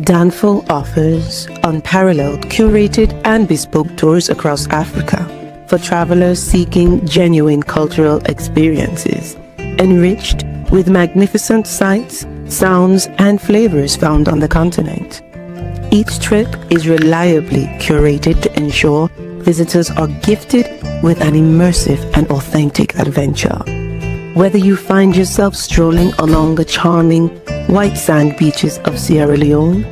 Danful offers unparalleled, curated and bespoke tours across Africa for travelers seeking genuine cultural experiences, enriched with magnificent sights, sounds and flavors found on the continent. Each trip is reliably curated to ensure visitors are gifted with an immersive and authentic adventure. Whether you find yourself strolling along the charming white sand beaches of Sierra Leone,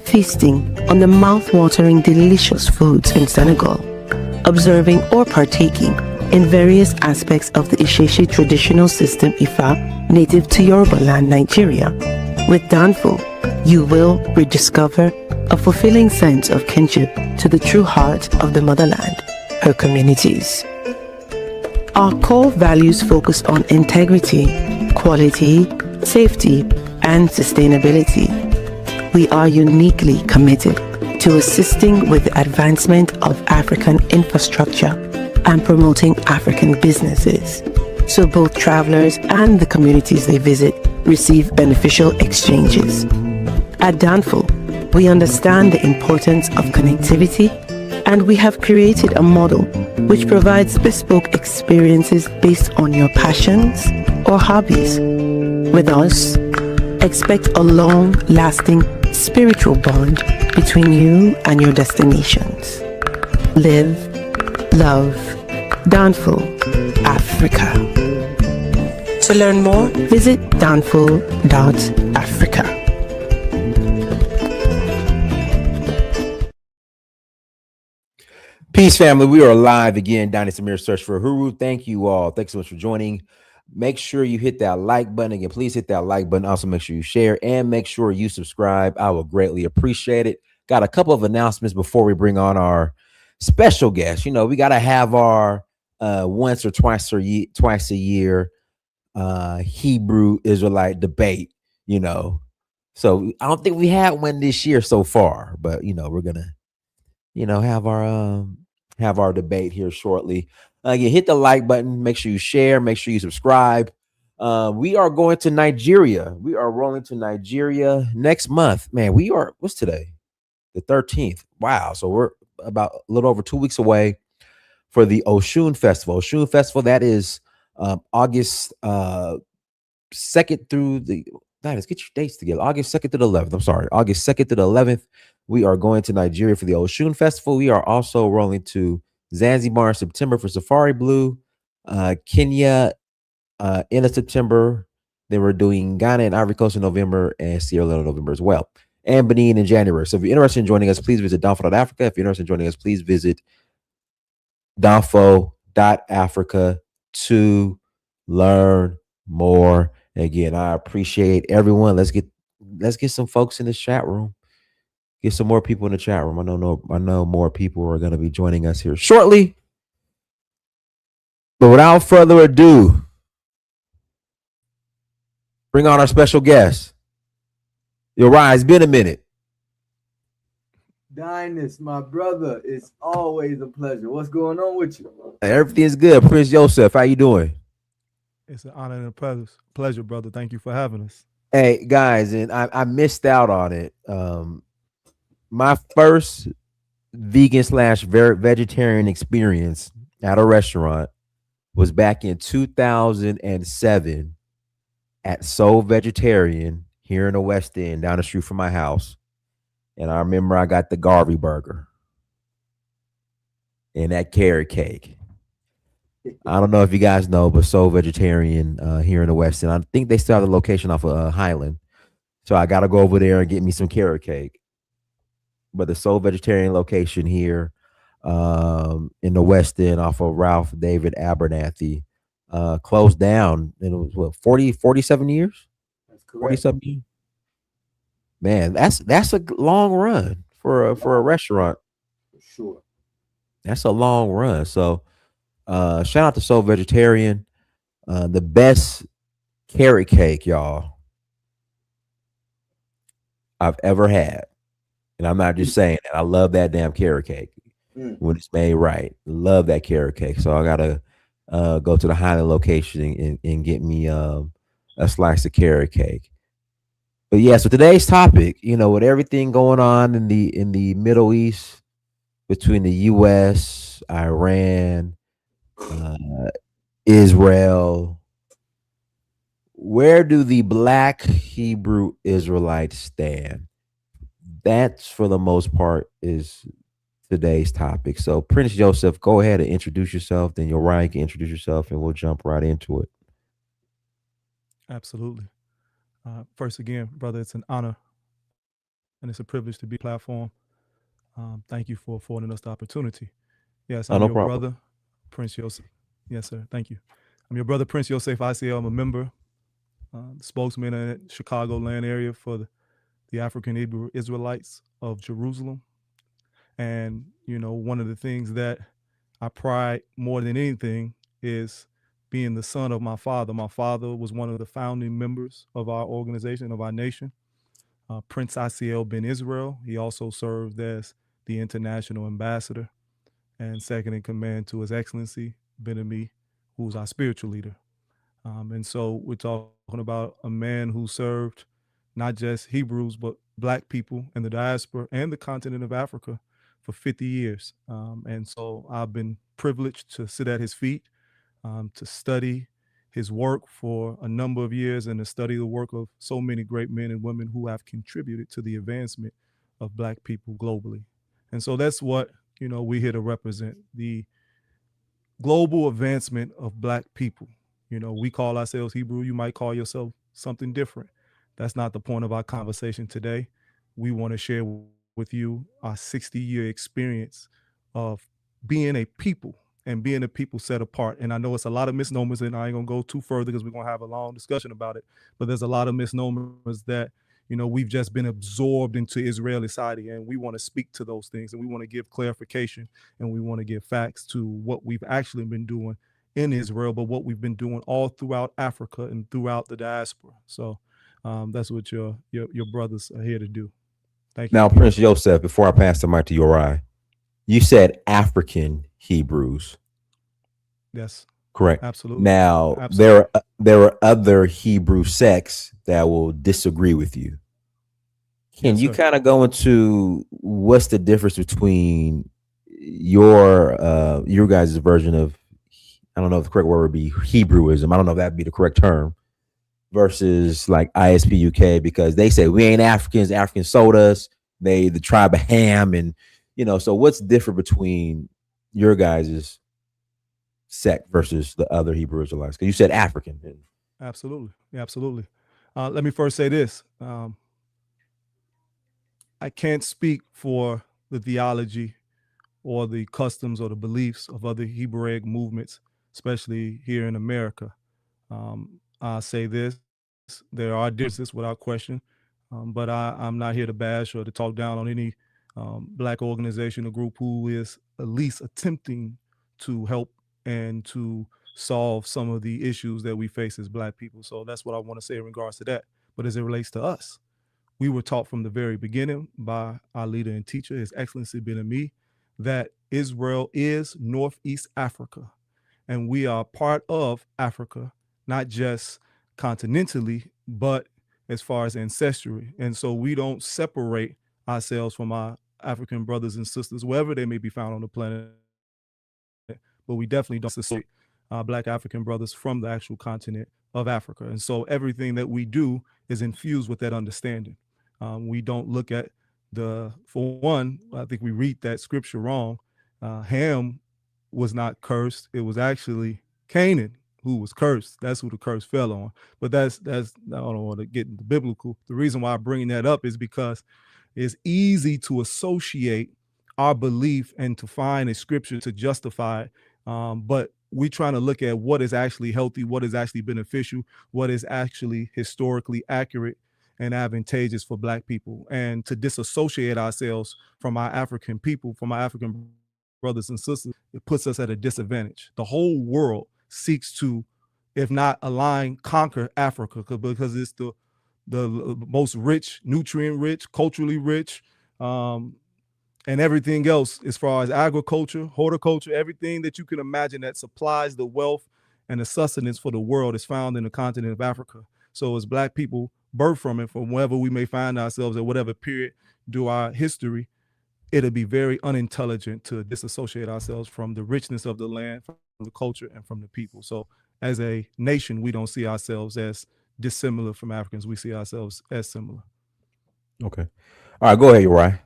feasting on the mouth-watering delicious foods in Senegal, observing or partaking in various aspects of the Isheshi traditional system Ifa native to Yoruba land, Nigeria, with Danful, you will rediscover a fulfilling sense of kinship to the true heart of the motherland, her communities. Our core values focus on integrity, quality, safety, and sustainability. We are uniquely committed to assisting with the advancement of African infrastructure and promoting African businesses, so both travelers and the communities they visit receive beneficial exchanges. At Danful, we understand the importance of connectivity, and we have created a model which provides bespoke experiences based on your passions or hobbies. With us, expect a long-lasting spiritual bond between you and your destinations. Live, love, Danful, Africa. To learn more, visit danful.africa. Peace, family. We are live again. Dynast Amir, search for Huru. Thank you all. Thanks so much for joining. Make sure you hit that like button. Again, please hit that like button. Also, make sure you share and make sure you subscribe. I will greatly appreciate it. Got a couple of announcements before we bring on our special guest. You know, we got to have our once or twice a year Hebrew Israelite debate. You know, so I don't think we had one this year so far, but you know, we're gonna, you know, have our debate here shortly. Again, hit the like button. Make sure you share. Make sure you subscribe. We are going to Nigeria. We are rolling to Nigeria next month. Man, we are. What's today? The 13th. Wow. So we're about a little over 2 weeks away for the Oshun Festival. Oshun Festival, that is August 2nd through the. Let's get your dates together. August 2nd to the 11th. I'm sorry. August 2nd to the 11th. We are going to Nigeria for the Oshun Festival. We are also rolling to Zanzibar in September for Safari Blue, Kenya end of September. Then we're doing Ghana and Ivory Coast in November and Sierra Leone in November as well, and Benin in January. So if you're interested in joining us, please visit Danfo.Africa. If you're interested in joining us, please visit Danfo.Africa to learn more. Again, I appreciate everyone. Let's get some folks in the chat room. Get some more people in the chat room. I know more people are going to be joining us here shortly. But without further ado, bring on our special guest. Yo, Ryan, it's been a minute. Dynast, my brother, it's always a pleasure. What's going on with you? Everything's good. Prince Joseph, how you doing? It's an honor and a pleasure, brother. Thank you for having us. Hey, guys, and I missed out on it. My first vegan/vegetarian experience at a restaurant was back in 2007 at Soul Vegetarian here in the West End, down the street from my house. And I remember I got the Garvey burger and that carrot cake. I don't know if you guys know, but Soul Vegetarian here in the West End, I think they still have the location off of Highland. So I got to go over there and get me some carrot cake. But the Soul Vegetarian location here in the West End off of Ralph David Abernathy closed down. And it was what, 47 years? That's correct. 47 years. Man, that's a long run for a restaurant. For sure. That's a long run. So shout out to Soul Vegetarian. The best carrot cake, y'all, I've ever had. And I'm not just saying that. I love that damn carrot cake when it's made right. Love that carrot cake. So I gotta go to the Highland location and get me a slice of carrot cake. But yeah, so today's topic, with everything going on in the Middle East between the U.S., Iran, uh, Israel, where do the Black Hebrew Israelites stand? That's for the most part is today's topic. So Prince Joseph, go ahead and introduce yourself. Then Uriah can introduce yourself, and we'll jump right into it. Absolutely. First, again, brother, it's an honor and it's a privilege to be platform. Thank you for affording us the opportunity. Yes, Oh, I'm no your problem. brother, Prince Yosef. Yes, sir. Thank you. I'm your brother, Prince Yosef ICL. I'm a member, spokesman in the Chicagoland area for the African Hebrew Israelites of Jerusalem. And, one of the things that I pride more than anything is being the son of my father. My father was one of the founding members of our organization, of our nation, Prince ICL Ben Israel. He also served as the international ambassador and second in command to His Excellency Ben Ami, who's our spiritual leader. And so we're talking about a man who served not just Hebrews, but Black people in the diaspora and the continent of Africa for 50 years. And so I've been privileged to sit at his feet, to study his work for a number of years and to study the work of so many great men and women who have contributed to the advancement of Black people globally. And so that's what, we're here to represent, the global advancement of Black people. We call ourselves Hebrew. You might call yourself something different. That's not the point of our conversation today. We want to share with you our 60-year experience of being a people and being a people set apart. And I know it's a lot of misnomers, and I ain't gonna go too further because we're gonna have a long discussion about it. But there's a lot of misnomers that we've just been absorbed into Israeli society, and we want to speak to those things, and we want to give clarification, and we want to give facts to what we've actually been doing in Israel, but what we've been doing all throughout Africa and throughout the diaspora. So that's what your brothers are here to do. Thank you. Now, Prince Joseph, before I pass the mic to Uriah, you said African Hebrews, Yes, correct? absolutely. Now, Absolutely. there are other Hebrew sects that will disagree with you. Can Yes, you sir. kind of go into what's the difference between your guys' version of, I don't know if the correct word would be Hebrewism. I don't know if that'd be the correct term, versus like ISP UK, because they say we ain't Africans. Africans sold us. They the tribe of Ham, and So what's different between your guys' sect versus the other Hebrew Israelites? Because you said African. Absolutely. Yeah, absolutely. Let me first say this. I can't speak for the theology or the customs or the beliefs of other Hebraic movements, especially here in America. I say this, there are differences without question, but I'm not here to bash or to talk down on any Black organization or group who is at least attempting to help and to solve some of the issues that we face as Black people. So that's what I want to say in regards to that. But as it relates to us, we were taught from the very beginning by our leader and teacher, His Excellency Ben Ami, that Israel is Northeast Africa, and we are part of Africa, not just continentally, but as far as ancestry. And so we don't separate ourselves from our African brothers and sisters, wherever they may be found on the planet, but we definitely don't separate Black African brothers from the actual continent of Africa. And so everything that we do is infused with that understanding. We don't look at for one, I think we read that scripture wrong. Ham was not cursed. It was actually Canaan who was cursed. That's who the curse fell on. But that's I don't want to get into biblical. The reason why I'm bringing that up is because it's easy to associate our belief and to find a scripture to justify it. But we're trying to look at what is actually healthy, what is actually beneficial, what is actually historically accurate and advantageous for Black people, and to disassociate ourselves from our African people, from our African brothers and sisters, it puts us at a disadvantage. The whole world seeks to, if not align, conquer Africa because it's the most rich, nutrient rich, culturally rich, and everything else as far as agriculture, horticulture, everything that you can imagine that supplies the wealth and the sustenance for the world is found in the continent of Africa. So as Black people, birth from it, from wherever we may find ourselves at whatever period do our history, it'll be very unintelligent to disassociate ourselves from the richness of the land, from the culture, and from the people. So as a nation, we don't see ourselves as dissimilar from Africans. We see ourselves as similar. Okay. All right, go ahead, Uriah.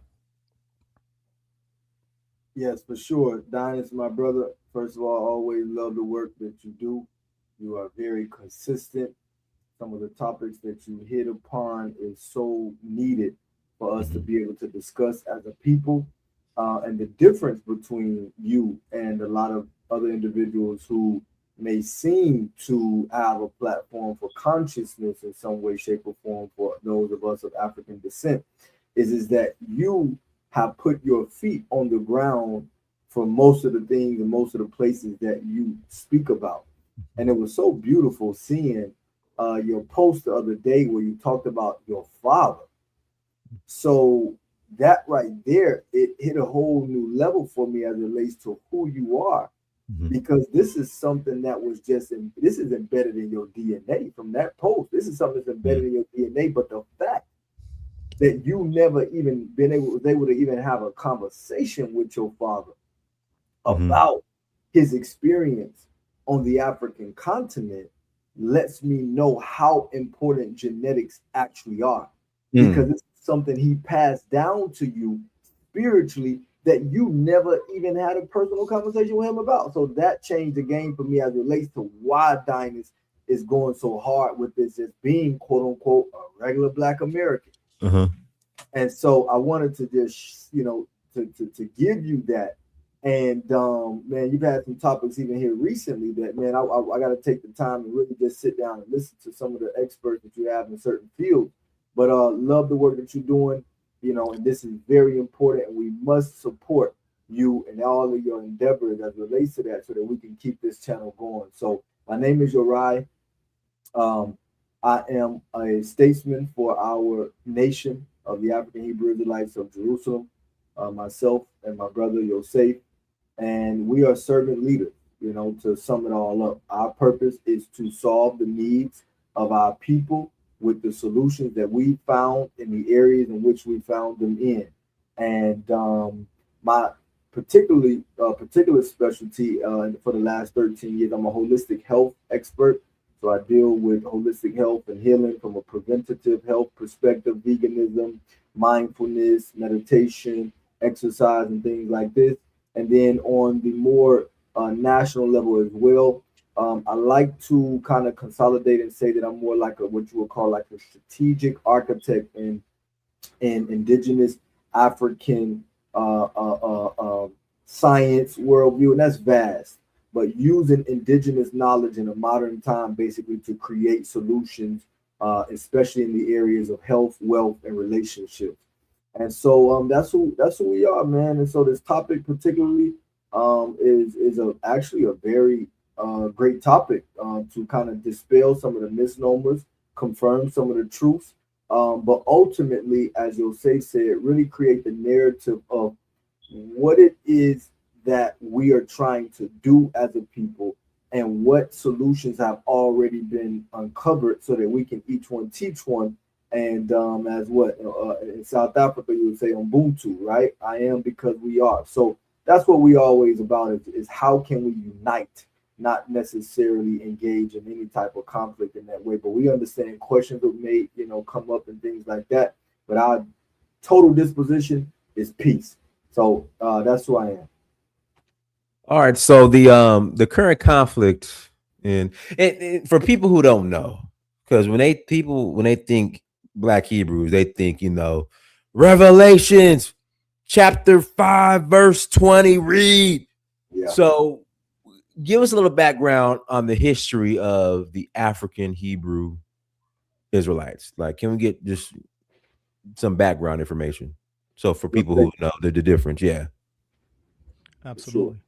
Yes, for sure. Dynast, my brother, first of all, I always love the work that you do. You are very consistent. Some of the topics that you hit upon is so needed for us to be able to discuss as a people. And the difference between you and a lot of other individuals who may seem to have a platform for consciousness in some way, shape, or form for those of us of African descent is that you have put your feet on the ground for most of the things and most of the places that you speak about. And it was so beautiful seeing your post the other day where you talked about your father. So that right there, it hit a whole new level for me as it relates to who you are, because this is something that was this is embedded in your DNA from that post. This is something that's embedded in your DNA. But the fact that you never even was able to even have a conversation with your father about his experience on the African continent lets me know how important genetics actually are, because it's something he passed down to you spiritually that you never even had a personal conversation with him about. So that changed the game for me as it relates to why Dynast is going so hard with this as being quote unquote a regular Black American. And so I wanted to just, to give you that. And man, you've had some topics even here recently that, man, I got to take the time and really just sit down and listen to some of the experts that you have in certain fields. But love the work that you're doing, and this is very important, and we must support you and all of your endeavors as it relates to that, so that we can keep this channel going. So my name is Uriah. I am a statesman for our nation of the African Hebrew Israelites of Jerusalem, myself and my brother Yosef, and we are servant leaders. To sum it all up, our purpose is to solve the needs of our people with the solutions that we found in the areas in which we found them in. And my particular specialty for the last 13 years, I'm a holistic health expert. So I deal with holistic health and healing from a preventative health perspective, veganism, mindfulness, meditation, exercise, and things like this. And then on the more national level as well, I like to kind of consolidate and say that I'm more like what you would call like a strategic architect in indigenous African science worldview, and that's vast. But using indigenous knowledge in a modern time, basically to create solutions, especially in the areas of health, wealth, and relationships. And so that's who we are, man. And so this topic particularly is actually a very great topic to kind of dispel some of the misnomers, confirm some of the truths, but ultimately, as Yosef said, really create the narrative of what it is that we are trying to do as a people, and what solutions have already been uncovered, so that we can each one teach one. And as what in South Africa you would say Ubuntu, right? I am because we are. So that's what we always about is how can we unite, not necessarily engage in any type of conflict in that way. But we understand questions that may come up and things like that. But our total disposition is peace. So that's who I am. All right. So the current conflict, and for people who don't know, because when they think Black Hebrews, they think Revelations chapter 5 verse 20 read. Yeah. So give us a little background on the history of the African Hebrew Israelites. Like, can we get just some background information? So for people who know the difference, yeah. Absolutely.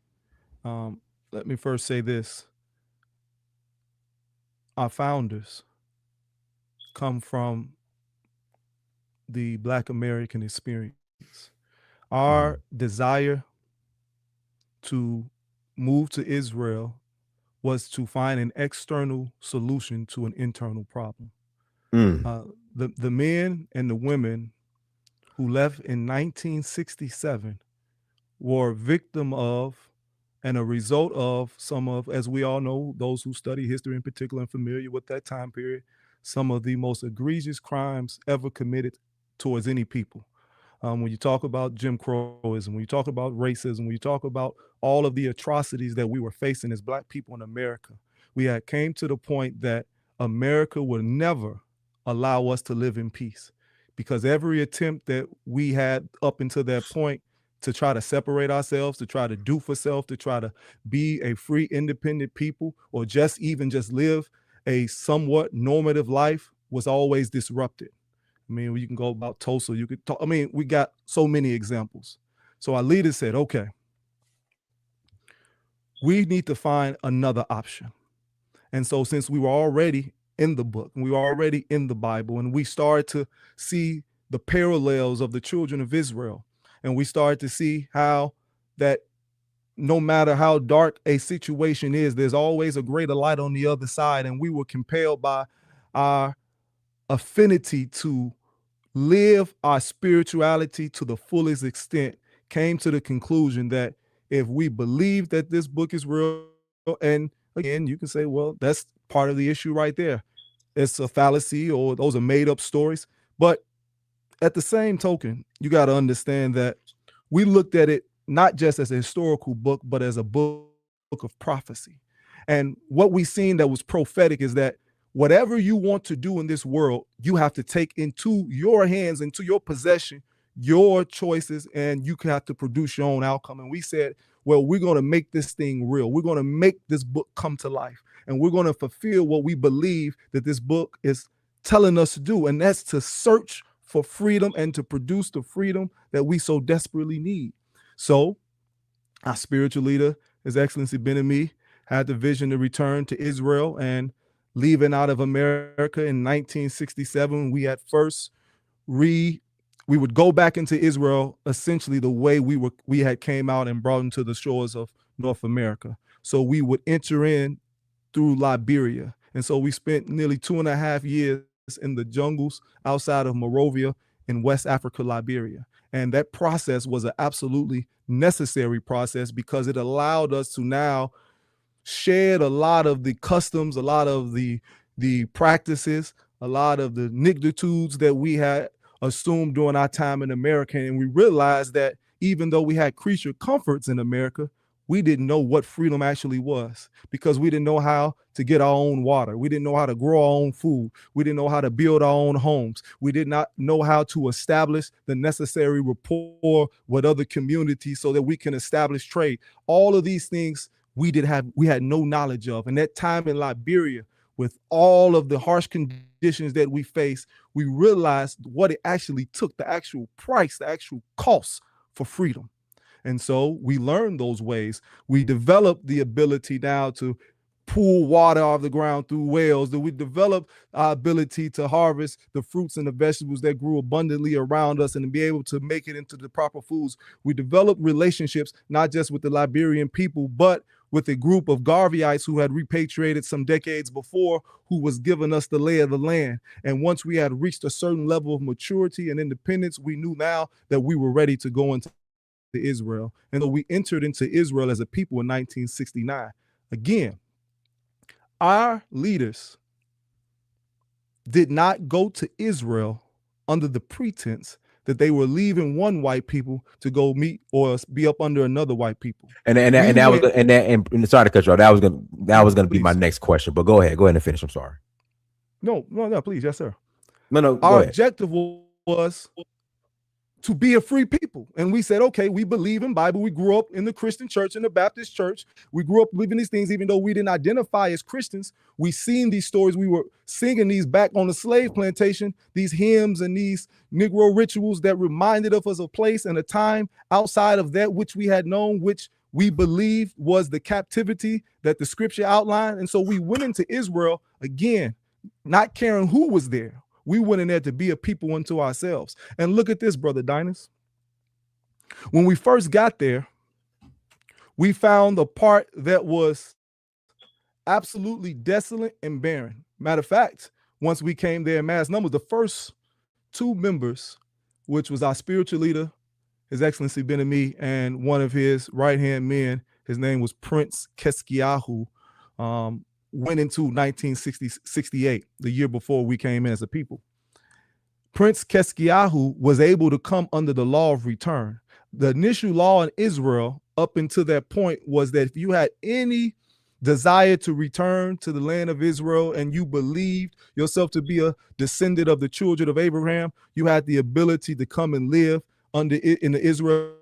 Let me first say this. Our founders come from the Black American experience. Our desire to move to Israel was to find an external solution to an internal problem. the men and the women who left in 1967 were a victim of and a result of some of, as we all know, those who study history in particular and familiar with that time period, some of the most egregious crimes ever committed towards any people. When you talk about Jim Crowism, when you talk about racism, when you talk about all of the atrocities that we were facing as Black people in America, we had came to the point that America would never allow us to live in peace, because every attempt that we had up until that point to try to separate ourselves, to try to do for self, to try to be a free, independent people, or just even just live a somewhat normative life was always disrupted. I mean, you can go about Tulsa, you could talk, I mean, we got so many examples. So our leaders said, okay, we need to find another option. And so since we were already in the book, and we were already in the Bible, and we started to see the parallels of the children of Israel, and we started to see how that no matter how dark a situation is, there's always a greater light on the other side. And we were compelled by our affinity to live our spirituality to the fullest extent, came to the conclusion that if we believe that this book is real, and again, you can say, well, that's part of the issue right there. It's a fallacy, or those are made up stories. But at the same token, you got to understand that we looked at it not just as a historical book, but as a book of prophecy. And what we seen that was prophetic is that whatever you want to do in this world, you have to take into your hands, into your possession, your choices, and you have to produce your own outcome. And we said, well, we're going to make this thing real. We're going to make this book come to life, and we're going to fulfill what we believe that this book is telling us to do. And that's to search for freedom and to produce the freedom that we so desperately need. So our spiritual leader, His Excellency Ben-Ami, had the vision to return to Israel, and leaving out of America in 1967, we at first we would go back into Israel essentially the way we had came out and brought into the shores of North America. So we would enter in through Liberia. And so we spent nearly 2.5 years in the jungles outside of Monrovia in West Africa, Liberia. And that process was an absolutely necessary process, because it allowed us to now shed a lot of the customs, a lot of the practices, a lot of the niggitudes that we had assumed during our time in America. And we realized that even though we had creature comforts in America, we didn't know what freedom actually was, because we didn't know how to get our own water. We didn't know how to grow our own food. We didn't know how to build our own homes. We did not know how to establish the necessary rapport with other communities so that we can establish trade. All of these things we had no knowledge of. And that time in Liberia, with all of the harsh conditions that we faced, we realized what it actually took, the actual price, the actual cost for freedom. And so we learned those ways. We developed the ability now to pull water off the ground through wells, that we developed our ability to harvest the fruits and the vegetables that grew abundantly around us and to be able to make it into the proper foods. We developed relationships, not just with the Liberian people, but with a group of Garveyites who had repatriated some decades before, who was giving us the lay of the land. And once we had reached a certain level of maturity and independence, we knew now that we were ready to go into Israel. And so we entered into Israel as a people in 1969. Again, our leaders did not go to Israel under the pretense that they were leaving one white people to go meet or be up under another white people. And sorry to cut you off. That was gonna be my next question. But go ahead and finish. I'm sorry. No, please, yes, sir. No. Our objective was to be a free people. And we said, okay, we believe in Bible. We grew up in the Christian church, in the Baptist church. We grew up living these things, even though we didn't identify as Christians. We seen these stories. We were singing these back on the slave plantation, these hymns and these Negro rituals that reminded of us of a place and a time outside of that which we had known, which we believed was the captivity that the scripture outlined. And so we went into Israel, again, not caring who was there. We went in there to be a people unto ourselves. And look at this, Brother Dynast. When we first got there, we found the part that was absolutely desolate and barren. Matter of fact, once we came there in mass numbers, the first 2 members, which was our spiritual leader, His Excellency Ben-Ami, and one of his right-hand men, his name was Prince Keskiahu, went into 1968, the year before we came in as a people. Prince Keskiahu was able to come under the law of return. The initial law in Israel up until that point was that if you had any desire to return to the land of Israel and you believed yourself to be a descendant of the children of Abraham, you had the ability to come and live under it in the Israel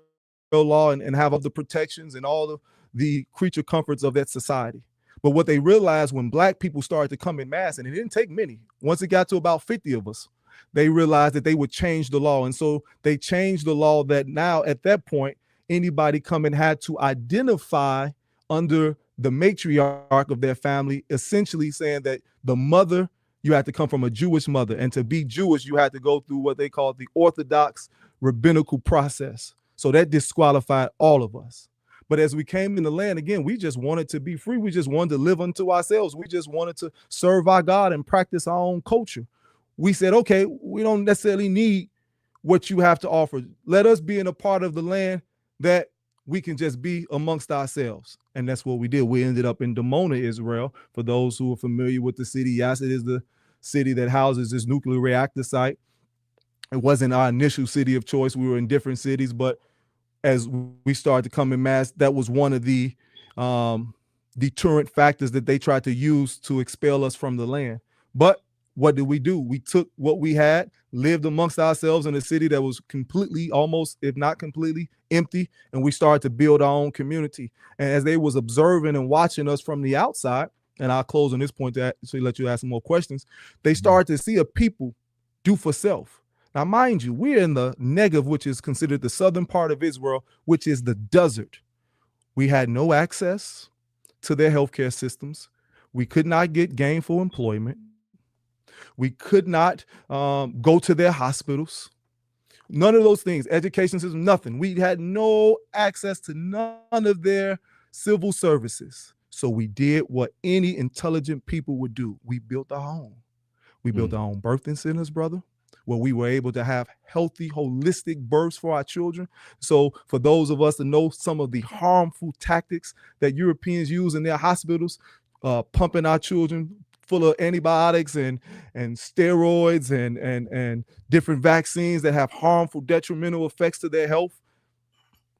law and have all the protections and all the creature comforts of that society. But what they realized when Black people started to come in mass, and it didn't take many, once it got to about 50 of us, they realized that they would change the law. And so they changed the law that now at that point, anybody coming had to identify under the matriarch of their family, essentially saying that the mother, you had to come from a Jewish mother. And to be Jewish, you had to go through what they call the Orthodox rabbinical process. So that disqualified all of us. But as we came in the land, again, we just wanted to be free. We just wanted to live unto ourselves. We just wanted to serve our God and practice our own culture. We said, okay, we don't necessarily need what you have to offer. Let us be in a part of the land that we can just be amongst ourselves. And that's what we did. We ended up in Dimona, Israel. For those who are familiar with the city, yes, it is the city that houses this nuclear reactor site. It wasn't our initial city of choice. We were in different cities, but as we started to come in mass, that was one of the deterrent factors that they tried to use to expel us from the land. But what did we do? We took what we had, lived amongst ourselves in a city that was completely, almost, if not completely, empty, and we started to build our own community. And as they was observing and watching us from the outside, and I'll close on this point to let you ask some more questions, they started to see a people do for self. Now, mind you, we're in the Negev, which is considered the southern part of Israel, which is the desert. We had no access to their healthcare systems. We could not get gainful employment. We could not go to their hospitals. None of those things, education system, nothing. We had no access to none of their civil services. So we did what any intelligent people would do. We built our home. We built our own birthing centers, brother, where we were able to have healthy, holistic births for our children. So for those of us that know some of the harmful tactics that Europeans use in their hospitals, pumping our children full of antibiotics and steroids and different vaccines that have harmful, detrimental effects to their health,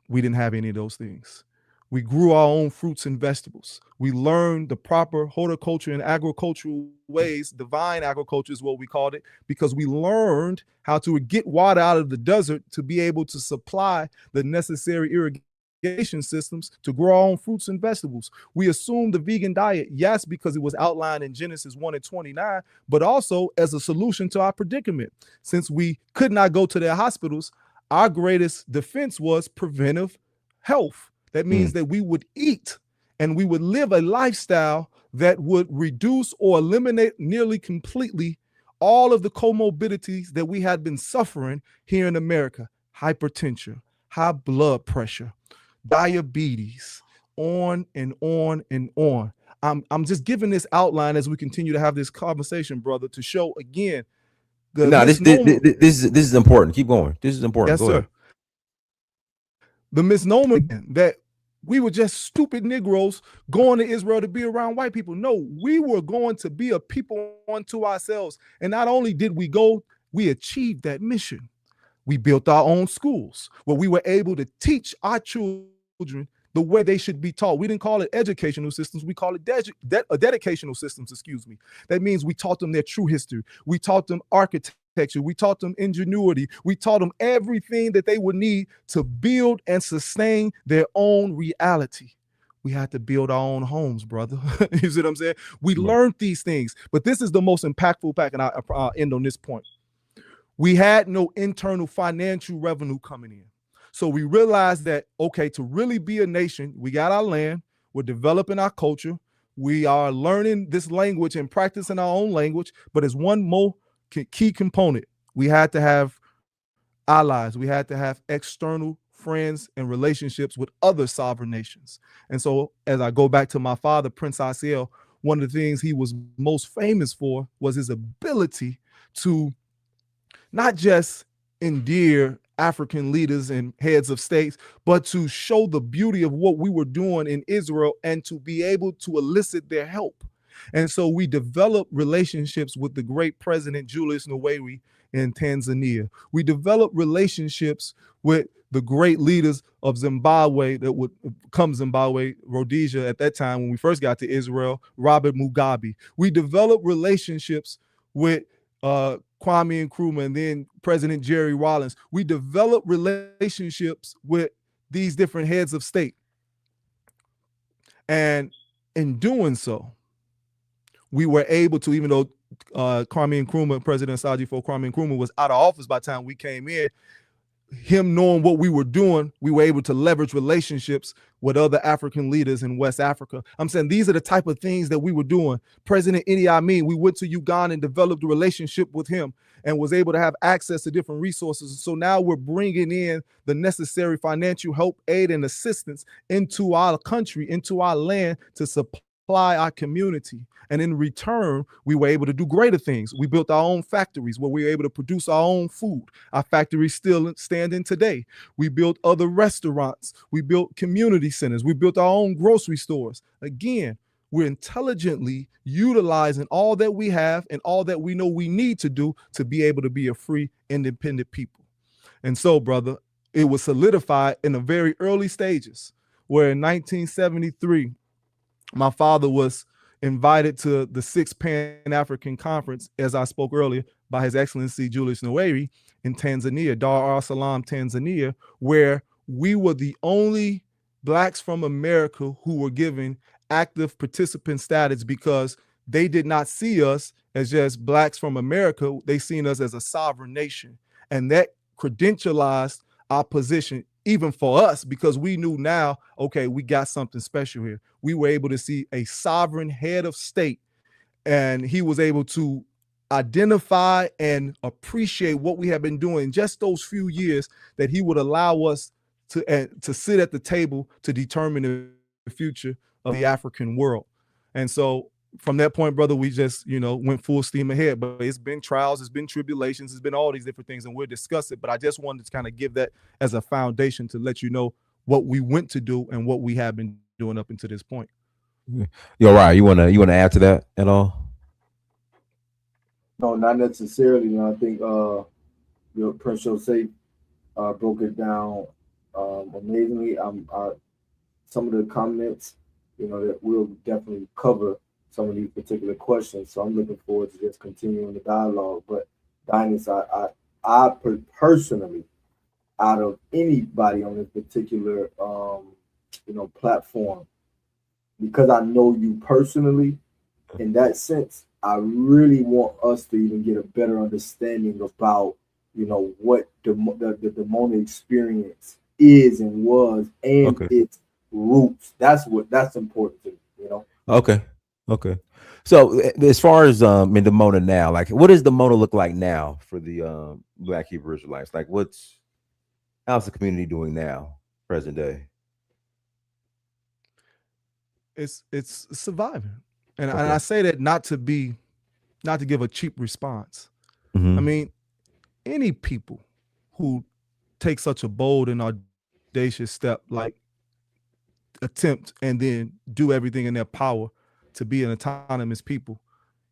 we didn't have any of those things. We grew our own fruits and vegetables. We learned the proper horticulture and agricultural ways. Divine agriculture is what we called it, because we learned how to get water out of the desert to be able to supply the necessary irrigation systems to grow our own fruits and vegetables. We assumed the vegan diet, yes, because it was outlined in Genesis 1:29, but also as a solution to our predicament. Since we could not go to their hospitals, our greatest defense was preventive health. That means that we would eat and we would live a lifestyle that would reduce or eliminate nearly completely all of the comorbidities that we had been suffering here in America: hypertension, high blood pressure, diabetes, on and on and on. I'm just giving this outline as we continue to have this conversation, brother, to show again the this is important. Keep going. This is important. Yes, Go sir. ahead. The misnomer that we were just stupid Negroes going to Israel to be around white people. No, we were going to be a people unto ourselves. And not only did we go, we achieved that mission. We built our own schools where we were able to teach our children the way they should be taught. We didn't call it educational systems. We call it dedicational systems, excuse me. That means we taught them their true history. We taught them architecture. We taught them ingenuity. We taught them everything that they would need to build and sustain their own reality. We had to build our own homes, brother. You see what I'm saying? We learned these things, but this is the most impactful fact, and I'll end on this point. We had no internal financial revenue coming in. So we realized that, okay, to really be a nation, we got our land, we're developing our culture, we are learning this language and practicing our own language, but as one more key component, we had to have allies. We had to have external friends and relationships with other sovereign nations. And so as I go back to my father, Prince Asiel, one of the things he was most famous for was his ability to not just endear African leaders and heads of states, but to show the beauty of what we were doing in Israel and to be able to elicit their help. And so we developed relationships with the great President Julius Nyerere in Tanzania. We developed relationships with the great leaders of Zimbabwe, that would come Zimbabwe, Rhodesia at that time when we first got to Israel, Robert Mugabe. We developed relationships with Kwame Nkrumah and then President Jerry Rawlings. We developed relationships with these different heads of state. And in doing so, we were able to, even though Kwame Nkrumah, President Sajifo Kwame Nkrumah was out of office by the time we came in, him knowing what we were doing, we were able to leverage relationships with other African leaders in West Africa. I'm saying these are the type of things that we were doing. President Idi Amin, we went to Uganda and developed a relationship with him and was able to have access to different resources. So now we're bringing in the necessary financial help, aid, and assistance into our country, into our land to supply our community. And in return, we were able to do greater things. We built our own factories where we were able to produce our own food. Our factories still standing today. We built other restaurants. We built community centers. We built our own grocery stores. Again, we're intelligently utilizing all that we have and all that we know we need to do to be able to be a free, independent people. And so, brother, it was solidified in the very early stages, where in 1973, my father was invited to the 6th Pan-African Conference, as I spoke earlier, by His Excellency Julius Nyerere in Tanzania, Dar es Salaam, Tanzania, where we were the only Blacks from America who were given active participant status, because they did not see us as just Blacks from America. They seen us as a sovereign nation. And that credentialized our position even for us, because we knew now, okay, we got something special here. We were able to see a sovereign head of state, and he was able to identify and appreciate what we have been doing in just those few years, that he would allow us to sit at the table to determine the future of the African world. And so from that point, brother, we just, went full steam ahead. But it's been trials, it's been tribulations, it's been all these different things, and we'll discuss it. But I just wanted to kind of give that as a foundation to let you know what we went to do and what we have been doing up until this point. Yo, right. You wanna add to that at all? No, not necessarily. I think your Prince Joseph broke it down amazingly. Some of the comments, that we'll definitely cover some of these particular questions. So I'm looking forward to just continuing the dialogue. But Dynast, I personally, out of anybody on this particular platform, because I know you personally, in that sense, I really want us to even get a better understanding about what the Damona experience is and was, and its roots. That's important to me. Okay. So as far as in the Mona now, like, what does the Mona look like now for the Black Hebrew Israelites? Like, how's the community doing now, present day? It's surviving, and I say that not to give a cheap response. Mm-hmm. I mean, any people who take such a bold and audacious step, like attempt and then do everything in their power to be an autonomous people,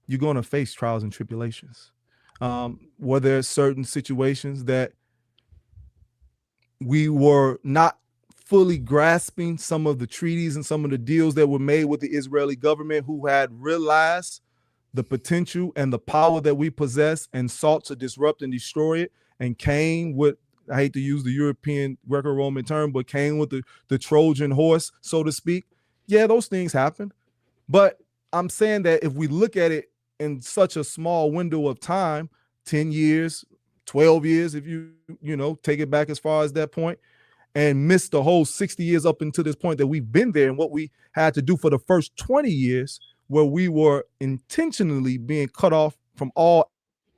you're going to face trials and tribulations. Were there certain situations that we were not fully grasping some of the treaties and some of the deals that were made with the Israeli government, who had realized the potential and the power that we possess and sought to disrupt and destroy it, and came with, I hate to use the European Greco-Roman term, but came with the Trojan horse, so to speak? Yeah, those things happen. But I'm saying that if we look at it in such a small window of time, 10 years, 12 years, if you take it back as far as that point, and miss the whole 60 years up until this point that we've been there, and what we had to do for the first 20 years, where we were intentionally being cut off from all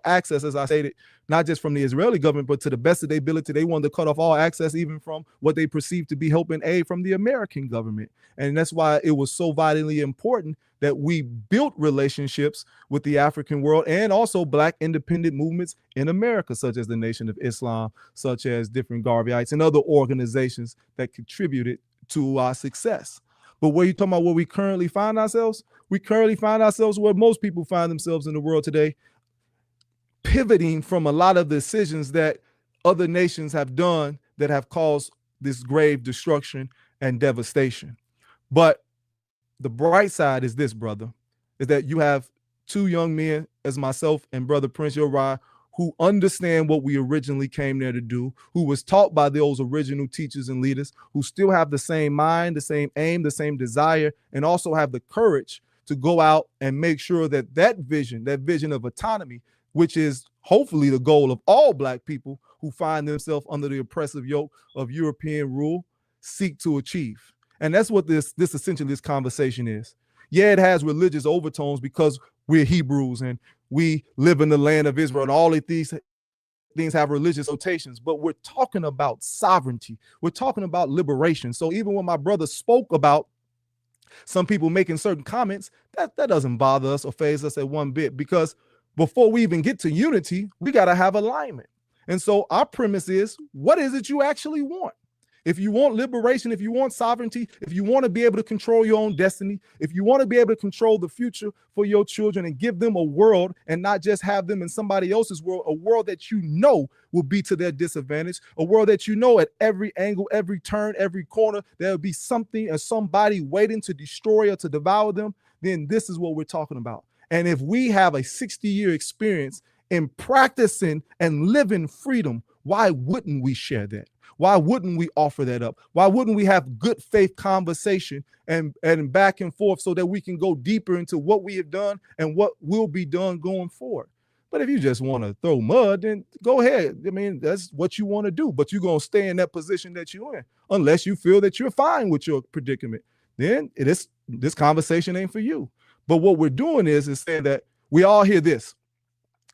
access, as I stated, not just from the Israeli government, but to the best of their ability, they wanted to cut off all access, even from what they perceived to be help and aid from the American government. And that's why it was so vitally important that we built relationships with the African world and also Black independent movements in America, such as the Nation of Islam, such as different Garveyites and other organizations that contributed to our success. But where you talking about where we currently find ourselves? We currently find ourselves where most people find themselves in the world today, pivoting from a lot of decisions that other nations have done that have caused this grave destruction and devastation. But the bright side is this, brother, is that you have two young men as myself and Brother Prince Uriah who understand what we originally came there to do, who was taught by those original teachers and leaders, who still have the same mind, the same aim, the same desire, and also have the courage to go out and make sure that that vision of autonomy, which is hopefully the goal of all Black people who find themselves under the oppressive yoke of European rule, seek to achieve. And that's what this essentially this conversation is. Yeah, it has religious overtones because we're Hebrews and we live in the land of Israel and all of these things have religious notations, but we're talking about sovereignty. We're talking about liberation. So even when my brother spoke about some people making certain comments, that doesn't bother us or faze us at one bit, because before we even get to unity, we got to have alignment. And so our premise is, what is it you actually want? If you want liberation, if you want sovereignty, if you want to be able to control your own destiny, if you want to be able to control the future for your children and give them a world and not just have them in somebody else's world, a world that you know will be to their disadvantage, a world that you know at every angle, every turn, every corner, there'll be something or somebody waiting to destroy or to devour them, then this is what we're talking about. And if we have a 60-year experience in practicing and living freedom, why wouldn't we share that? Why wouldn't we offer that up? Why wouldn't we have good faith conversation and back and forth so that we can go deeper into what we have done and what will be done going forward? But if you just want to throw mud, then go ahead. I mean, that's what you want to do, but you're going to stay in that position that you're in unless you feel that you're fine with your predicament. Then this conversation ain't for you. But what we're doing is saying that we all hear this.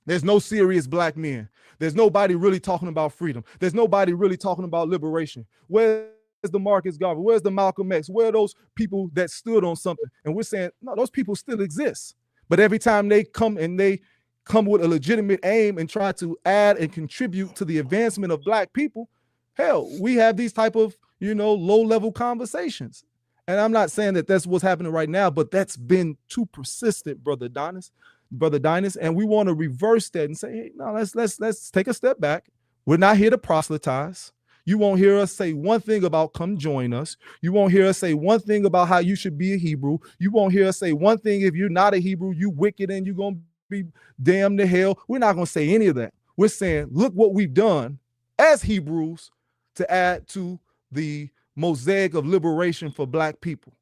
There's no serious Black men. There's nobody really talking about freedom. There's nobody really talking about liberation. Where's the Marcus Garvey? Where's the Malcolm X? Where are those people that stood on something? And we're saying, no, those people still exist. But every time they come with a legitimate aim and try to add and contribute to the advancement of Black people, hell, we have these type of, low-level conversations. And I'm not saying that that's what's happening right now, but that's been too persistent, Brother Dynast, and we want to reverse that and say, hey, no, let's take a step back. We're not here to proselytize. You won't hear us say one thing about come join us. You won't hear us say one thing about how you should be a Hebrew. You won't hear us say one thing, if you're not a Hebrew, you wicked and you're going to be damned to hell. We're not going to say any of that. We're saying, look what we've done as Hebrews to add to the mosaic of liberation for Black people.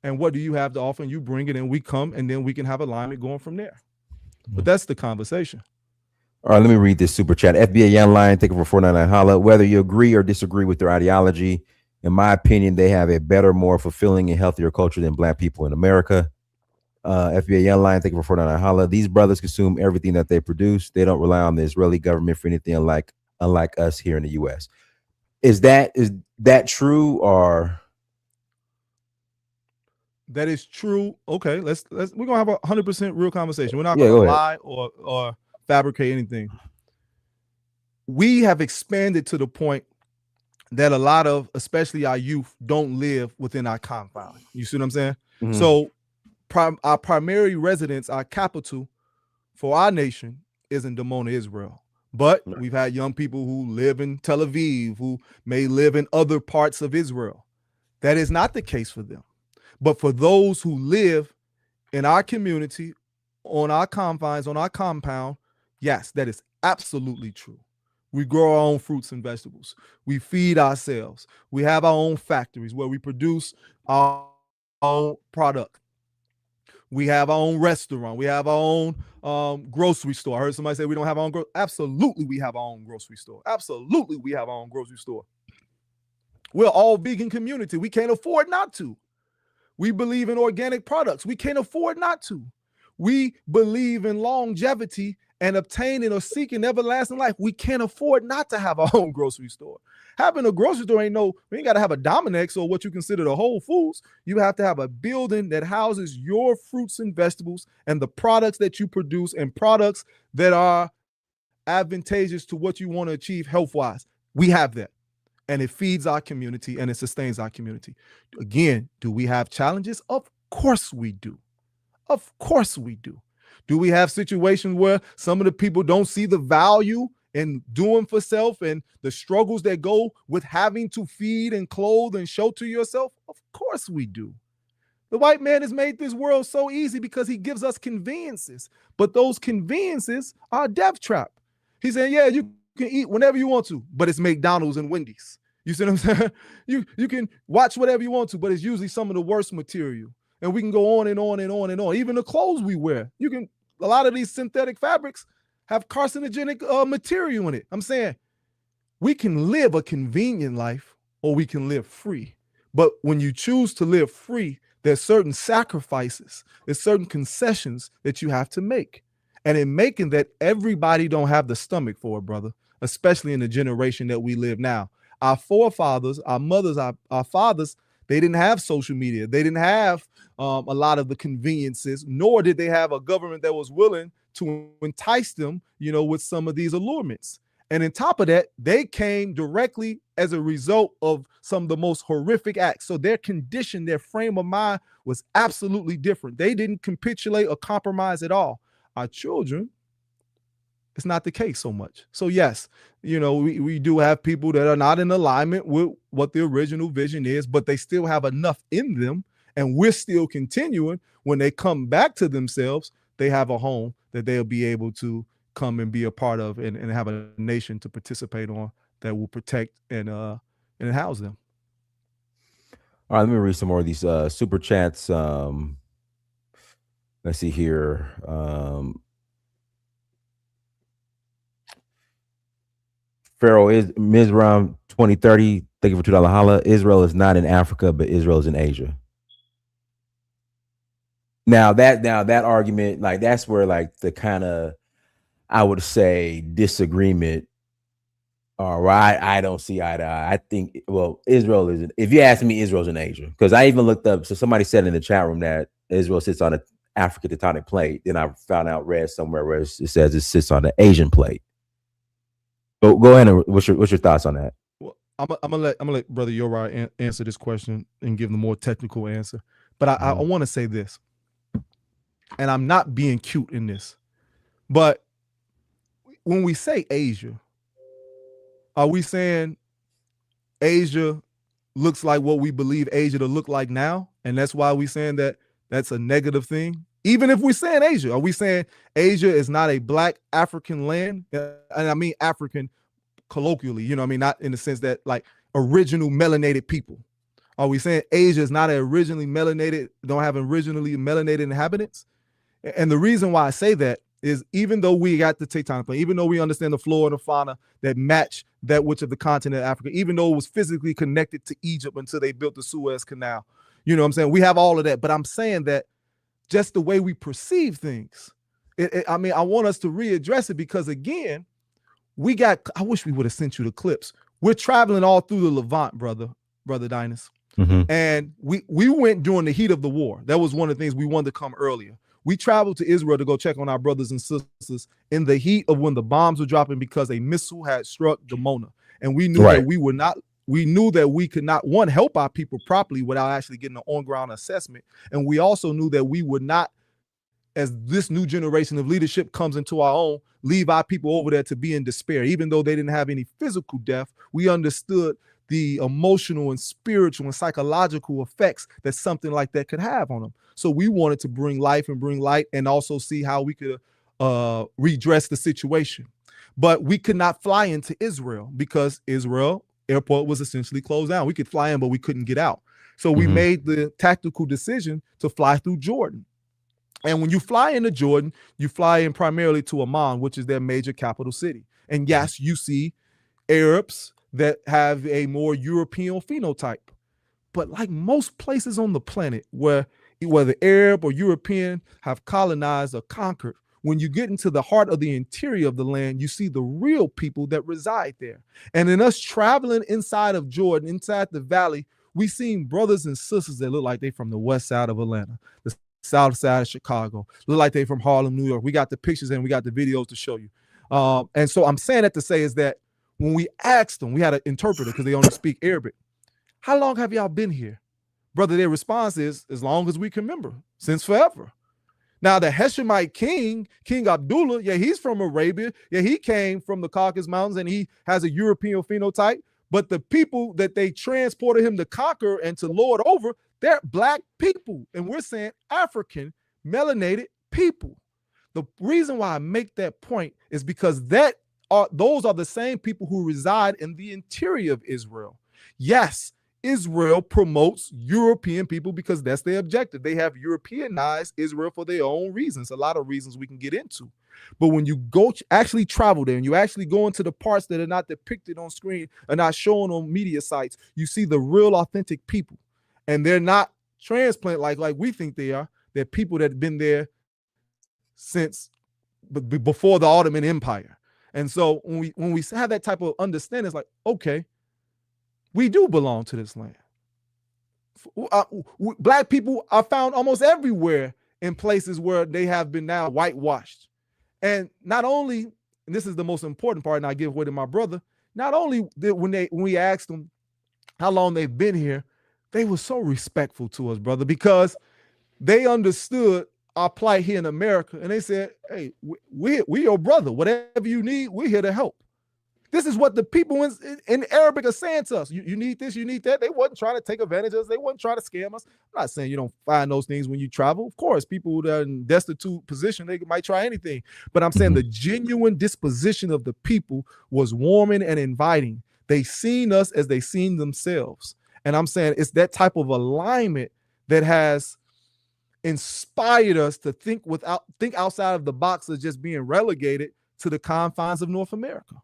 And what do you have to offer? And you bring it and we come, and then we can have alignment going from there. But that's the conversation. All right, let me read this super chat. FBA Young Lion, thank you for 499 holla. Whether you agree or disagree with their ideology, in my opinion, they have a better, more fulfilling and healthier culture than Black people in America. FBA Young Lion, thank you for 499 holla. These brothers consume everything that they produce. They don't rely on the Israeli government for anything unlike us here in the U.S. Is that true, or? That is true. Okay, we're gonna have a 100% real conversation. We're not gonna lie or fabricate anything. We have expanded to the point that a lot of, especially our youth, don't live within our confines. You see what I'm saying? Mm-hmm. So our primary residence, our capital for our nation is in Dimona, Israel. But we've had young people who live in Tel Aviv, who may live in other parts of Israel. That is not the case for them. But for those who live in our community, on our confines, on our compound, yes, that is absolutely true. We grow our own fruits and vegetables. We feed ourselves. We have our own factories where we produce our own product. We have our own restaurant. We have our own grocery store. I heard somebody say we don't have our own Absolutely, we have our own grocery store. Absolutely, we have our own grocery store. We're all vegan community. We can't afford not to. We believe in organic products. We can't afford not to. We believe in longevity and obtaining or seeking everlasting life, we can't afford not to have our own grocery store. Having a grocery store we ain't got to have a Dominick's or what you consider the Whole Foods. You have to have a building that houses your fruits and vegetables and the products that you produce and products that are advantageous to what you want to achieve health-wise. We have that. And it feeds our community and it sustains our community. Again, do we have challenges? Of course we do. Of course we do. Do we have situations where some of the people don't see the value in doing for self and the struggles that go with having to feed and clothe and shelter yourself? Of course we do. The white man has made this world so easy because he gives us conveniences, but those conveniences are a death trap. He's saying, yeah, you can eat whenever you want to, but it's McDonald's and Wendy's. You see what I'm saying? You can watch whatever you want to, but it's usually some of the worst material. And we can go on and on and on and on. Even the clothes we wear, a lot of these synthetic fabrics have carcinogenic material in it. I'm saying we can live a convenient life or we can live free. But when you choose to live free, there's certain sacrifices, there's certain concessions that you have to make. And in making that, everybody don't have the stomach for it, brother, especially in the generation that we live now. Our forefathers, our mothers, our fathers, they didn't have social media. They didn't have a lot of the conveniences, nor did they have a government that was willing to entice them, with some of these allurements. And on top of that, they came directly as a result of some of the most horrific acts. So their condition, their frame of mind was absolutely different. They didn't capitulate or compromise at all. Our children, it's not the case so much. So yes, we do have people that are not in alignment with what the original vision is, but they still have enough in them. And we're still continuing. When they come back to themselves, they have a home that they'll be able to come and be a part of and have a nation to participate on that will protect and house them. All right, let me read some more of these super chats. Let's see here. Pharaoh is Mizram 2030. Thank you for $2 holla. Israel is not in Africa, but Israel is in Asia. Now that argument, like that's where like the kind of, I would say, disagreement, or I don't see eye to eye. I think, well, Israel is, if you ask me, Israel's in Asia, because I even looked up. So somebody said in the chat room that Israel sits on the African tectonic plate. Then I read somewhere where it says it sits on the Asian plate. Go ahead and what's your thoughts on that? Well, I'm gonna let Brother Yorai answer this question and give the more technical answer. But I want to say this, and I'm not being cute in this, but when we say Asia, are we saying Asia looks like what we believe Asia to look like now, and that's why we saying that that's a negative thing? Even if we're saying Asia, are we saying Asia is not a Black African land? And I mean African colloquially, not in the sense that like original melanated people. Are we saying Asia is not originally melanated, don't have originally melanated inhabitants? And the reason why I say that is, even though we got the tectonic plate, even though we understand the flora and the fauna that match that which of the continent of Africa, even though it was physically connected to Egypt until they built the Suez Canal, I'm saying? We have all of that, but I'm saying that just the way we perceive things, I want us to readdress it, because again, I wish we would have sent you the clips. We're traveling all through the Levant, brother Dynast. Mm-hmm. And we went during the heat of the war. That was one of the things we wanted to come earlier. We traveled to Israel to go check on our brothers and sisters in the heat of when the bombs were dropping, because a missile had struck Dimona. And we knew that we knew that we could not, one, help our people properly without actually getting an on-ground assessment. And we also knew that we would not, as this new generation of leadership comes into our own, leave our people over there to be in despair. Even though they didn't have any physical death, we understood the emotional and spiritual and psychological effects that something like that could have on them. So we wanted to bring life and bring light, and also see how we could redress the situation. But we could not fly into Israel because Israel airport was essentially closed down. We could fly in, but we couldn't get out. So we made the tactical decision to fly through Jordan. And when you fly into Jordan, you fly in primarily to Amman, which is their major capital city. And yes, you see Arabs that have a more European phenotype. But like most places on the planet where whether Arab or European have colonized or conquered, when you get into the heart of the interior of the land, you see the real people that reside there. And in us traveling inside of Jordan, inside the valley, we seen brothers and sisters that look like they from the west side of Atlanta, the south side of Chicago, look like they from Harlem, New York. We got the pictures and we got the videos to show you. And so I'm saying that to say is that when we asked them, we had an interpreter because they only speak Arabic. How long have y'all been here? Brother, their response is, as long as we can remember, since forever. Now, the Heshemite king, King Abdullah, yeah, he's from Arabia. Yeah, he came from the Caucasus Mountains and he has a European phenotype. But the people that they transported him to conquer and to lord over, they're black people. And we're saying African melanated people. The reason why I make that point is because those are the same people who reside in the interior of Israel. Yes, Israel promotes European people because that's their objective. They have Europeanized Israel for their own reasons, a lot of reasons we can get into. But when you go actually travel there and you actually go into the parts that are not depicted on screen, are not shown on media sites, you see the real authentic people. And they're not transplant like we think they are. They're people that have been there since before the Ottoman Empire. And so when we have that type of understanding, it's like, okay, we do belong to this land. Black people are found almost everywhere in places where they have been now whitewashed. And not only, and this is the most important part, and I give way to my brother, not only when we asked them how long they've been here, they were so respectful to us, brother, because they understood our plight here in America. And they said, hey, we your brother. Whatever you need, we're here to help. This is what the people in Arabic are saying to us. You need this, you need that. They wasn't trying to take advantage of us. They wasn't trying to scam us. I'm not saying you don't find those things when you travel. Of course, people that are in destitute position, they might try anything. But I'm saying the genuine disposition of the people was warming and inviting. They seen us as they seen themselves. And I'm saying it's that type of alignment that has inspired us to think outside of the box of just being relegated to the confines of North America.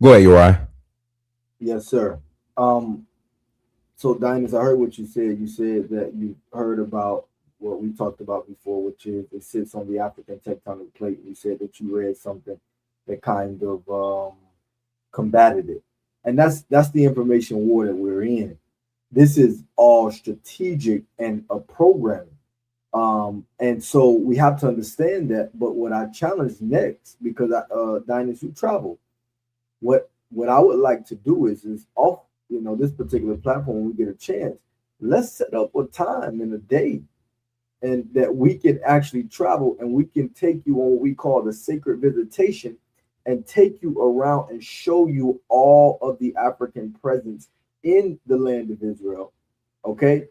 Go ahead, Uriah. Yes, sir. So Dynast, I heard what you said. You said that you heard about what we talked about before, which is it sits on the African tectonic plate. You said that you read something that kind of combated it. And that's the information war that we're in. This is all strategic and a programming. And so we have to understand that. But what I challenge next, because Dynast, you travel, what I would like to do is off, this particular platform, when we get a chance, let's set up a time in a day and that we can actually travel and we can take you on what we call the sacred visitation and take you around and show you all of the African presence in the land of Israel. Okay.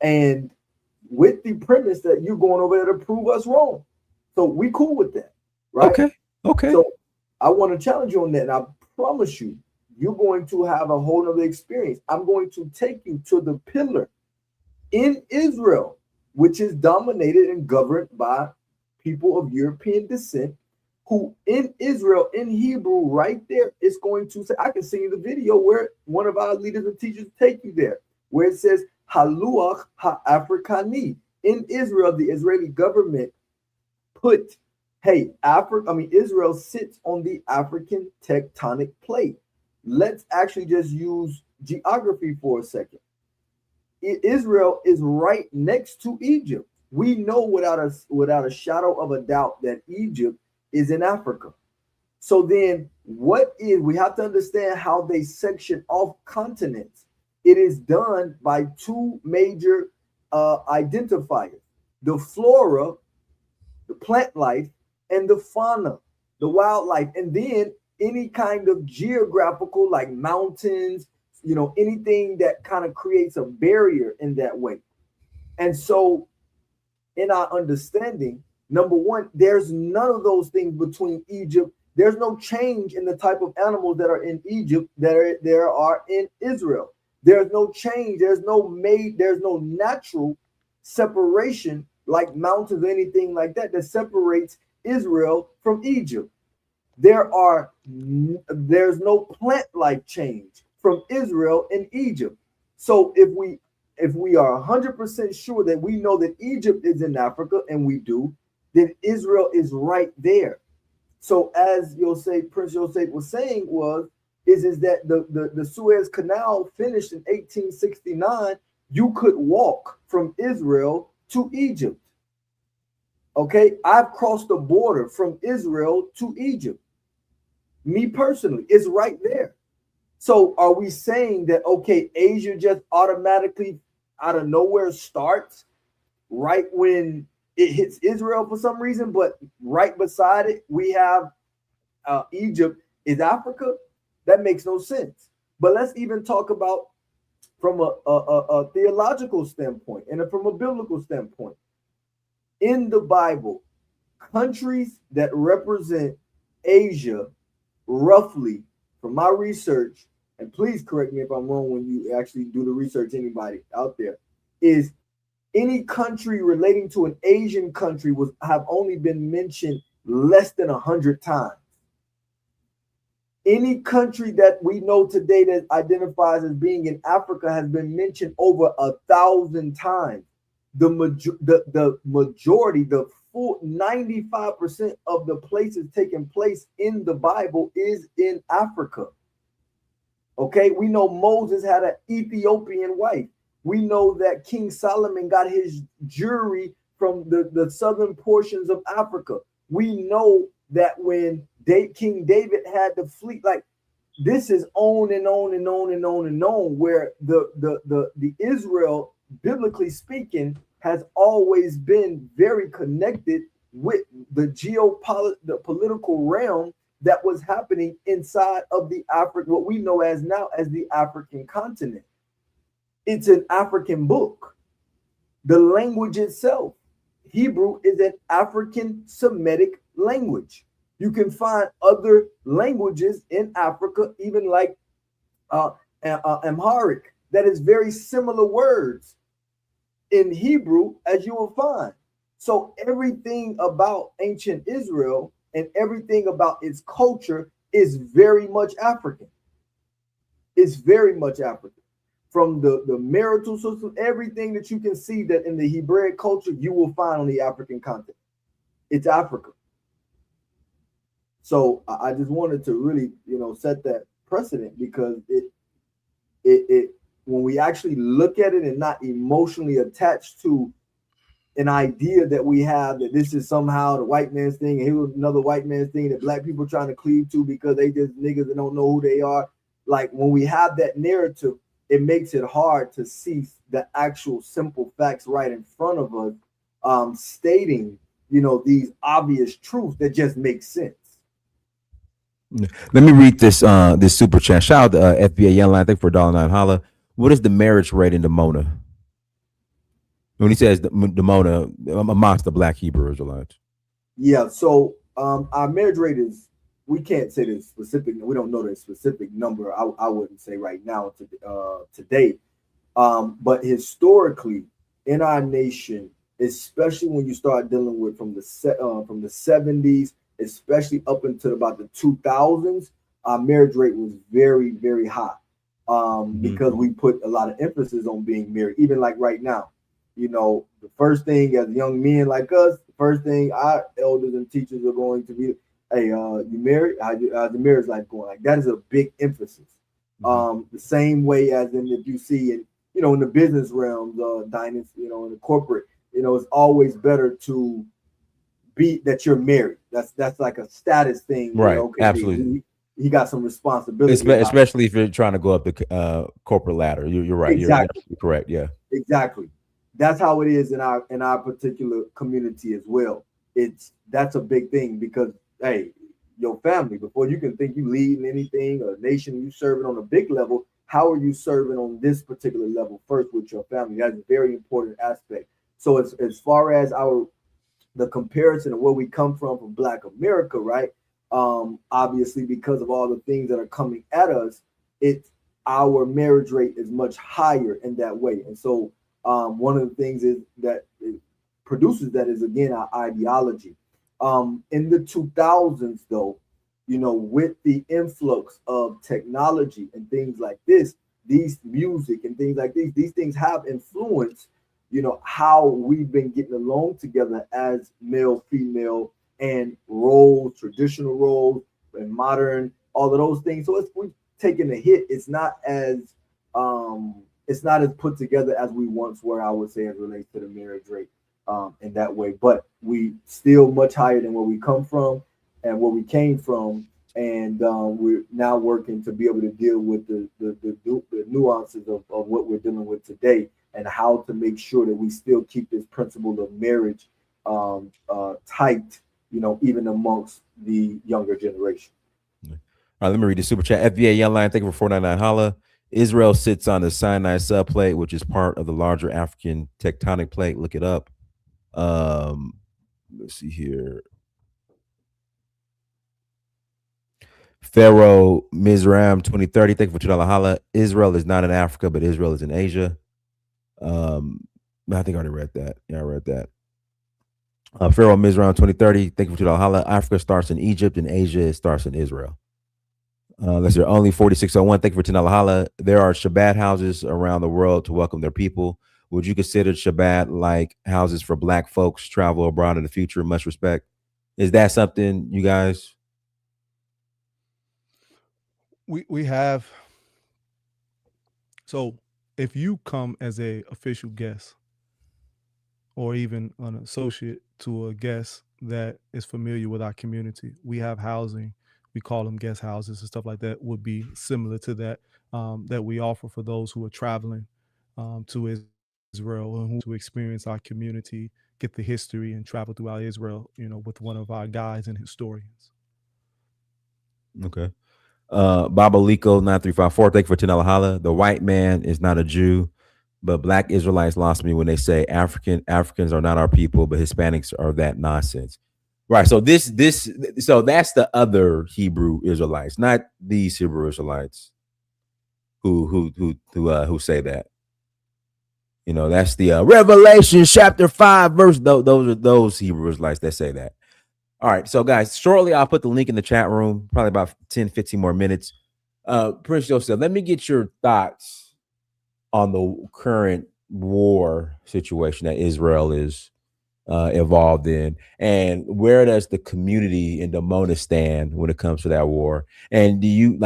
And with the premise that you're going over there to prove us wrong. So we cool with that. Right. Okay. So I want to challenge you on that. And I promise you, you're going to have a whole nother experience. I'm going to take you to the pillar in Israel, which is dominated and governed by people of European descent, who in Israel, in Hebrew, right there, is going to say, I can send you the video where one of our leaders and teachers take you there, where it says, Haluach ha-Afrikani. In Israel, the Israeli government put, hey, Israel sits on the African tectonic plate. Let's actually just use geography for a second. Israel is right next to Egypt. We know without a shadow of a doubt that Egypt is in Africa. So then we have to understand how they section off continents. It is done by two major identifiers: the flora, the plant life, and the fauna, the wildlife, and then any kind of geographical, like mountains, anything that kind of creates a barrier in that way. And so in our understanding, number one, there's none of those things between Egypt. There's no change in the type of animals that are in Egypt that there are in Israel. There's no change. There's no natural separation like mountains or anything like that separates Israel from Egypt. There's no plant life change from Israel and Egypt. So if we if we are 100% sure that we know that Egypt is in Africa, and we do, then Israel is right there. So as Prince Yosef was saying is that the Suez Canal finished in 1869. You could walk from Israel to Egypt. Okay, I've crossed the border from Israel to Egypt. Me personally, it's right there. So are we saying that, okay, Asia just automatically out of nowhere starts right when it hits Israel for some reason, but right beside it we have Egypt is Africa? That makes no sense. But let's even talk about from a theological standpoint and from a biblical standpoint. In the Bible, countries that represent Asia, roughly, from my research, and please correct me if I'm wrong when you actually do the research, anybody out there, is any country relating to an Asian country have only been mentioned less than 100 times. Any country that we know today that identifies as being in Africa has been mentioned over 1,000 times. The majority, the full 95% of the places taking place in the Bible is in Africa. Okay, we know Moses had an Ethiopian wife. We know that King Solomon got his jewelry from the southern portions of Africa. We know that when King David had the fleet, like this is on and on and on and on and on, where the Israel, biblically speaking, has always been very connected with the political realm that was happening inside of what we know as now as the African continent. It's an African book. The language itself, Hebrew, is an African Semitic language. You can find other languages in Africa, even like Amharic, that is very similar words in Hebrew as you will find. So everything about ancient Israel and everything about its culture is very much African. It's very much African. From the marital system, everything that you can see that in the Hebraic culture, you will find on the African continent. It's Africa. So I just wanted to really, set that precedent, because it when we actually look at it and not emotionally attached to an idea that we have that this is somehow the white man's thing, and here was another white man's thing that black people trying to cleave to because they just niggas that don't know who they are. Like when we have that narrative, it makes it hard to see the actual simple facts right in front of us, stating, these obvious truths that just make sense. Let me read this super chat. Shout out to FBA Youngline. Thank you for $1.09 holla. What is the marriage rate in Mona? When he says the Mona amongst the Black Hebrew Israelites. Yeah, so our marriage rate is, we can't say the specific, we don't know the specific number. I wouldn't say right now today. But historically in our nation, especially when you start dealing with from the 70s, especially up until about the 2000s, our marriage rate was very, very high, because we put a lot of emphasis on being married. Even like right now, the first thing as young men like us, the first thing our elders and teachers are going to be, hey, you married? How's the marriage life going? Like that is a big emphasis. The same way as in if you see in in the business realm, Dynast, in the corporate, it's always better to be that you're married. That's like a status thing. Right. Okay, absolutely. He got some responsibility. Especially if you're trying to go up the corporate ladder. You're right. Exactly. You're correct. Yeah. Exactly. That's how it is in our particular community as well. That's a big thing, because hey, your family, before you can think you leading anything, a nation you serving on a big level, how are you serving on this particular level first with your family? That's a very important aspect. So as far as the comparison of where we come from Black America, right? Obviously, because of all the things that are coming at us, our marriage rate is much higher in that way. And so one of the things is that it produces that is, again, our ideology. In the 2000s, though, with the influx of technology and things like this, these music and things like these things have influenced, how we've been getting along together as male, female, and roles, traditional roles, and modern, all of those things. So it's we've taken a hit. It's not as put together as we once were, I would say, as relates to the marriage rate in that way. But we still much higher than where we come from and where we came from. And we're now working to be able to deal with the nuances of what we're dealing with today and how to make sure that we still keep this principle of marriage tight, even amongst the younger generation. All right, let me read the super chat. FBA Young Line, thank you for 499 holla. Israel sits on the Sinai subplate, which is part of the larger African tectonic plate. Look it up. Let's see here. Pharaoh Mizram 2030, thank you for $2 holla. Israel is not in Africa, but Israel is in Asia. I think I already read that. Yeah, I read that. Pharaoh Mizram 2030, thank you for $2 holla. Africa starts in Egypt and Asia starts in Israel. Let's see, only 4601, thank you for $10 holla. There are Shabbat houses around the world to welcome their people. Would you consider Shabbat like houses for Black folks travel abroad in the future? Much respect. Is that something you guys? We have. So if you come as a official guest or even an associate to a guest that is familiar with our community, we have housing. We call them guest houses and stuff like that, would be similar to that, that we offer for those who are traveling to Israel and who to experience our community, get the history, and travel throughout Israel, with one of our guides and historians. Okay. Babaliko 9354, thank you for $10 holla. The white man is not a Jew, but Black Israelites lost me when they say Africans are not our people, but Hispanics are that nonsense. Right. So so that's the other Hebrew Israelites, not these Hebrew Israelites who say that. That's the Revelation chapter 5 verse. Those are those Hebrew Israelites that say that. All right. So guys, shortly I'll put the link in the chat room, probably about 10, 15 more minutes. Prince Joseph, let me get your thoughts on the current war situation that Israel is involved in, and where does the community in Damona stand when it comes to that war? And do you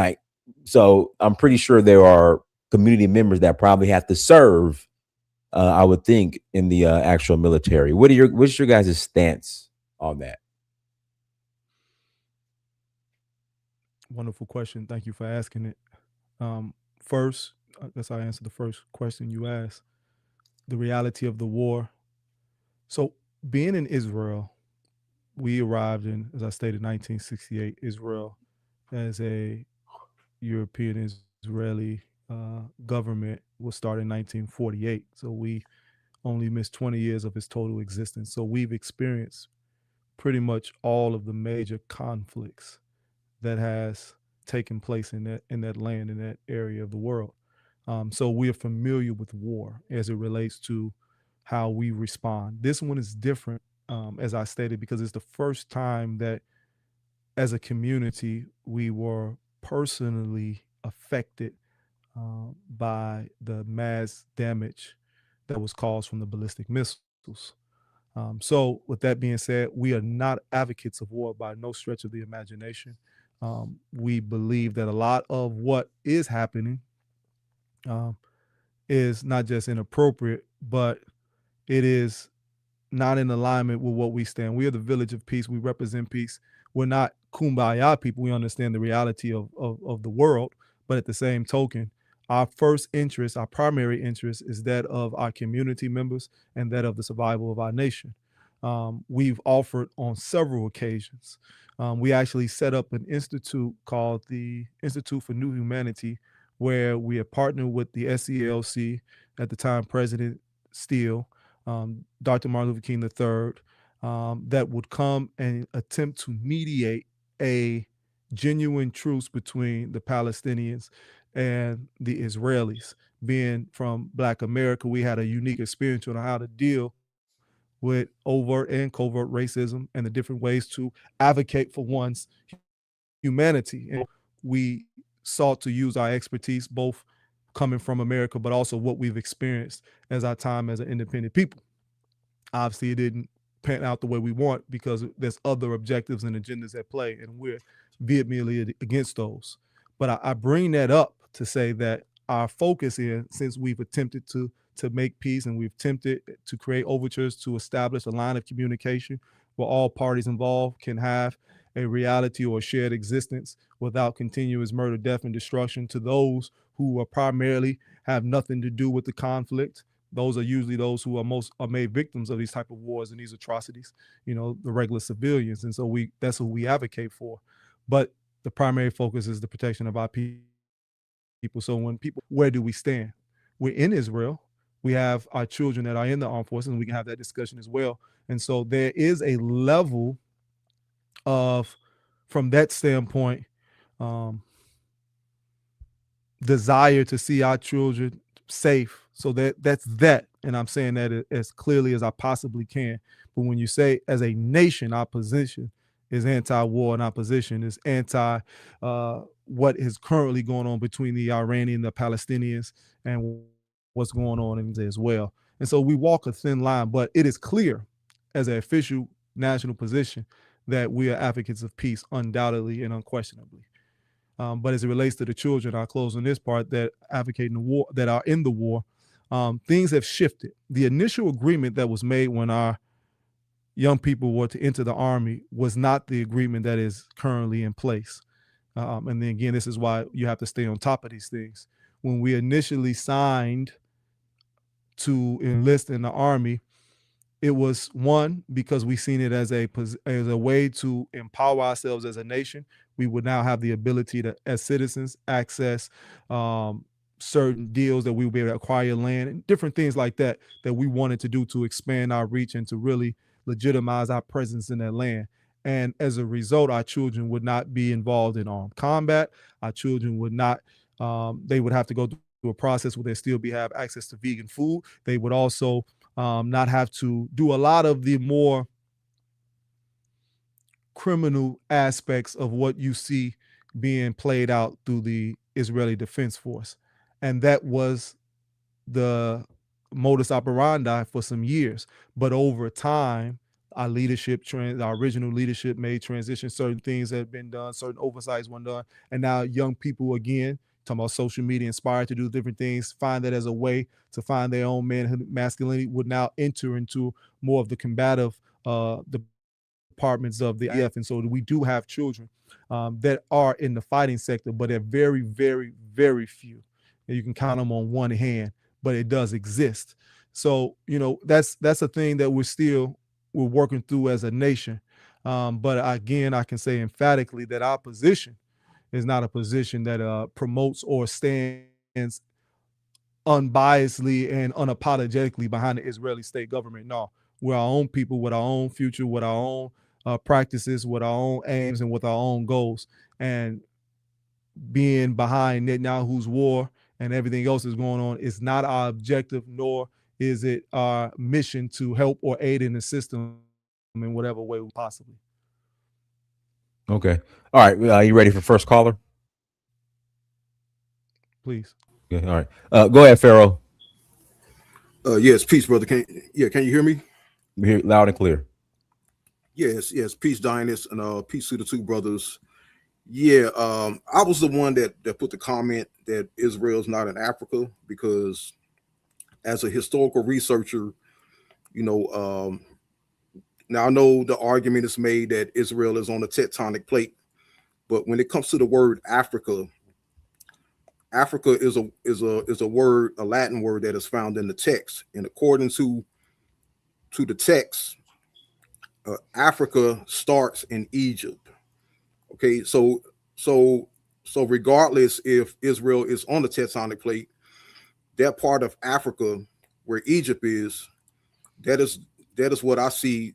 so I'm pretty sure there are community members that probably have to serve, I would think, in the actual military. What's your guys' stance on that? Wonderful question. Thank you for asking it. First, I guess I answer the first question you asked. The reality of the war. So, being in Israel, we arrived in, as I stated, 1968. Israel as a European Israeli government was started in 1948. So we only missed 20 years of its total existence. So we've experienced pretty much all of the major conflicts that has taken place in that land, in that area of the world. So we are familiar with war as it relates to how we respond. This one is different, as I stated, because it's the first time that as a community we were personally affected by the mass damage that was caused from the ballistic missiles. So with that being said, we are not advocates of war by no stretch of the imagination. We believe that a lot of what is happening is not just inappropriate, but it is not in alignment with what we stand. We are the village of peace. We represent peace. We're not kumbaya people. We understand the reality of the world, but at the same token, our first interest, our primary interest, is that of our community members and that of the survival of our nation. We've offered on several occasions. We actually set up an institute called the Institute for New Humanity, where we have partnered with the SELC, at the time President Steele, Dr. Martin Luther King III, that would come and attempt to mediate a genuine truce between the Palestinians and the Israelis. Being from Black America, we had a unique experience on how to deal with overt and covert racism and the different ways to advocate for one's humanity. And we sought to use our expertise both coming from America, but also what we've experienced as our time as an independent people. Obviously, it didn't pan out the way we want because there's other objectives and agendas at play, and we're vehemently against those. But I bring that up to say that our focus is, since we've attempted to make peace and we've attempted to create overtures to establish a line of communication where all parties involved can have a reality or a shared existence without continuous murder, death, and destruction to those who are primarily have nothing to do with the conflict. Those are usually those who are made victims of these type of wars and these atrocities, you know, the regular civilians. And so that's what we advocate for. But the primary focus is the protection of our people. So when people, where do we stand? We're in Israel. We have our children that are in the armed forces, and we can have that discussion as well. And so there is a level of, from that standpoint, desire to see our children safe. So that's that. And I'm saying that as clearly as I possibly can. But when you say as a nation, our position is anti-war and our position is anti what is currently going on between the Iranian and the Palestinians and what's going on in there as well. And so we walk a thin line, but it is clear as an official national position that we are advocates of peace, undoubtedly and unquestionably. But as it relates to the children, I'll close on this part, that advocating the war, that are in the war, things have shifted. The initial agreement that was made when our young people were to enter the Army was not the agreement that is currently in place. And then again, this is why you have to stay on top of these things. When we initially signed to enlist in the Army, it was, one, because we seen it as a way to empower ourselves as a nation. We would now have the ability to, as citizens, access certain deals, that we would be able to acquire land and different things like that we wanted to do to expand our reach and to really legitimize our presence in that land. And as a result, our children would not be involved in armed combat. Our children would not, they would have to go through a process where they still have access to vegan food. They would also not have to do a lot of the more criminal aspects of what you see being played out through the Israeli Defense Force. And that was the modus operandi for some years. But over time, our leadership, our original leadership made transitions. Certain things have been done, certain oversights were done. And now young people, again, talking about social media, inspired to do different things, find that as a way to find their own manhood, masculinity, would now enter into more of the combative departments of the IDF. And so we do have children that are in the fighting sector, but they're very, very, very few. And you can count them on one hand, but it does exist. So, you know, that's a thing that we're working through as a nation. But again, I can say emphatically that our position is not a position that promotes or stands unbiasedly and unapologetically behind the Israeli state government. No, we're our own people with our own future, with our own practices, with our own aims, and with our own goals. And being behind Netanyahu's war and everything else is going on is not our objective, nor is it our mission to help or aid in the system in whatever way possibly. Okay. All right. You ready for first caller? Please. Okay. All right. Go ahead, Pharaoh. Yes, peace, brother. Can you hear me? We hear loud and clear. Yes, peace, Dynast, and peace to the two brothers. Yeah, I was the one that put the comment that Israel's not in Africa, because as a historical researcher, you know, now I know the argument is made that Israel is on the tectonic plate, but when it comes to the word Africa, Africa is a word, a Latin word that is found in the text, and according to the text, Africa starts in Egypt. Okay, so regardless if Israel is on the tectonic plate, that part of Africa where Egypt is, that is what I see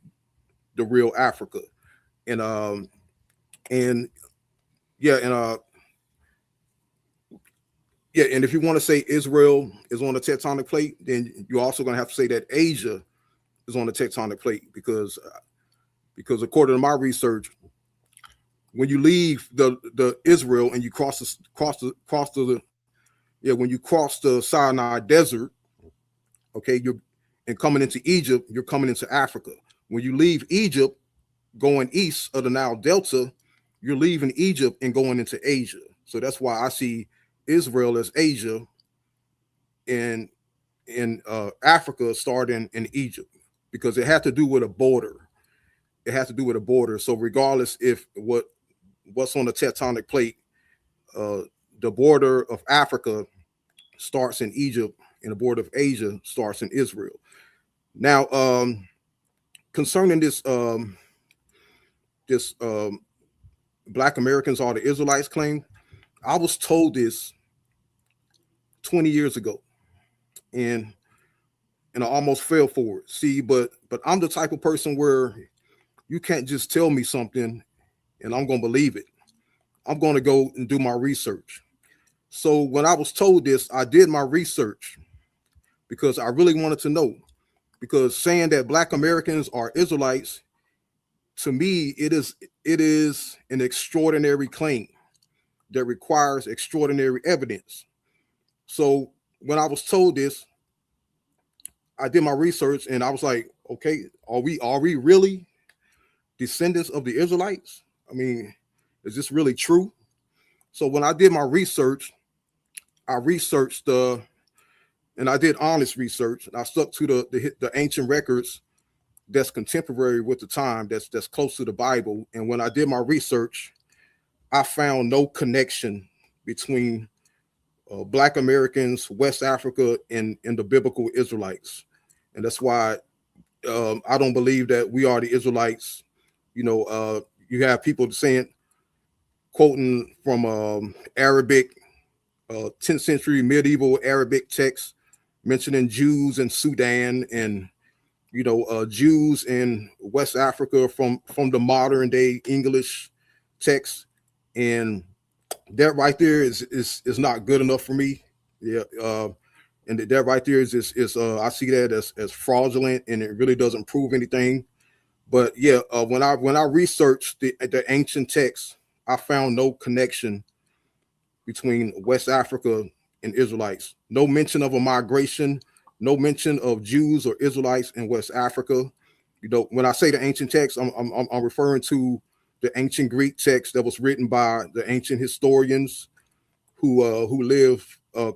the real Africa. And and if you want to say Israel is on the tectonic plate, then you're also going to have to say that Asia is on the tectonic plate, because according to my research, when you leave the Israel and you cross to Yeah, when you cross the Sinai Desert, okay, you're and coming into Egypt, you're coming into Africa. When you leave Egypt, going east of the Nile Delta, you're leaving Egypt and going into Asia. So that's why I see Israel as Asia, and in Africa starting in Egypt, because it had to do with a border. It has to do with a border. So regardless if what's on the tectonic plate, uh, the border of Africa starts in Egypt, and the border of Asia starts in Israel. Now, concerning this Black Americans are the Israelites claim, I was told this 20 years ago, and I almost fell for it. See, but I'm the type of person where you can't just tell me something and I'm gonna believe it. I'm gonna go and do my research. So when I was told this, I did my research because I really wanted to know. Because saying that Black Americans are Israelites, to me, it is an extraordinary claim that requires extraordinary evidence. So when I was told this, I did my research and I was like, okay, are we really descendants of the Israelites? I mean, is this really true? So when I did my research, I researched and I did honest research, and I stuck to the ancient records that's contemporary with the time, that's close to the Bible. And when I did my research, I found no connection between Black Americans, West Africa, and the biblical Israelites, and that's why I don't believe that we are the Israelites. You have people saying, quoting from Arabic, 10th century medieval Arabic texts, mentioning Jews in Sudan, and Jews in West Africa from the modern day English text, and that right there is not good enough for me. Yeah, and that right there is I see that as fraudulent, and it really doesn't prove anything. But yeah, when I researched the ancient texts, I found no connection between West Africa and Israelites. No mention of a migration, no mention of Jews or Israelites in West Africa. When I say the ancient text, I'm referring to the ancient Greek text that was written by the ancient historians who lived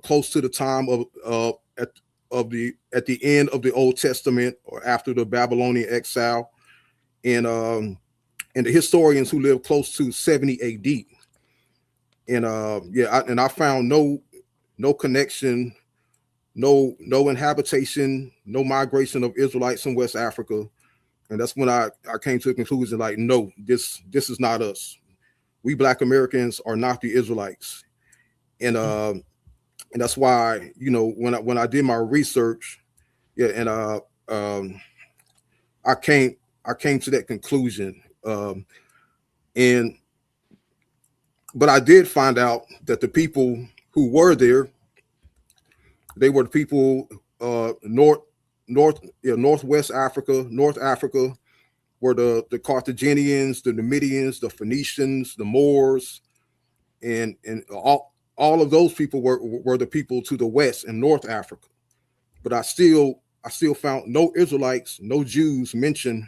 close to the time at the end of the Old Testament or after the Babylonian exile, and the historians who lived close to 70 A.D. And I found no connection, no inhabitation, no migration of Israelites in West Africa. And that's when I came to the conclusion, like, no, this is not us. We Black Americans are not the Israelites. And that's why, when I did my research, yeah, and I came to that conclusion. And but I did find out that the people who were there, they were the people northwest Africa, North Africa, were the Carthaginians, the Numidians, the Phoenicians, the Moors, and all of those people were the people to the west in North Africa. But I still found no Israelites, no Jews mentioned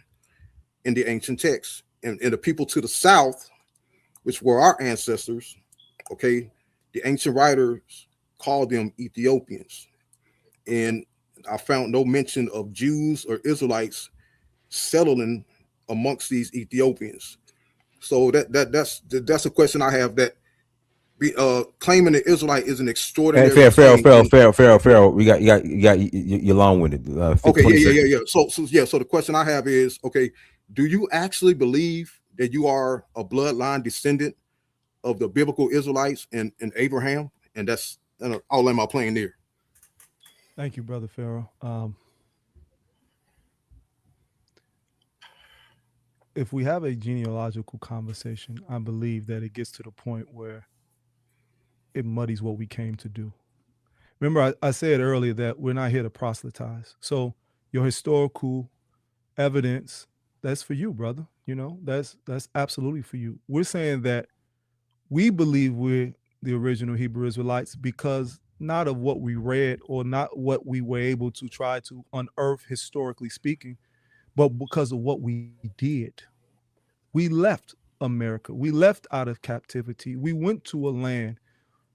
in the ancient texts. And the people to the south, which were our ancestors, okay, the ancient writers called them Ethiopians. And I found no mention of Jews or Israelites settling amongst these Ethiopians. So that's a question I have. That claiming the Israelite is an Hey, extraordinary Pharaoh, claim. Pharaoh, And Pharaoh, Pharaoh, yeah, Pharaoh. You're long winded. okay, 20 yeah. seconds. So the question I have is, okay, do you actually believe that you are a bloodline descendant of the biblical Israelites and Abraham? And I'll land my plane there. Thank you, Brother Pharaoh. If we have a genealogical conversation, I believe that it gets to the point where it muddies what we came to do. Remember, I said earlier that we're not here to proselytize. So your historical evidence, that's for you, brother. That's absolutely for you. We're saying that we believe we're the original Hebrew Israelites because not of what we read or not what we were able to try to unearth historically speaking, but because of what we did. We left America. We left out of captivity. We went to a land,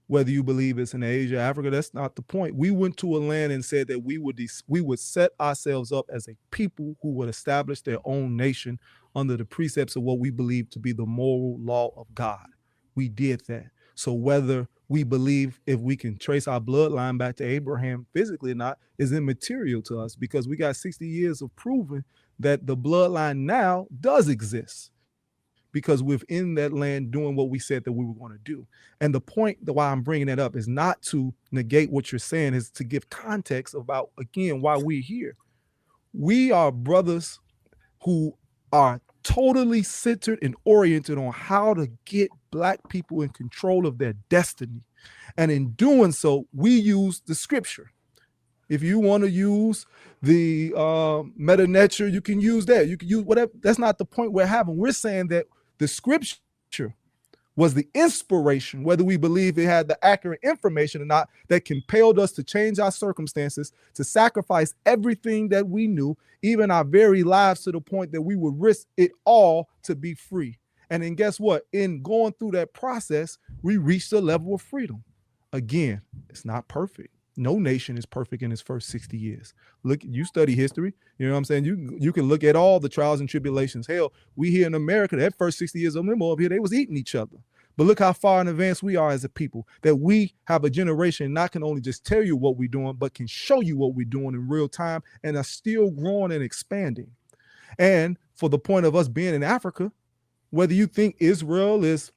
whether you believe it's in Asia, Africa, that's not the point. We went to a land and said that we would set ourselves up as a people who would establish their own nation under the precepts of what we believe to be the moral law of God. We did that. So whether we believe if we can trace our bloodline back to Abraham physically or not is immaterial to us, because we got 60 years of proving that the bloodline now does exist, because we're in that land doing what we said that we were going to do. And the point that why I'm bringing that up is not to negate what you're saying, is to give context about, again, why we're here. We are brothers who are totally centered and oriented on how to get Black people in control of their destiny. And in doing so, we use the scripture. If you want to use the meta nature, you can use that. You can use whatever. That's not the point we're having. We're saying that the scripture was the inspiration, whether we believe it had the accurate information or not, that compelled us to change our circumstances, to sacrifice everything that we knew, even our very lives, to the point that we would risk it all to be free. And then guess what? In going through that process, we reached a level of freedom. Again, it's not perfect. No nation is perfect in its first 60 years. Look, you study history, you know what I'm saying? You can look at all the trials and tribulations. Hell, we here in America, that first 60 years of them over here, they was eating each other. But look how far in advance we are as a people, that we have a generation not can only just tell you what we're doing, but can show you what we're doing in real time, and are still growing and expanding. And for the point of us being in Africa, whether you think Israel is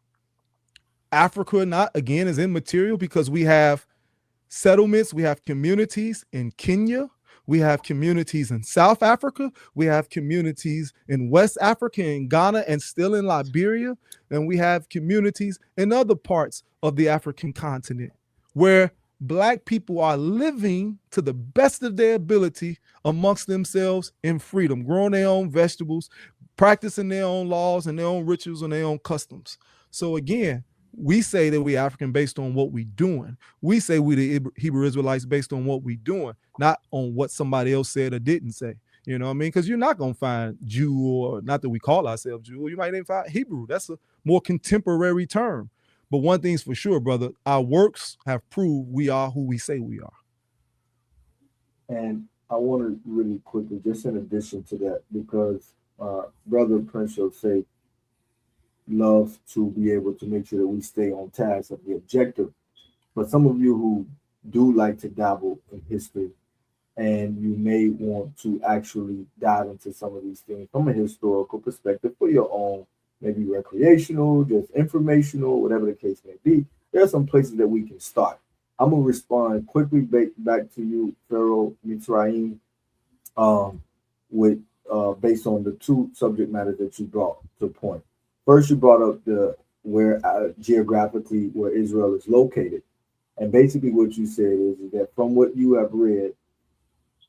Africa or not, again, is immaterial, because we have settlements, we have communities in Kenya, we have communities in South Africa, we have communities in West Africa, in Ghana, and still in Liberia, and we have communities in other parts of the African continent where Black people are living to the best of their ability amongst themselves in freedom, growing their own vegetables, practicing their own laws and their own rituals and their own customs. So again, we say that we African based on what we doing. We say we the Hebrew Israelites based on what we doing, not on what somebody else said or didn't say. You know what I mean? Because you're not going to find Jew, or not that we call ourselves Jew, you might even find Hebrew. That's a more contemporary term. But one thing's for sure, brother, our works have proved we are who we say we are. And I want to really quickly, just in addition to that, because Brother Prince will say, love to be able to make sure that we stay on task of the objective. But some of you who do like to dabble in history, and you may want to actually dive into some of these things from a historical perspective for your own, maybe recreational, just informational, whatever the case may be, there are some places that we can start. I'm going to respond quickly back to you, Pharaoh Mitzrayim, with based on the two subject matters that you brought to point. First, you brought up the where geographically where Israel is located, and basically what you said is that from what you have read,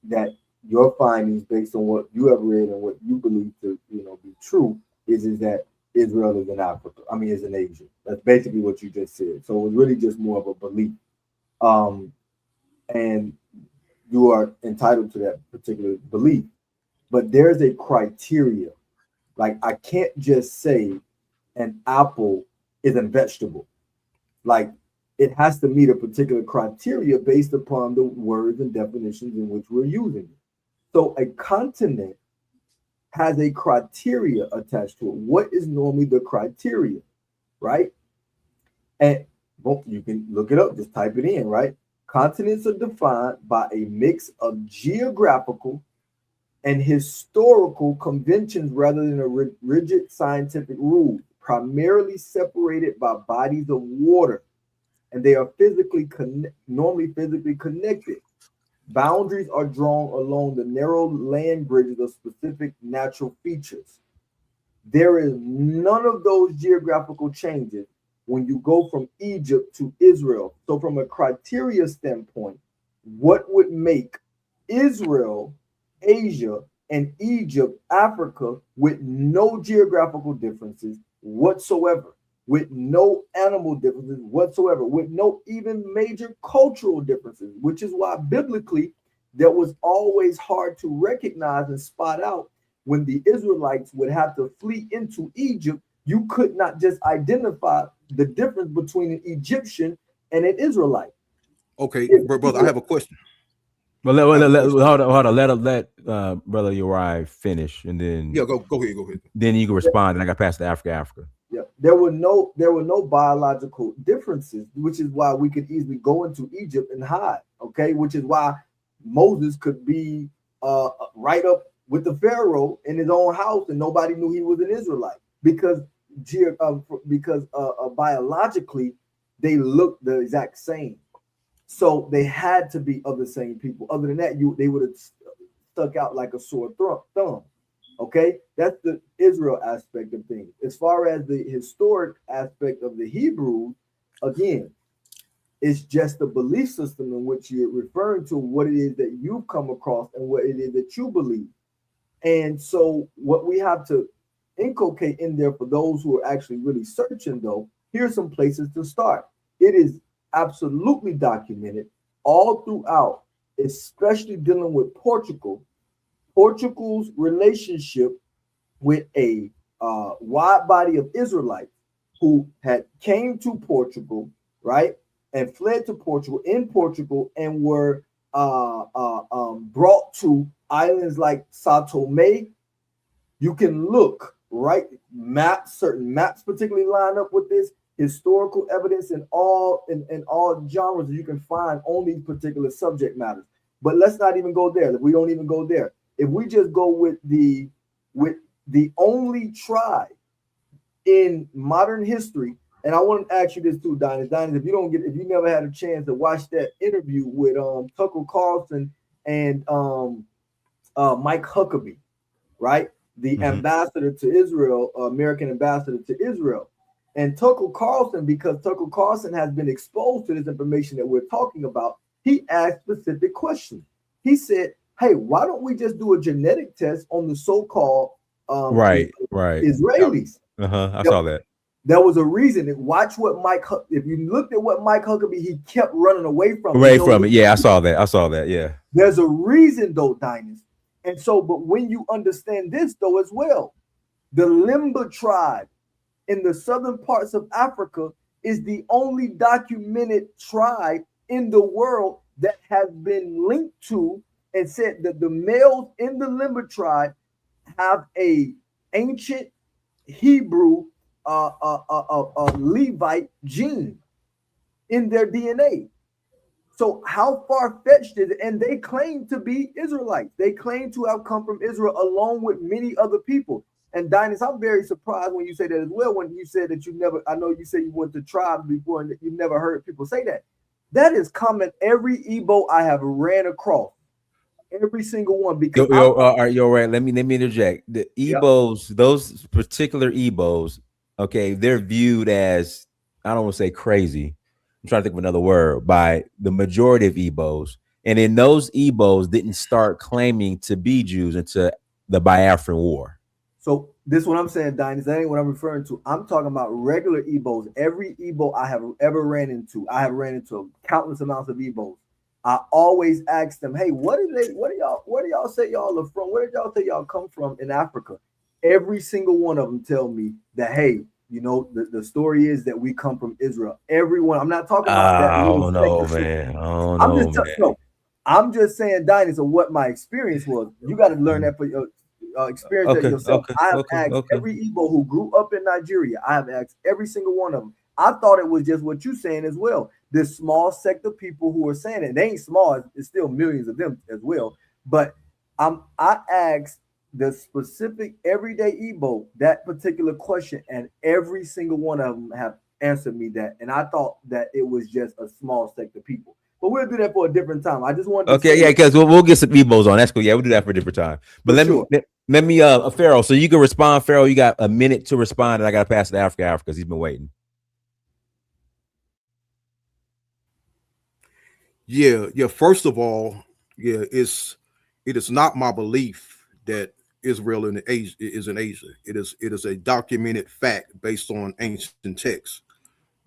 that your findings based on what you have read and what you believe to be true is that Israel is in Africa. I mean, is in Asia. That's basically what you just said. So it was really just more of a belief, and you are entitled to that particular belief. But there's a criteria. Like, I can't just say an apple is a vegetable. Like, it has to meet a particular criteria based upon the words and definitions in which we're using it. So a continent has a criteria attached to it. What is normally the criteria, right? And well, you can look it up, just type it in, right? Continents are defined by a mix of geographical and historical conventions rather than a rigid scientific rule, primarily separated by bodies of water, and they are normally physically connected. Boundaries are drawn along the narrow land bridges of specific natural features. There is none of those geographical changes when you go from Egypt to Israel. So from a criteria standpoint, what would make Israel, Asia, and Egypt, Africa, with no geographical differences whatsoever? with no animal differences whatsoever, with no even major cultural differences, which is why biblically that was always hard to recognize and spot out when the Israelites would have to flee into Egypt. You could not just identify the difference between an Egyptian and an Israelite. Okay, brother, I have a question. Well, hold on. Let brother Uriah finish, and then Yeah, go ahead. then you can respond, and I got past the Africa. Yeah, there were no biological differences, which is why we could easily go into Egypt and hide. Okay, which is why Moses could be right up with the Pharaoh in his own house, and nobody knew he was an Israelite because biologically they looked the exact same. So they had to be of the same people. Other than that, they would have stuck out like a sore thumb. Okay, that's the Israel aspect of things. As far as the historic aspect of the Hebrews, again, it's just the belief system in which you're referring to, what it is that you've come across and what it is that you believe. And so, what we have to inculcate in there for those who are actually really searching, though, here's some places to start. It is absolutely documented all throughout, especially dealing with Portugal. Portugal's relationship with a wide body of Israelites who had came to Portugal, right, and fled to Portugal in Portugal and were brought to islands like Sao Tome. You can look right certain maps particularly line up with this historical evidence in all genres that you can find on these particular subject matters. But let's not even go there. We don't even go there. If we just go with the only tribe in modern history, and I want to ask you this too, Dynast. Dynast, if you never had a chance to watch that interview with Tucker Carlson and Mike Huckabee, right? The ambassador to Israel, American ambassador to Israel. And Tucker Carlson, because Tucker Carlson has been exposed to this information that we're talking about, he asked specific questions. He said, hey, why don't we just do a genetic test on the so-called Right. Israelis? I saw that. There was a reason. Watch what if you looked at what Mike Huckabee, he kept running away from it. Yeah, I saw that. Yeah. There's a reason though, Dynast. And so, but when you understand this though as well, the Limba tribe in the southern parts of Africa is the only documented tribe in the world that has been linked to and said that the males in the Limba tribe have a ancient Hebrew Levite gene in their DNA. So how far-fetched is it? And they claim to be Israelites. They claim to have come from Israel along with many other people. And Dynast, I'm very surprised when you say that as well. When you said that I know you said you went to tribes before and that you never heard people say that. That is common every Igbo I have ran across. Every single one. Because you're right. Let me interject. The Igbos, those particular Igbos, okay, they're viewed as, I don't want to say crazy, I'm trying to think of another word, by the majority of Igbos. And then those Igbos didn't start claiming to be Jews until the Biafran War. So this is what I'm saying, Dynast. That ain't what I'm referring to. I'm talking about regular Igbos. Every Igbo I have ever ran into, I have ran into countless amounts of Igbos. I always ask them, hey, where do y'all say y'all are from? Where did y'all say y'all come from in Africa? Every single one of them tell me that, hey, you know, the story is that we come from Israel. Everyone, I'm not talking about that. Oh no, man. Oh no, I'm just saying, Dynast, of what my experience was. You got to learn that for your experience that yourself. I have asked every Igbo who grew up in Nigeria. I have asked every single one of them. I thought it was just what you're saying as well. This small sect of people who are saying it. They ain't small. It's still millions of them as well. But I asked the specific everyday Igbo that particular question, and every single one of them have answered me that. And I thought that it was just a small sect of people. But we'll do that for a different time. I just wanted to because we'll get some Igbos on. That's cool. Yeah, we'll do that for a different time. But let me Pharaoh, so you can respond. Pharaoh, you got a minute to respond, and I got to pass it to Africa because he's been waiting. Yeah. First of all, it is not my belief that Israel in Asia is in Asia. It is a documented fact based on ancient texts.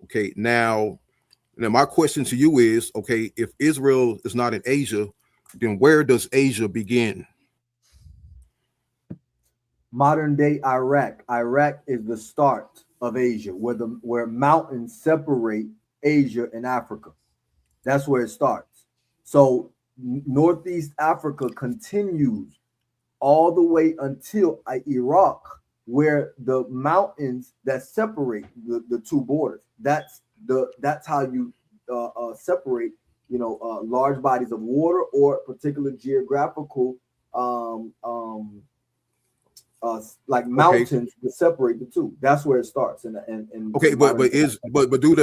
Okay, now my question to you is, okay, if Israel is not in Asia, then where does Asia begin? Modern day Iraq. Iraq is the start of Asia, where mountains separate Asia and Africa. That's where it starts. So Northeast Africa continues all the way until Iraq, where the mountains that separate the two borders. That's how you separate, large bodies of water or particular geographical like Okay, mountains to separate the two. That's where it starts. And okay, but do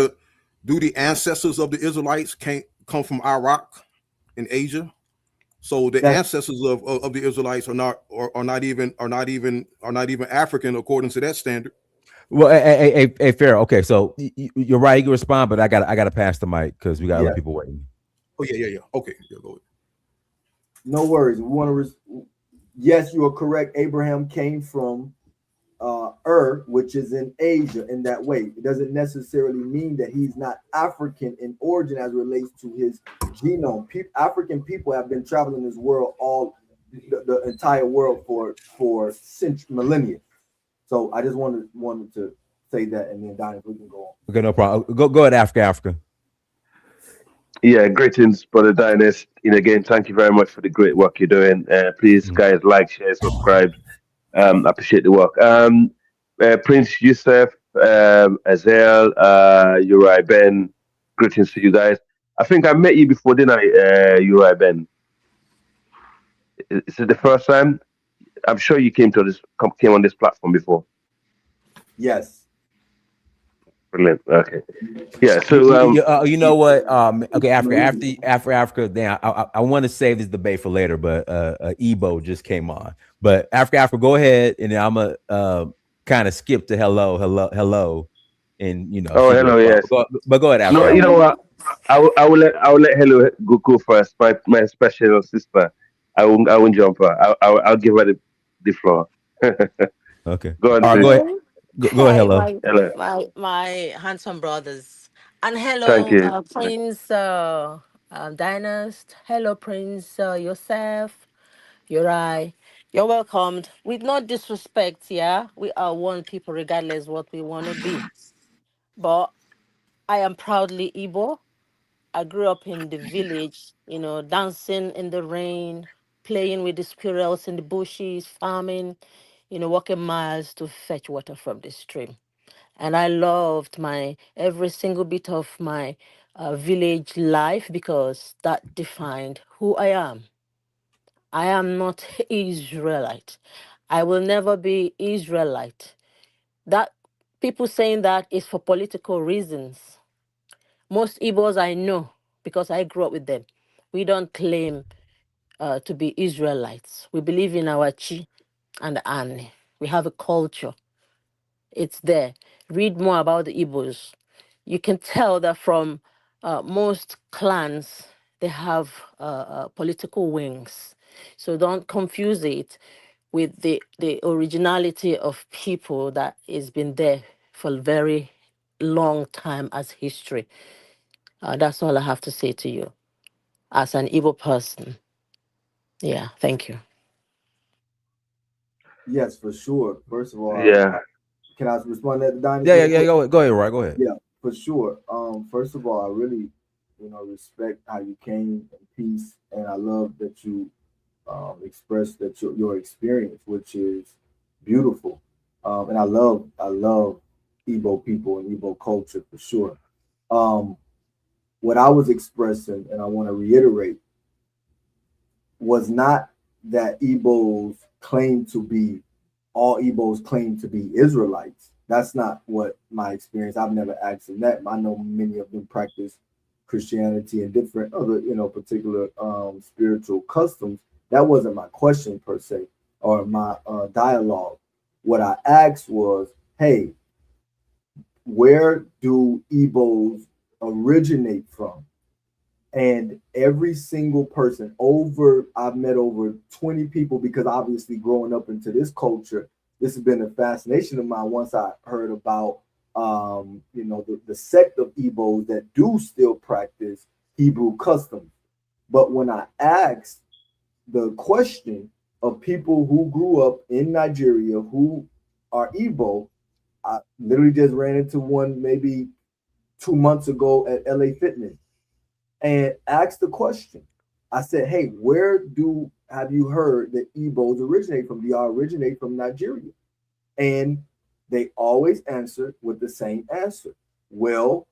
the ancestors of the Israelites can't come from Iraq in Asia? So the that's ancestors of the Israelites are not even African according to that standard. Well, hey, Pharaoh. Okay, so you're right. You can respond, but I gotta pass the mic because we got other yeah, people waiting. Oh yeah. Okay, yeah, go ahead. no worries. We want to. Yes, you are correct. Abraham came from which is in Asia in that way. It doesn't necessarily mean that he's not African in origin as it relates to his genome. African people have been traveling this world the entire world for millennia. So I just wanted to say that, and then Donnie, we can go on. Okay, no problem. Go ahead, Africa. Yeah, greetings, Brother Dynast. Again, thank you very much for the great work you're doing. Please, Mhm. guys, like, share, subscribe. I appreciate the work. Prince Yusuf, Azel, Uri Ben, greetings to you guys. I think I met you before, didn't I, Uri Ben? Is it the first time? I'm sure you came on this platform before. Yes. Brilliant. Okay. Yeah. You, So you, you know what? Okay, after Africa, then I want to save this debate for later, but Ebo just came on. But Africa, go ahead, and then I'm gonna kind of skip to hello, and oh, she can hello. respond. Yes. But go ahead, No, Africa. you know what? I will let Hello go first. My special sister. I won't jump her. I'll give her the floor. Okay. Go on, All right, go please. ahead. Hello. Go ahead, Hey, hello. Hello. my handsome brothers. And Thank hello, you. Prince Dynast. Hello, Prince Yosef. Uri. You're welcomed. With no disrespect, yeah. We are one people regardless what we want to be. But I am proudly Igbo. I grew up in the village, dancing in the rain, playing with the squirrels in the bushes, farming, walking miles to fetch water from the stream. And I loved my every single bit of my village life because that defined who I am. I am not Israelite. I will never be Israelite. That people saying that is for political reasons. Most Igbos I know because I grew up with them. We don't claim to be Israelites. We believe in our Chi and Ani. We have a culture. It's there. Read more about the Igbos. You can tell that from most clans, they have political wings. So don't confuse it with the originality of people that has been there for a very long time as history. That's all I have to say to you as an Igbo person. Yeah, thank you. Yes, for sure. First of all, Yeah. can I respond to that, Donnie, Yeah, real quick? Go ahead, right. Go ahead. Yeah, for sure. First of all, I really, respect how you came in peace, and I love that you expressed that your experience, which is beautiful. And I love Igbo people and Igbo culture for sure. Um, what I was expressing, and I want to reiterate, was not that Igbos claim to be all Igbos claim to be Israelites. That's not what my experience. I've never asked them that. I know many of them practice Christianity and different other, particular spiritual customs. That wasn't my question per se, or my dialogue. What I asked was, hey, where do Igbos originate from? And every single person I've met over 20 people, because obviously growing up into this culture, this has been a fascination of mine. Once I heard about, the sect of Igbos that do still practice Hebrew customs. But when I asked the question of people who grew up in Nigeria who are Igbo, I literally just ran into one maybe 2 months ago at LA Fitness and asked the question. I said, "Hey, where do have you heard that Igbos originate from? Do y'all originate from Nigeria?" And they always answered with the same answer. Well,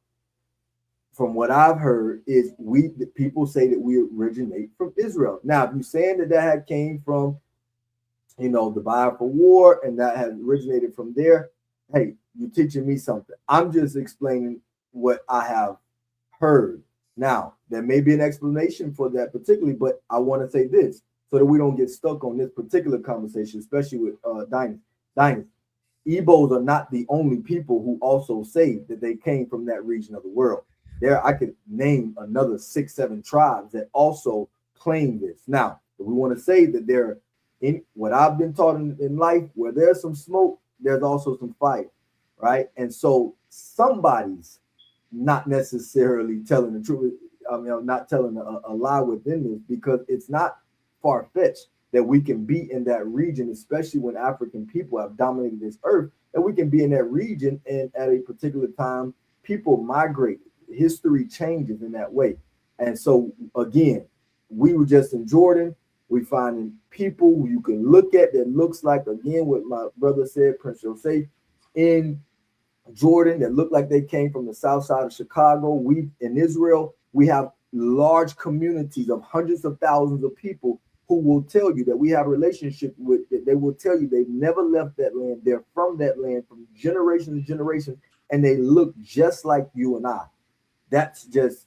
from what I've heard, is the people say that we originate from Israel. Now, if you're saying that had came from, the Biafra War and that has originated from there, hey, you're teaching me something. I'm just explaining what I have heard. Now, there may be an explanation for that particularly, but I want to say this so that we don't get stuck on this particular conversation, especially with Dynast. Igbos are not the only people who also say that they came from that region of the world. There, I could name another 6, 7 tribes that also claim this. Now, if we want to say that they're in what I've been taught in life, where there's some smoke, there's also some fire, right? And so somebody's not necessarily telling the truth. I mean, I'm not telling a lie within this, because it's not far fetched that we can be in that region, especially when African people have dominated this earth, that we can be in that region and at a particular time, people migrate. History changes in that way. And so, again, we were just in Jordan. We finding people who you can look at that looks like, again, what my brother said, Prince Joseph, in Jordan, that look like they came from the south side of Chicago. We in Israel, we have large communities of hundreds of thousands of people who will tell you that we have a relationship with. They will tell you they've never left that land. They're from that land from generation to generation, and they look just like you and I. That's just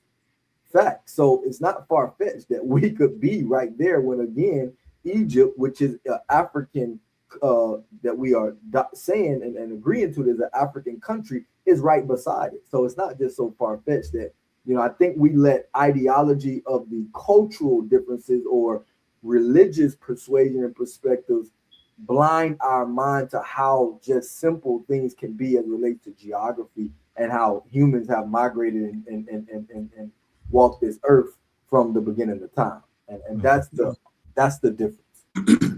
fact. So it's not far fetched that we could be right there when, again, Egypt, which is African, that we are saying and agreeing to, there's an African country, is right beside it. So it's not just so far fetched that, I think we let ideology of the cultural differences or religious persuasion and perspectives blind our mind to how just simple things can be as it relates to geography and how humans have migrated and walked this earth from the beginning of time. And that's the difference.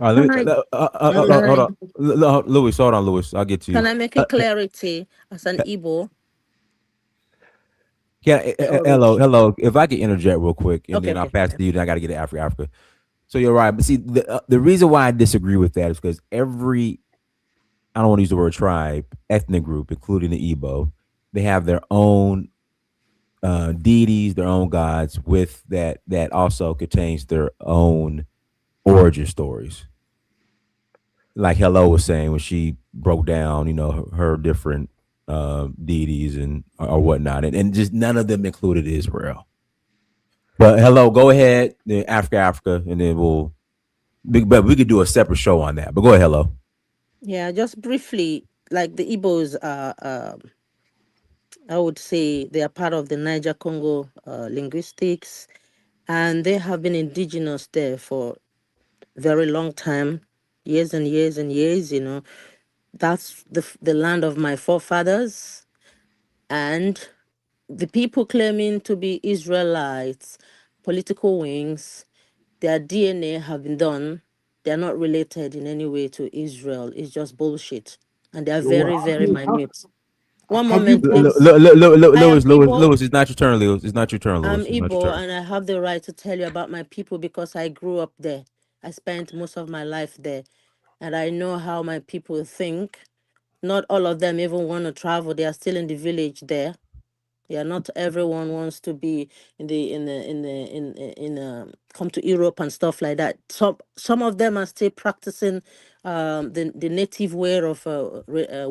All right, Can I, hold on. Louis, hold on, Louis. I'll get to you. can I make a clarity as an Igbo, Yeah, the hello, origin? hello. If I could interject real quick, and Okay, then I'll okay. pass it to you. Then I got to get to Africa. So you're right, but see, the reason why I disagree with that is because I don't want to use the word tribe, ethnic group, including the Igbo, they have their own deities, their own gods, with that also contains their own origin stories. Like Hello was saying when she broke down, her different deities and or whatnot, and just none of them included Israel. But Hello, go ahead, then Africa, and then but we could do a separate show on that. But go ahead, Hello. Yeah, just briefly, like the Igbos are, I would say they are part of the Niger Congo linguistics, and they have been indigenous there for very long time, years and years and years. That's the land of my forefathers, and the people claiming to be Israelites, political wings, their DNA have been done. They're not related in any way to Israel. It's just bullshit. And they're Well, very, very minute. One have you moment, been? please. I am Igbo. Lewis, it's not your turn, Lewis. It's not your turn, I'm Lewis. It's not your Igbo, turn. and I have the right to tell you about my people because I grew up there. I spent most of my life there, and I know how my people think. Not all of them even want to travel. They are still in the village there. Yeah, not everyone wants to be come to Europe and stuff like that. Some of them are still practicing the native way of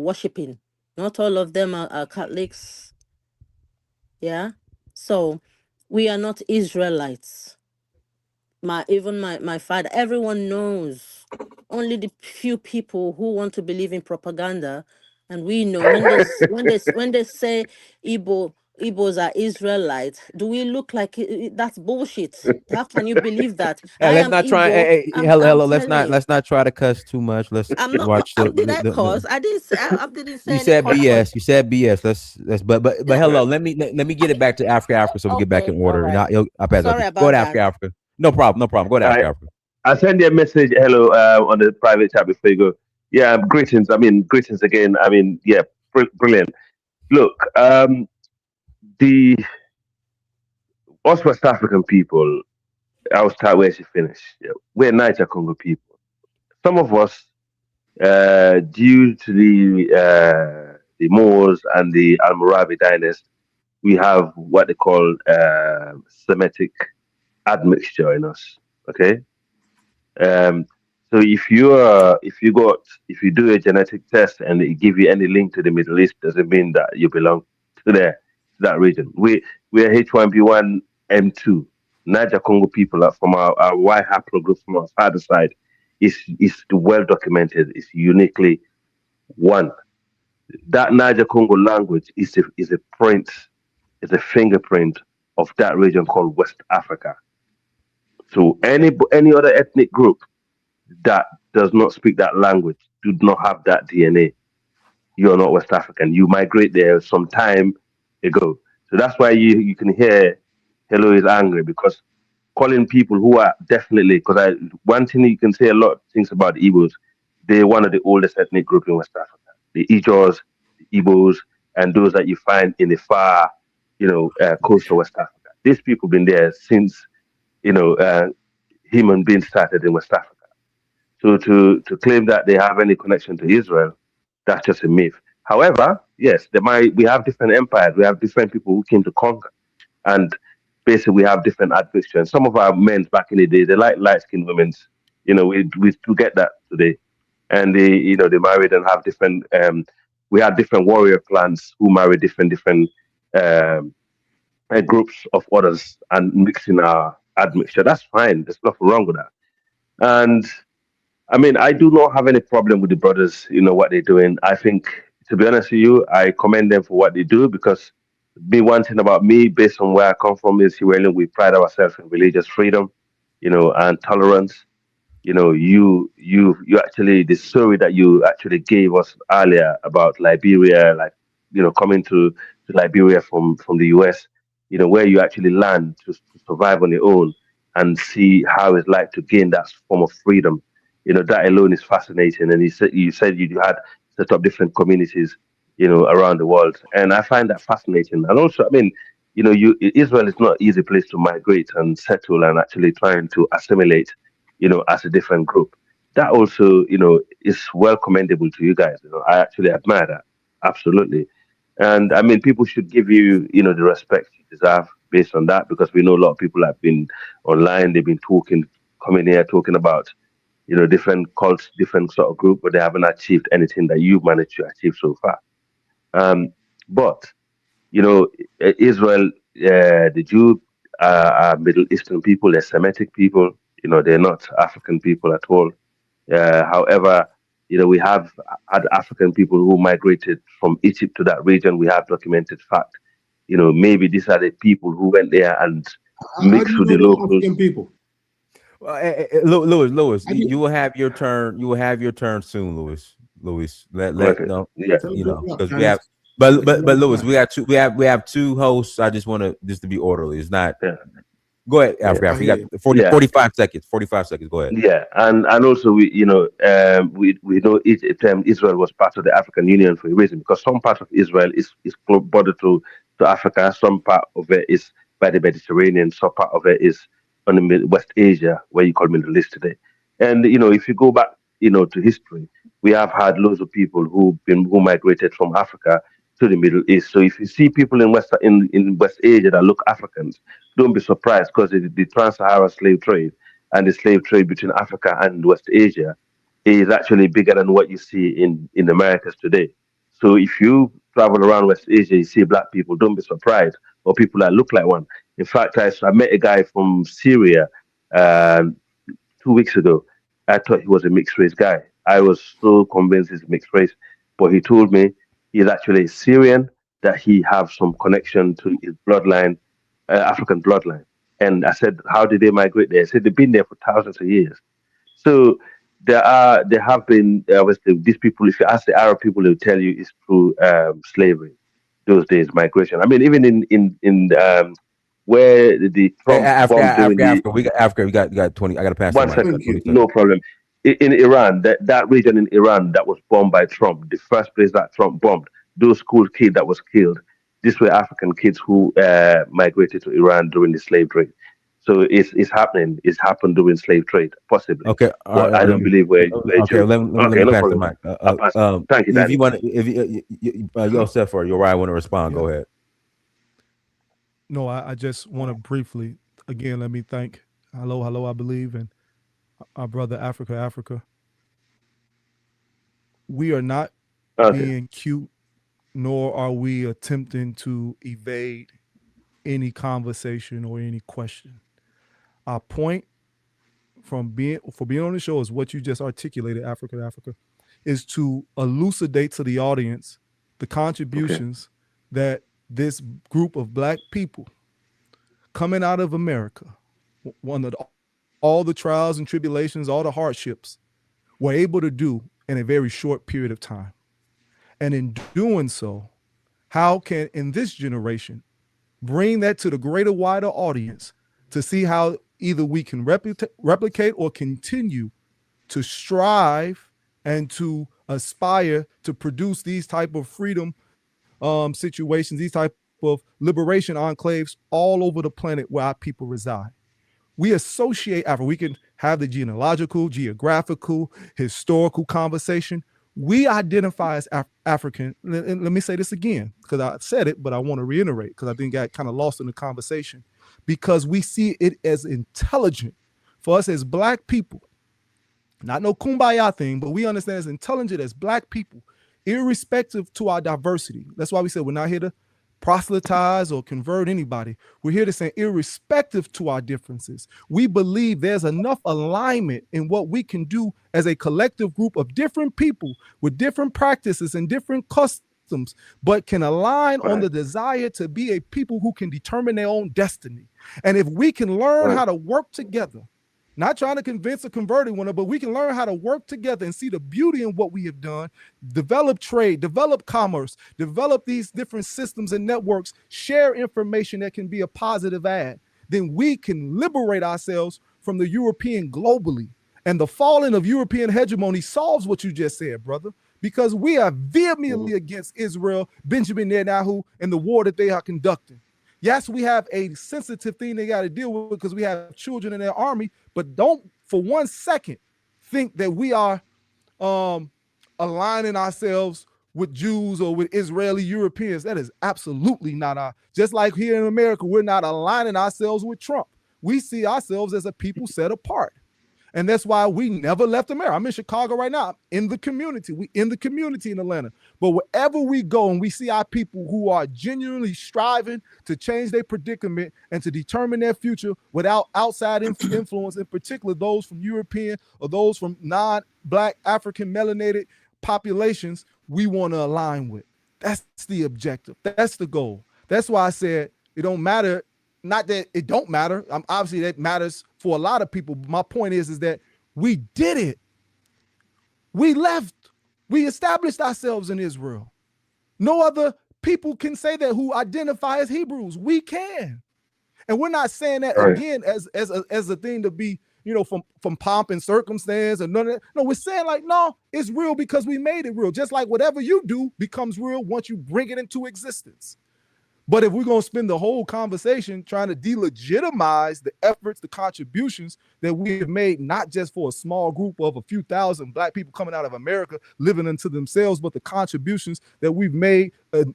worshiping. Not all of them are Catholics. Yeah, so we are not Israelites. My father, everyone knows. Only the few people who want to believe in propaganda, and we know when they say Igbo Igbos are Israelites, do we look like that's bullshit? How can you believe that? Hey, I let's am not try. Igbo. Hey, hello, I'm hello. telling you. Let's not try to cuss too much. Let's I'm not. watch Did I cause? I didn't say. I didn't You say any said cause word. BS. You said BS. Let's. But hello. Let me get it back to Africa so we get back Okay, in all order. And right. I'll pass it Sorry to go about to that. Africa. No problem. No problem. Go to I Africa. I send you a message, hello, on the private chat before you go. Yeah, greetings. I mean, greetings again. I mean, yeah, brilliant. Look, the us West African people, I'll start where she finished. Yeah, we're Niger Congo people. Some of us, due to the Moors and the Almoravi dynasty, we have what they call Semitic admixture in us. Okay. Um, so if you do a genetic test and it give you any link to the Middle East, doesn't mean that you belong to that region. We're H1B1M2. Niger Congo people are from our Y haplogroup from our father's side is well documented. It's uniquely one. That Niger Congo language is a fingerprint of that region called West Africa. So any other ethnic group that does not speak that language do not have that DNA. You're not West African. You migrate there some time ago. So that's why you can hear Hello is angry because calling people who are definitely because I one thing you can say a lot of things about the Igbos, they're one of the oldest ethnic group in West Africa. The Ijos, the Igbos, and those that you find in the far, coast of West Africa. These people been there since you know human beings started in West Africa. So to claim that they have any connection to Israel, that's just a myth. However, yes, we have different empires, we have different people who came to conquer, and basically we have different admixtures. Some of our men back in the day, they like light skinned women's. We still get that today, and they married and have different. We have different warrior clans who marry different um, groups of others and mixing our admixture. That's fine. There's nothing wrong with that. And I mean, I do not have any problem with the brothers, what they're doing. I think, to be honest with you, I commend them for what they do because one thing about me, based on where I come from, is Sierra we pride ourselves in religious freedom, and tolerance. You actually the story that you actually gave us earlier about Liberia, like coming to Liberia from the US, where you actually learn to survive on your own and see how it's like to gain that form of freedom. That alone is fascinating. And you said you had set up different communities, around the world, and I find that fascinating. And also, I mean, Israel is not an easy place to migrate and settle and actually trying to assimilate as a different group. That also, is well commendable to you guys. I actually admire that. Absolutely. And I mean, people should give you, the respect you deserve based on that because we know a lot of people have been online, they've been talking, coming here talking about, different cults, different sort of group, but they haven't achieved anything that you've managed to achieve so far. Um, but Israel, the Jew are Middle Eastern people, they're Semitic people, they're not African people at all. However, we have had African people who migrated from Egypt to that region. We have documented fact. Maybe these are the people who went there and How do mixed you with know the they're locals. African people? Well, Lewis, How do you will have your turn. You will have your turn soon, Lewis. Let Okay. no, Yeah. tell them to shut up, because we Dennis. have. But Lewis, we have two hosts. I just want to just to be orderly. It's not. Yeah. Go ahead, Yeah. Africa. I You hear got you. 40, Yeah. 45 seconds. 45 seconds. Go ahead. Yeah, and also we know Israel was part of the African Union for a reason because some part of Israel is bordered to Africa, some part of it is by the Mediterranean, some part of it is on the West Asia, where you call Middle East today. And if you go back, to history, we have had loads of people who migrated from Africa to the Middle East. So if you see people in West Asia that look Africans, don't be surprised because the trans-Saharan slave trade and the slave trade between Africa and West Asia is actually bigger than what you see in the Americas today. So if you travel around West Asia, you see black people, don't be surprised, or people that look like one. In fact, I met a guy from Syria uh, 2 weeks ago. I thought he was a mixed race guy. I was so convinced he's mixed race, but he told me he's actually Syrian that he have some connection to his bloodline, African bloodline. And I said, how did they migrate there? I said they've been there for thousands of years. So there have been obviously these people. If you ask the Arab people, they'll tell you it's through slavery. Those days, migration. I mean, even in where the Hey, Trump bomb during the Africa. We got Africa. You got 20. I got to pass the one mic. second, 20 no seconds. problem. In Iran, that region in Iran that was bombed by Trump, the first place that Trump bombed, those school kids that was killed, these were African kids who migrated to Iran during the slave trade. So it's happening. It's happened during slave trade, possibly. Okay. All right. But All I right. don't believe we're Okay. Jews. Let Okay, me no pass the problem. mic. I'll pass. Thank you, If Danny. you want, if Yosef or Uriah want to respond, Yeah. go ahead. No, I just want to briefly, again, let me thank hello, I believe, and our brother Africa. We are not Okay. being cute, nor are we attempting to evade any conversation or any question. Our point for being on the show is what you just articulated, Africa, is to elucidate to the audience the contributions that this group of Black people coming out of America, one of all the trials and tribulations, all the hardships, were able to do in a very short period of time. And in doing so, how can, in this generation, bring that to the greater, wider audience to see how either we can replicate or continue to strive and to aspire to produce these type of freedom situations, these type of liberation enclaves all over the planet where our people reside. We associate Africa. We can have the genealogical, geographical, historical conversation. We identify as African. And let me say this again, because I said it, but I want to reiterate, because I think I got kind of lost in the conversation, because we see it as intelligent for us as Black people, not no kumbaya thing, but we understand as intelligent as Black people, irrespective to our diversity. That's why we said we're not here to proselytize or convert anybody. We're here to say, irrespective to our differences, we believe there's enough alignment in what we can do as a collective group of different people with different practices and different customs, but can align on the desire to be a people who can determine their own destiny. And if we can learn how to work together, not trying to convince or convert anyone, but we can learn how to work together and see the beauty in what we have done, develop trade, develop commerce, develop these different systems and networks, share information that can be a positive add, then we can liberate ourselves from the European globally. And the falling of European hegemony solves what you just said, brother, because we are vehemently against Israel, Benjamin Netanyahu, and the war that they are conducting. Yes, we have a sensitive thing they got to deal with because we have children in their army, but don't for 1 second think that we are aligning ourselves with Jews or with Israeli Europeans. That is absolutely not our, just like here in America, we're not aligning ourselves with Trump. We see ourselves as a people set apart. And that's why we never left America. I'm in Chicago right now, in the community. We in the community in Atlanta. But wherever we go and we see our people who are genuinely striving to change their predicament and to determine their future without outside influence, in particular those from European or those from non-Black, African, melanated populations, we want to align with. That's the objective. That's the goal. That's why I said it don't matter. Not that it don't matter. Obviously, that matters for a lot of people. But my point is that we did it. We left. We established ourselves in Israel. No other people can say that who identify as Hebrews. We can. And we're not saying that again as a thing to be, from pomp and circumstance and none of that. No, we're saying like, no, it's real because we made it real. Just like whatever you do becomes real once you bring it into existence. But if we're going to spend the whole conversation trying to delegitimize the efforts, the contributions that we have made, not just for a small group of a few thousand Black people coming out of America living unto themselves, but the contributions that we've made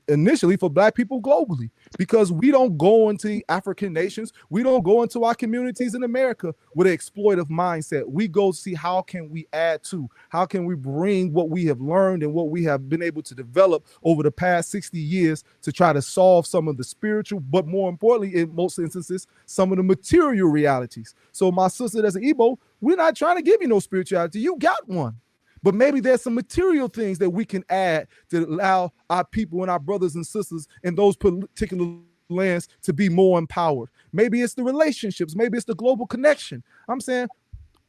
initially for Black people globally, because we don't go into African nations. We don't go into our communities in America with an exploitive mindset. We go see how can we add to, how can we bring what we have learned and what we have been able to develop over the past 60 years to try to solve some of the spiritual, but more importantly, in most instances, some of the material realities. So my sister that's an Igbo, we're not trying to give you no spirituality. You got one. But maybe there's some material things that we can add to allow our people and our brothers and sisters in those particular lands to be more empowered. Maybe it's the relationships, maybe it's the global connection. I'm saying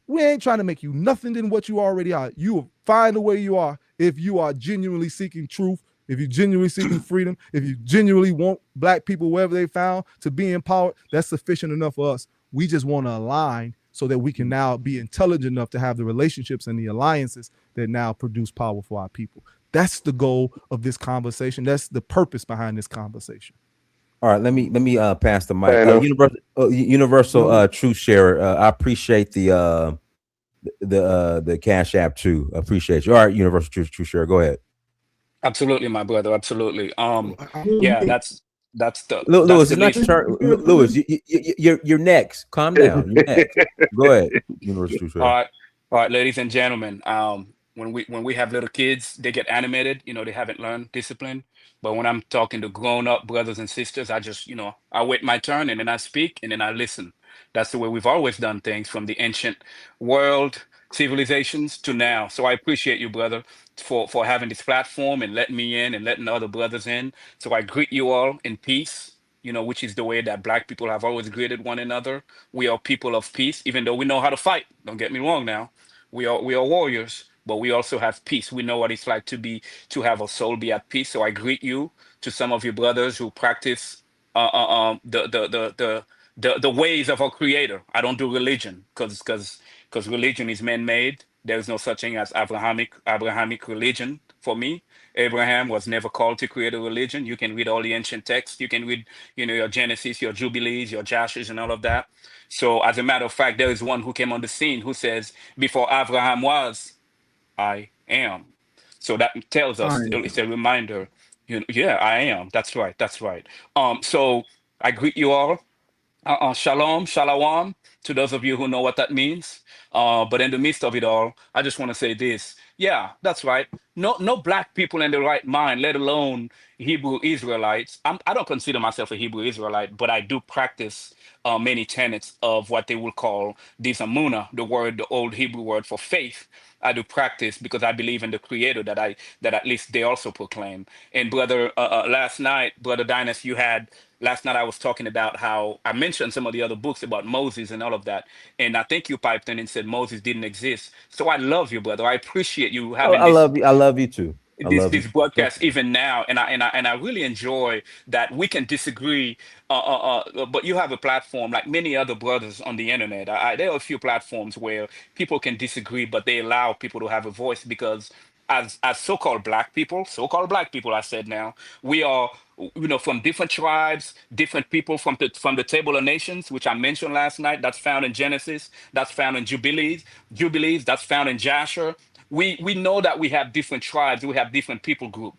we ain't trying to make you nothing than what you already are. You will find the way you are if you are genuinely seeking truth, if you're genuinely seeking freedom, if you genuinely want black people, wherever they found, to be empowered. That's sufficient enough for us. We just want to align so that we can now be intelligent enough to have the relationships and the alliances that now produce power for our people. That's the goal of this conversation. That's the purpose behind this conversation. All right, let me pass the mic. Fair enough. Universal Truth Sharer. I appreciate the Cash App too. I appreciate you. All right, Universal Truth Sharer, go ahead. Absolutely, my brother. Absolutely. Yeah, that's Lewis, the it's not your least. turn. Lewis, you're next. Calm down. You're next. Go ahead, Universal Truth All Sharer. right, all right, ladies and gentlemen. When we have little kids, they get animated. They haven't learned discipline. But when I'm talking to grown up brothers and sisters, I just I wait my turn and then I speak and then I listen. That's the way we've always done things from the ancient world civilizations to now. So I appreciate you, brother, for having this platform and letting me in and letting the other brothers in. So I greet you all in peace. Which is the way that black people have always greeted one another. We are people of peace, even though we know how to fight. Don't get me wrong now. We are warriors, but we also have peace. We know what it's like to have a soul be at peace. So I greet you to some of your brothers who practice the ways of our creator. I don't do religion because religion is man-made. There's no such thing as Abrahamic religion for me. Abraham was never called to create a religion. You can read all the ancient texts. You can read, your Genesis, your Jubilees, your Joshua's, and all of that. So, as a matter of fact, there is one who came on the scene who says, "Before Abraham was, I am." So that tells us, it's a reminder. Yeah, I am. That's right. That's right. So I greet you all. Shalom, shalom, to those of you who know what that means. But in the midst of it all, I just want to say this. Yeah, that's right. No black people in the right mind, let alone Hebrew Israelites. I don't consider myself a Hebrew Israelite, but I do practice many tenets of what they will call disamuna, the old Hebrew word for faith. I do practice because I believe in the Creator that at least they also proclaim. And brother, last night, brother Dynast, last night I was talking about how I mentioned some of the other books about Moses and all of that, and I think you piped in and said Moses didn't exist. So I love you, brother. I appreciate you Oh, having this I love you too. I this love you this too. broadcast even now, and I really enjoy that we can disagree, but you have a platform like many other brothers on the internet. There are a few platforms where people can disagree, but they allow people to have a voice because as so-called black people, I said now, we are from different tribes, different people from the table of nations, which I mentioned last night. That's found in Genesis. That's found in Jubilees. That's found in Jasher. We know that we have different tribes, we have different people group,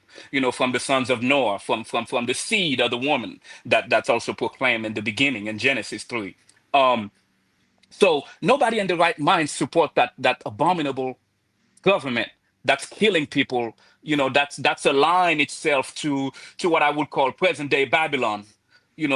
from the sons of Noah, from the seed of the woman that's also proclaimed in the beginning in Genesis 3. Um, so nobody in the right mind support that abominable government that's killing people, that's aligned itself to what I would call present day Babylon,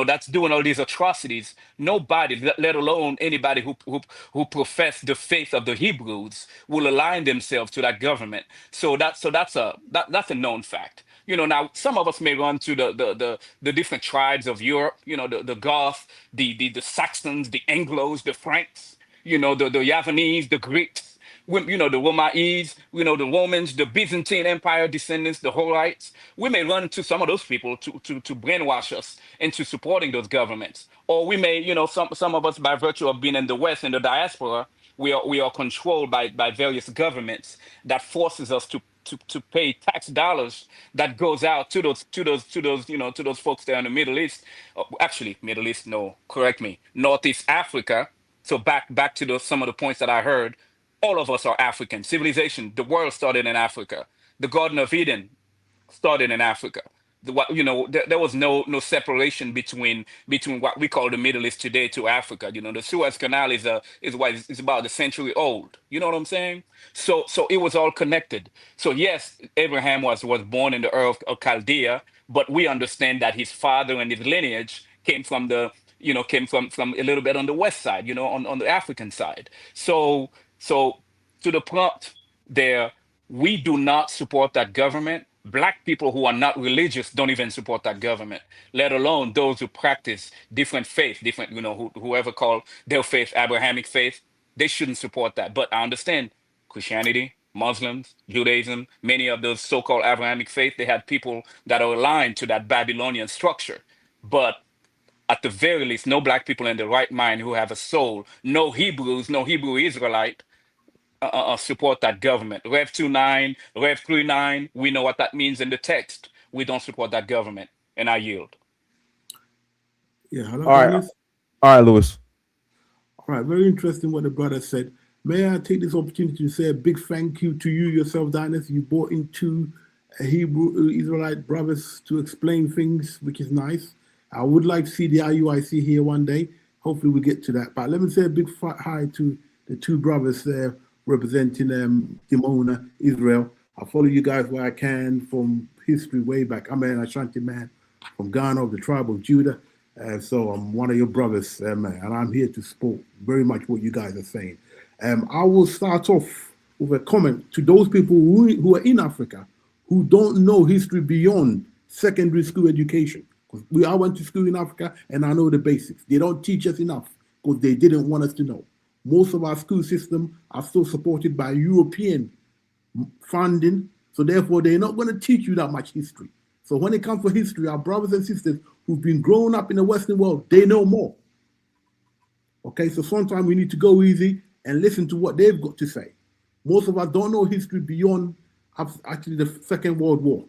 that's doing all these atrocities. Nobody, let alone anybody who profess the faith of the Hebrews, will align themselves to that government. So that's a known fact. Now some of us may run to the different tribes of Europe, the Goth, the Saxons, the Anglos, the Franks, the Javanese, the Greeks, the Romaites, the Romans, the Byzantine Empire descendants, the Horites. We may run into some of those people to brainwash us into supporting those governments. Or we may, some of us, by virtue of being in the West, in the diaspora, we are controlled by various governments that forces us to pay tax dollars that goes out to those folks there in the Middle East. Actually, Middle East, no, correct me, Northeast Africa. So back to some of the points that I heard. All of us are African. Civilization, the world started in Africa. The Garden of Eden started in Africa. There was no separation between what we call the Middle East today to Africa. The Suez Canal is about a century old. You know what I'm saying? So it was all connected. So yes, Abraham was born in the Ur of Chaldea, but we understand that his father and his lineage came from a little bit on the west side, on the African side. So to the prompt there. We do not support that government. Black people who are not religious don't even support that government, let alone those who practice different faith, different, whoever call their faith Abrahamic faith. They shouldn't support that. But I understand Christianity, Muslims, Judaism, many of those so-called Abrahamic faith, they had people that are aligned to that Babylonian structure. But at the very least, no black people in the right mind who have a soul, no Hebrews, no Hebrew Israelite support that government. Rev 29, Rev 39, we know what that means in the text. We don't support that government. And I yield. Yeah, hello, All right. Dennis. All right, Lewis. All right, very interesting what the brother said. May I take this opportunity to say a big thank you to you yourself, Dynast. You brought in two Hebrew Israelite brothers to explain things, which is nice. I would like to see the IUIC here one day. Hopefully we get to that. But let me say a big hi to the two brothers there representing Dimona, Israel. I follow you guys where I can from history way back. I'm an Ashanti man from Ghana of the tribe of Judah. So I'm one of your brothers, and I'm here to support very much what you guys are saying. I will start off with a comment to those people who are in Africa who don't know history beyond secondary school education. Because I went to school in Africa and I know the basics. They don't teach us enough because they didn't want us to know. Most of our school system are still supported by European funding, so therefore they're not going to teach you that much history. So when it comes to history, our brothers and sisters who've been grown up in the Western world, they know more. Okay, so sometimes we need to go easy and listen to what they've got to say. Most of us don't know history beyond actually the Second World War.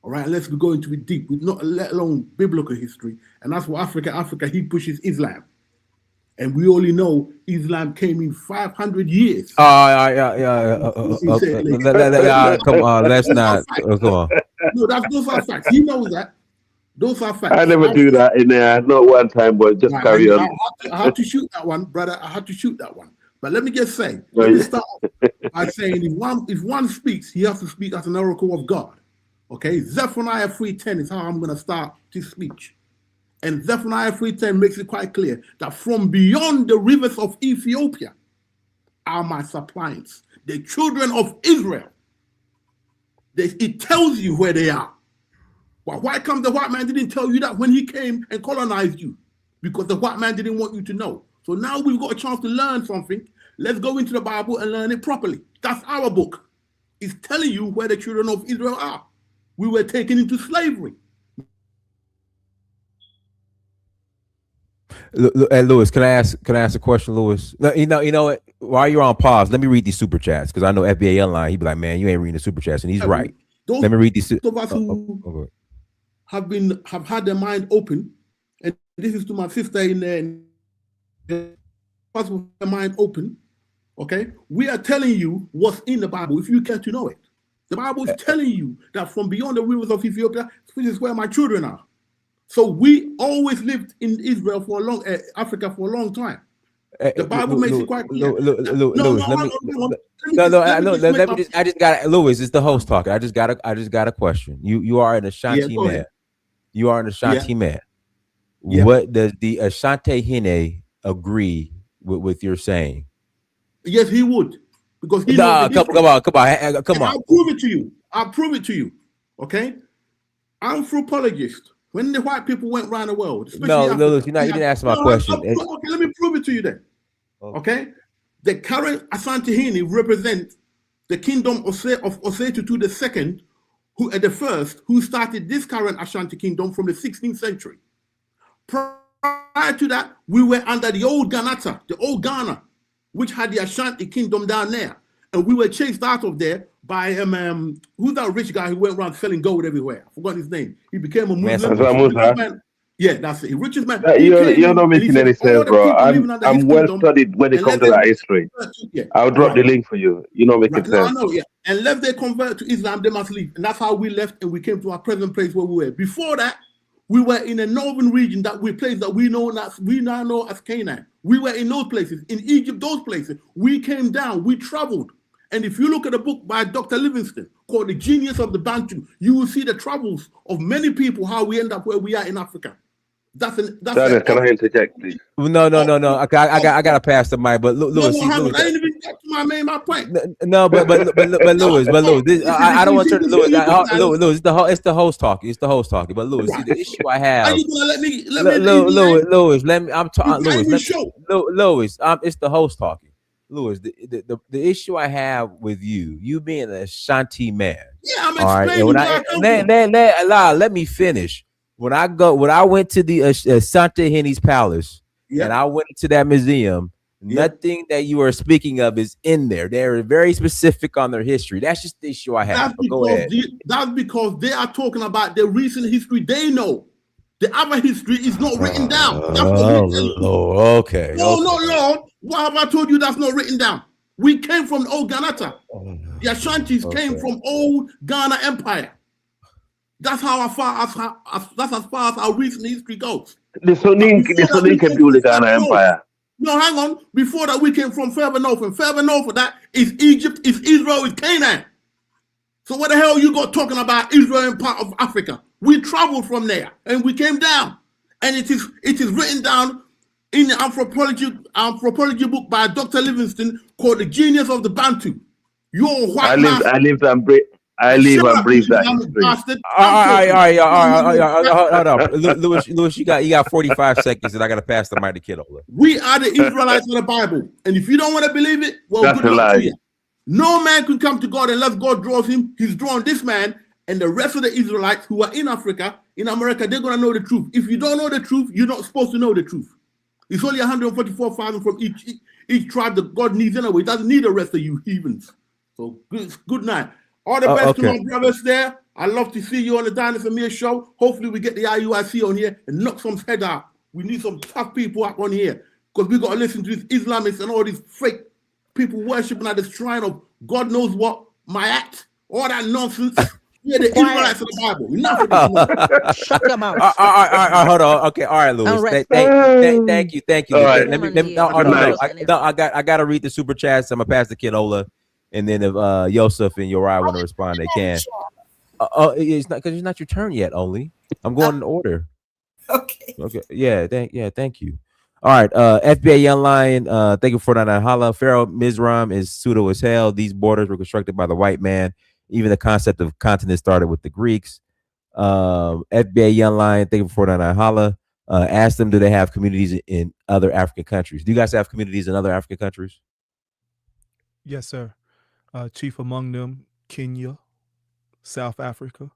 All right, unless we go into it deep, not let alone biblical history. And that's what Africa, he pushes Islam. And we only know Islam came in 500 years. Come on, let's not. Come on. No, those are facts. He knows that. Those are facts. I never do that in there, not one time, but just carry on. I had to shoot that one, brother. I had to shoot that one. But let me just say, let me start by saying if one speaks, he has to speak as an oracle of God. Okay, Zephaniah 3:10 is how I'm going to start this speech. And Zephaniah 3:10 makes it quite clear that from beyond the rivers of Ethiopia are my suppliants, the children of Israel. It tells you where they are. Well, why come the white man didn't tell you that when he came and colonized you? Because the white man didn't want you to know. So now we've got a chance to learn something. Let's go into the Bible and learn it properly. That's our book. It's telling you where the children of Israel are. We were taken into slavery. Hey, Lewis, can I ask a question, Lewis? No, you know what? While you're on pause, let me read these super chats because I know FBA online. He'd be like, "Man, you ain't reading the super chats," and he's right. Let me read these. Those of us who have had their mind open, and this is to my sister in there. Their mind open. Okay, we are telling you what's in the Bible if you care to know it. The Bible is telling you that from beyond the rivers of Ethiopia, this is where my children are. So we always lived in Israel for a long, Africa for a long time. The Bible makes it quite clear. I just got Lewis. It's the host talking. I just got a question. You are an Ashanti man. Ahead. You are an Ashanti man. Yeah. What does the Ashanti Hine agree with your saying? Yes, he would, because he come on. I'll prove it to you. Okay, anthropologist. When the white people went around the world, no, you didn't answer my question. Okay, let me prove it to you then. Okay, the current Ashanti Hine represent the kingdom of Osetutu II, who at the first who started this current Ashanti kingdom from the 16th century. Prior to that, we were under the old Ghana, which had the Ashanti kingdom down there, and we were chased out of there by who's that rich guy who went around selling gold everywhere? I forgot his name. He became a Muslim. Yeah, that's it. Richest man. You're not making any sense, bro. I'm well studied when it comes to that history. I'll drop the link for you. You're not making sense. I know, yeah. Unless they convert to Islam, they must leave. And that's how we left and we came to our present place where we were. Before that, we were in a northern region that we now know as Canaan. We were in those places. In Egypt, those places. We came down, we traveled. And if you look at a book by Dr. Livingston called The Genius of the Bantu, you will see the travels of many people, how we end up where we are in Africa. That's an Can I interject, please? No. Okay, I gotta pass the mic. But no, Lewis, see, hang Lewis. on. I ain't even got to my point. No, but Lewis, This, I don't want to turn Lewis. Lewis, it's the host talking. It's the host talking. But Lewis, see, the issue I Are have. you gonna let me Lewis, let me. I'm talking. Lewis, let me. show. Lewis, it's the host talking. Lewis, the issue I have with you being a Shanti man. Yeah, I'm All right, and explaining when where I come from. let me finish. When I went to the Santa Henny's Palace, and I went to that museum, nothing that you are speaking of is in there. They're very specific on their history. That's just the issue I have. But go ahead. That's because they are talking about the recent history they know. The other history is not written down. That's what we're telling you. Okay. No, Lord. What have I told you that's not written down? We came from old Ghanata. The Ashantis came from old Ghana Empire. That's as far as our recent history goes. The Sunni can do the Ghana Empire. No, hang on. Before that, we came from further north, and further north of that is Egypt, is Israel, is Canaan. So what the hell you got talking about Israel and part of Africa? We traveled from there, and we came down, and it is written down in the anthropology book by Dr. Livingston called "The Genius of the Bantu." Your white I live and breathe that history. Hold on, Lewis, you got 45 seconds, and I got to pass the mic to Kidola. We are the Israelites of the Bible, and if you don't want to believe it, well, that's good a luck to lie. you. No man can come to God unless God draws him. He's drawn this man, and the rest of the Israelites who are in Africa, in America, they're going to know the truth. If you don't know the truth, you're not supposed to know the truth. It's only 144,000 from each tribe that God needs anyway. He doesn't need the rest of you heathens. So good night. All the best to my brothers there. I love to see you on the Dynast Amir show. Hopefully we get the IUIC on here and knock some head out. We need some tough people up on here because we got to listen to these Islamists and all these fake people worshiping at the shrine of God knows what, Mayat, all that nonsense. Yeah, the Israelites of the Bible. Enough of this. Shut your mouth. All right, hold on. Okay, all right, Lewis. Thank you. Right. I got to read the super chats. I'm gonna pass the Kidola. And then if Yosef and Uriah want to respond, they can. It's not because it's not your turn yet. Only I'm going in order. Okay. Yeah. Thank you. All right. FBA Young Lion. Thank you for that. Holla. Pharaoh Mizram is pseudo as hell. These borders were constructed by the white man. Even the concept of continent started with the Greeks. FBA Young Lion. Thank you for that. Holla. Ask them, do they have communities in other African countries? Do you guys have communities in other African countries? Yes, sir. Chief among them, Kenya, South Africa,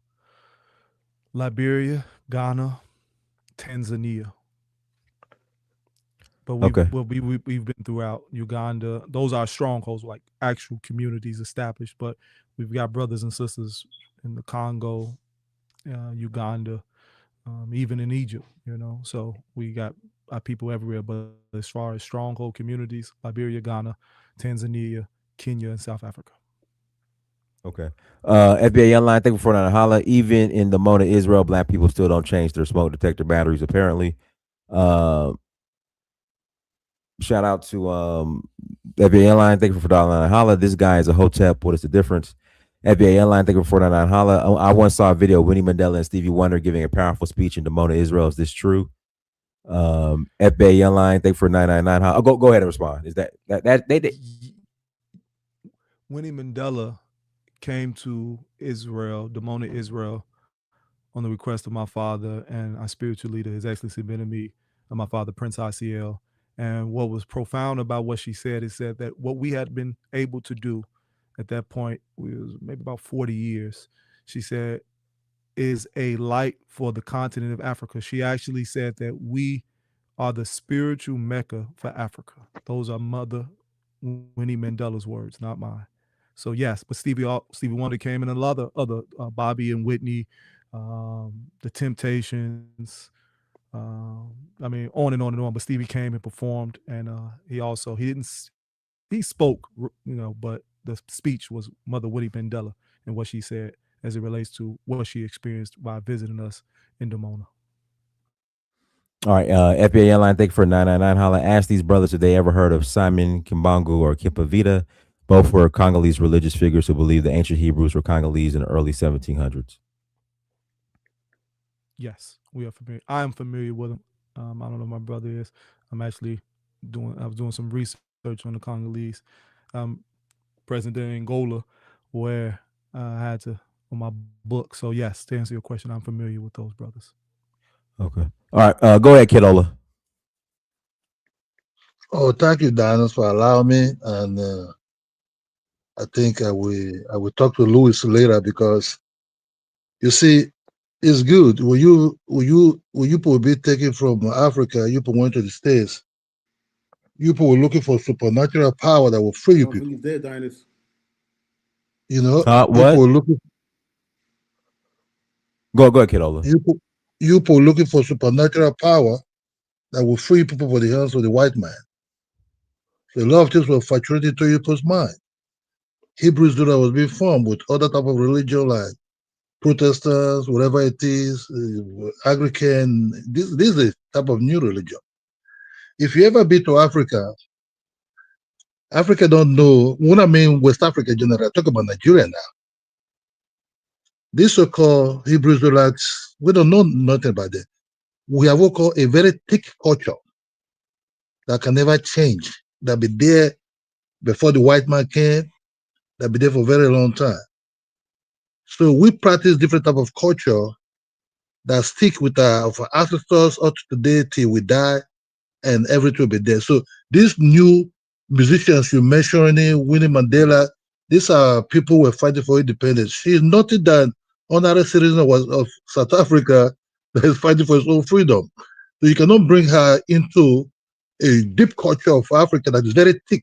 Liberia, Ghana, Tanzania. But we've been throughout Uganda. Those are strongholds, like actual communities established. But we've got brothers and sisters in the Congo, Uganda, even in Egypt. So we got our people everywhere. But as far as stronghold communities, Liberia, Ghana, Tanzania, Kenya, and South Africa. Okay. FBA Young Line, thank you for that. Holla. Even in the Mona Israel, Black people still don't change their smoke detector batteries, apparently. Shout out to FBA Young Line, thank you for $1.09. Holla. This guy is a hotep. What is the difference? FBA Young Line, thank you for $4.99. Holla. I once saw a video of Winnie Mandela and Stevie Wonder giving a powerful speech in Mona Israel. Is this true? FBA Young Line, thank you for $9.99. Go ahead and respond. Is that they did? Winnie Mandela came to Israel, Mona Israel, on the request of my father and our spiritual leader, His Excellency Ben-Ami, and my father, Prince ICL. And what was profound about what she said is that what we had been able to do at that point, was maybe about 40 years, she said, is a light for the continent of Africa. She actually said that we are the spiritual Mecca for Africa. Those are Mother Winnie Mandela's words, not mine. So yes, but Stevie Wonder came in, and other Bobby and Whitney, the Temptations, I mean, on and on and on. But Stevie came and performed, and he spoke, but the speech was Mother Winnie Mandela and what she said as it relates to what she experienced by visiting us in Dimona. All right, FBA Airline, thank you for $9.99. Holla. Ask these brothers if they ever heard of Simon Kimbangu or Kipavita. Both were Congolese religious figures who believed the ancient Hebrews were Congolese in the early 1700s. Yes, we are familiar. I am familiar with them. I don't know if my brother is. I'm actually I was doing some research on the Congolese, present day Angola, where I had to on my book. So yes, to answer your question, I'm familiar with those brothers. Okay. All right. Go ahead, Kidola. Oh, thank you, Dynast, for allowing me. And I think I will talk to Louis later because you see, it's good. When you people be taken from Africa, you people went to the States. You people were looking for supernatural power that will free I you don't think people. he's there, Dynast. You know, people What? were looking Go ahead, Kidola. you people looking for supernatural power that will free people from the hands of the white man. So a lot of things were fluctuating to people's mind. Hebrews that was being formed with other type of religion like Protestants, whatever it is, Anglican. This is a type of new religion. If you ever been to Africa, Africa don't know. When I mean West Africa generally, I talk about Nigeria now. These so-called Hebrew Israelites, we don't know nothing about them. We have what called a very thick culture that can never change. That be there before the white man came. That be there for a very long time. So we practice different type of culture that stick with our ancestors up to today till we die, and everything will be there. So these new musicians you mentioning, Winnie Mandela, these are people who were fighting for independence. She is nothing than honorary citizen of South Africa that is fighting for its own freedom. So you cannot bring her into a deep culture of Africa that is very thick,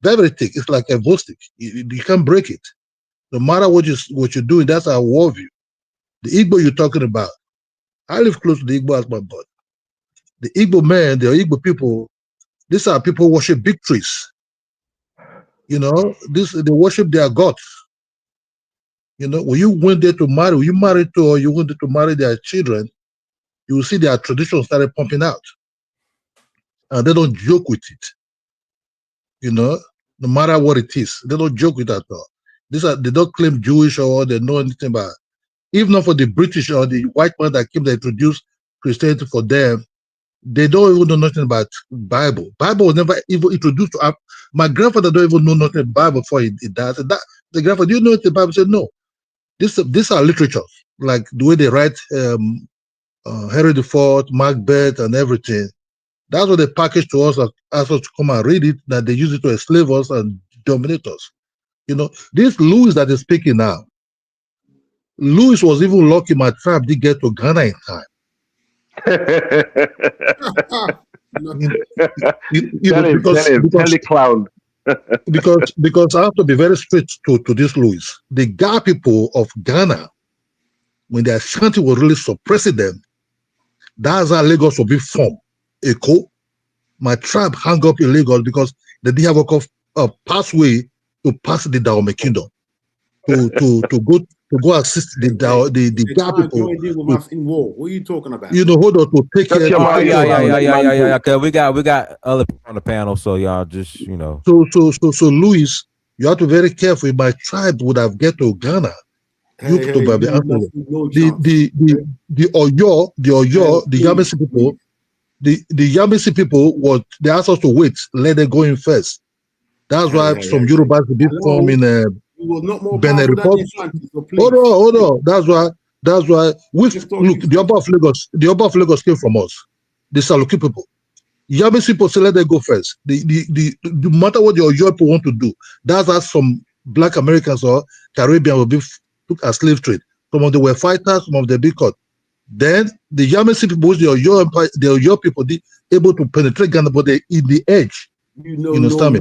very, very thick. It's like a vote stick. You can't break it. No matter what you're doing, that's our worldview. The Igbo you're talking about, I live close to the Igbo as my body. The Igbo men, the Igbo people, these are people who worship big trees. You know, they worship their gods. You know, when you went there to marry, when you married to or you went there to marry their children, you will see their traditions started pumping out. And they don't joke with it. You know, no matter what it is, they don't joke with it at all. They don't claim Jewish or they know anything about it. Even not for the British or the white man that came to introduce Christianity for them, they don't even know nothing about Bible. Bible was never even introduced to us. My grandfather don't even know nothing about Bible before he died. The grandfather, do you know what the Bible said? No. These are literatures, like the way they write Henry the Fourth, Macbeth, and everything. That's what they package to us, ask us to come and read it, that they use it to enslave us and dominate us. You know, this Louis that is speaking now, Louis was even lucky my tribe did get to Ghana in time. Tell him, tell the clown. because I have to be very straight to this Louis. The Ga people of Ghana, when the Ashanti was really suppressing them, that's how Lagos will be formed. Eko, my tribe hung up in Lagos because they didn't have a pathway to pass the Dahomey Kingdom to go assist the Ga people. With us in war. What are you talking about? You know, hold on, to take care. Yeah. We got other people on the panel, so y'all just So Louis, you have to be very careful. If my tribe would have get to Ghana, you to be answering. The Oyo, the Yabesi people, the Yabesi people they asked us to wait, let them go in first. That's why some Yorubas will be forming Benin Republic. Hold on. That's why look, the Oba of Lagos came from us. The Saluki people. Yabesi people say let them go first. No matter what your people want to do, that's how some Black Americans or Caribbean will be put as slave trade. Some of them were fighters, some of them be caught. Then the Yabesi people, your people, able to penetrate Ghana, but they in the edge. You understand me?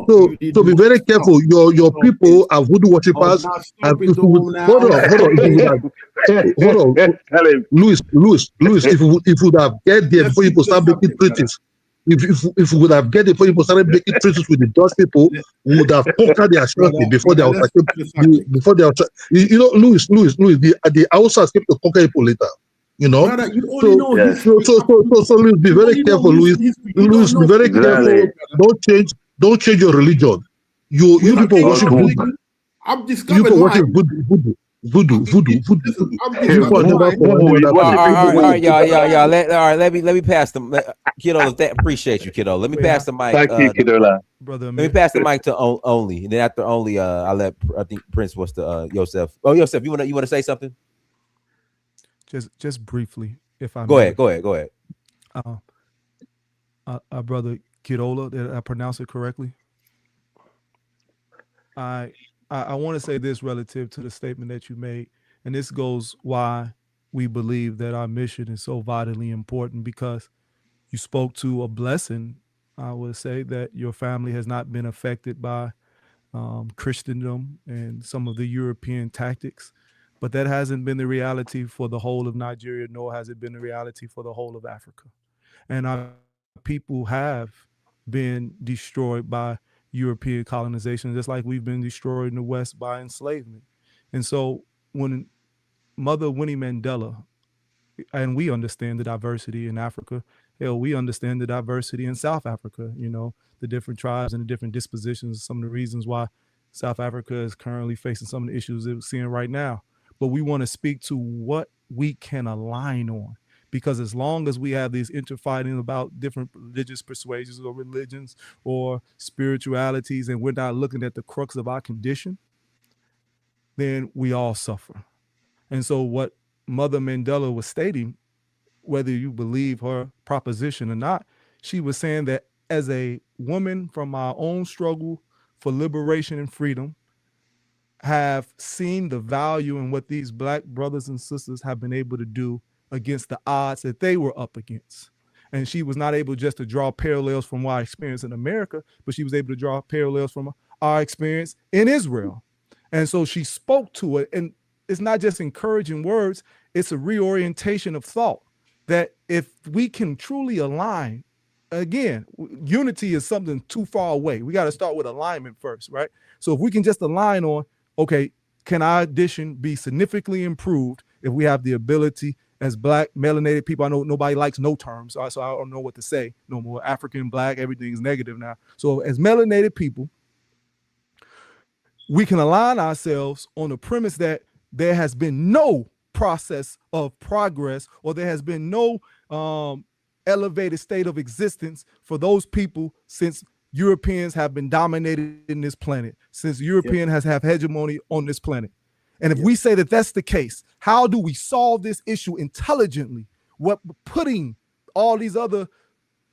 So be very careful. Your people are voodoo worshippers. Hold on. Louis, if we would have get there before you start making treaties, if we would have get there before you started making treaties with the Dutch people, we would have conquered their Ashanti before they were. You know, Louis, the Hausas came to conquer people later. You know, so Louis, be very careful, Louis. Louis, be very careful. Don't change your religion. You people worship Buddha. I've discovered voodoo. Voodoo. Listen, I'm You just people never trying. follow any other All faith. right, all right, all right, y'all, Just trying. Let me pass them, kiddo. Appreciate you, kiddo. Let me Wait, pass the mic. Thank you, Kidola. Brother Let me Amir, pass the mic to Only, and then after Only, I think Prince wants to Yosef. Oh, Yosef, you wanna say something? just briefly, if I Go may. ahead, go ahead, go ahead. Our brother Kidola, did I pronounce it correctly? I want to say this relative to the statement that you made, and this goes why we believe that our mission is so vitally important, because you spoke to a blessing. I would say that your family has not been affected by Christendom and some of the European tactics, but that hasn't been the reality for the whole of Nigeria, nor has it been the reality for the whole of Africa. And our people have been destroyed by European colonization, just like we've been destroyed in the West by enslavement. And so when Mother Winnie Mandela, and we understand the diversity in Africa, hell, we understand the diversity in South Africa, the different tribes and the different dispositions, some of the reasons why South Africa is currently facing some of the issues that we're seeing right now. But we want to speak to what we can align on, because as long as we have these interfighting about different religious persuasions or religions or spiritualities, and we're not looking at the crux of our condition, then we all suffer. And so what Mother Mandela was stating, whether you believe her proposition or not, she was saying that as a woman from our own struggle for liberation and freedom, have seen the value in what these Black brothers and sisters have been able to do against the odds that they were up against. And she was not able just to draw parallels from our experience in America, but she was able to draw parallels from our experience in Israel. And so she spoke to it. And it's not just encouraging words, it's a reorientation of thought, that if we can truly align, again, unity is something too far away. We got to start with alignment first, right? So if we can just align on, okay, can our audition be significantly improved if we have the ability as Black melanated people? I know nobody likes no terms, so I don't know what to say no more. African, Black, everything is negative now. So as melanated people, we can align ourselves on the premise that there has been no process of progress, or there has been no elevated state of existence for those people since Europeans have been dominated in this planet, since European has have hegemony on this planet. And if we say that that's the case, how do we solve this issue intelligently? What putting all these other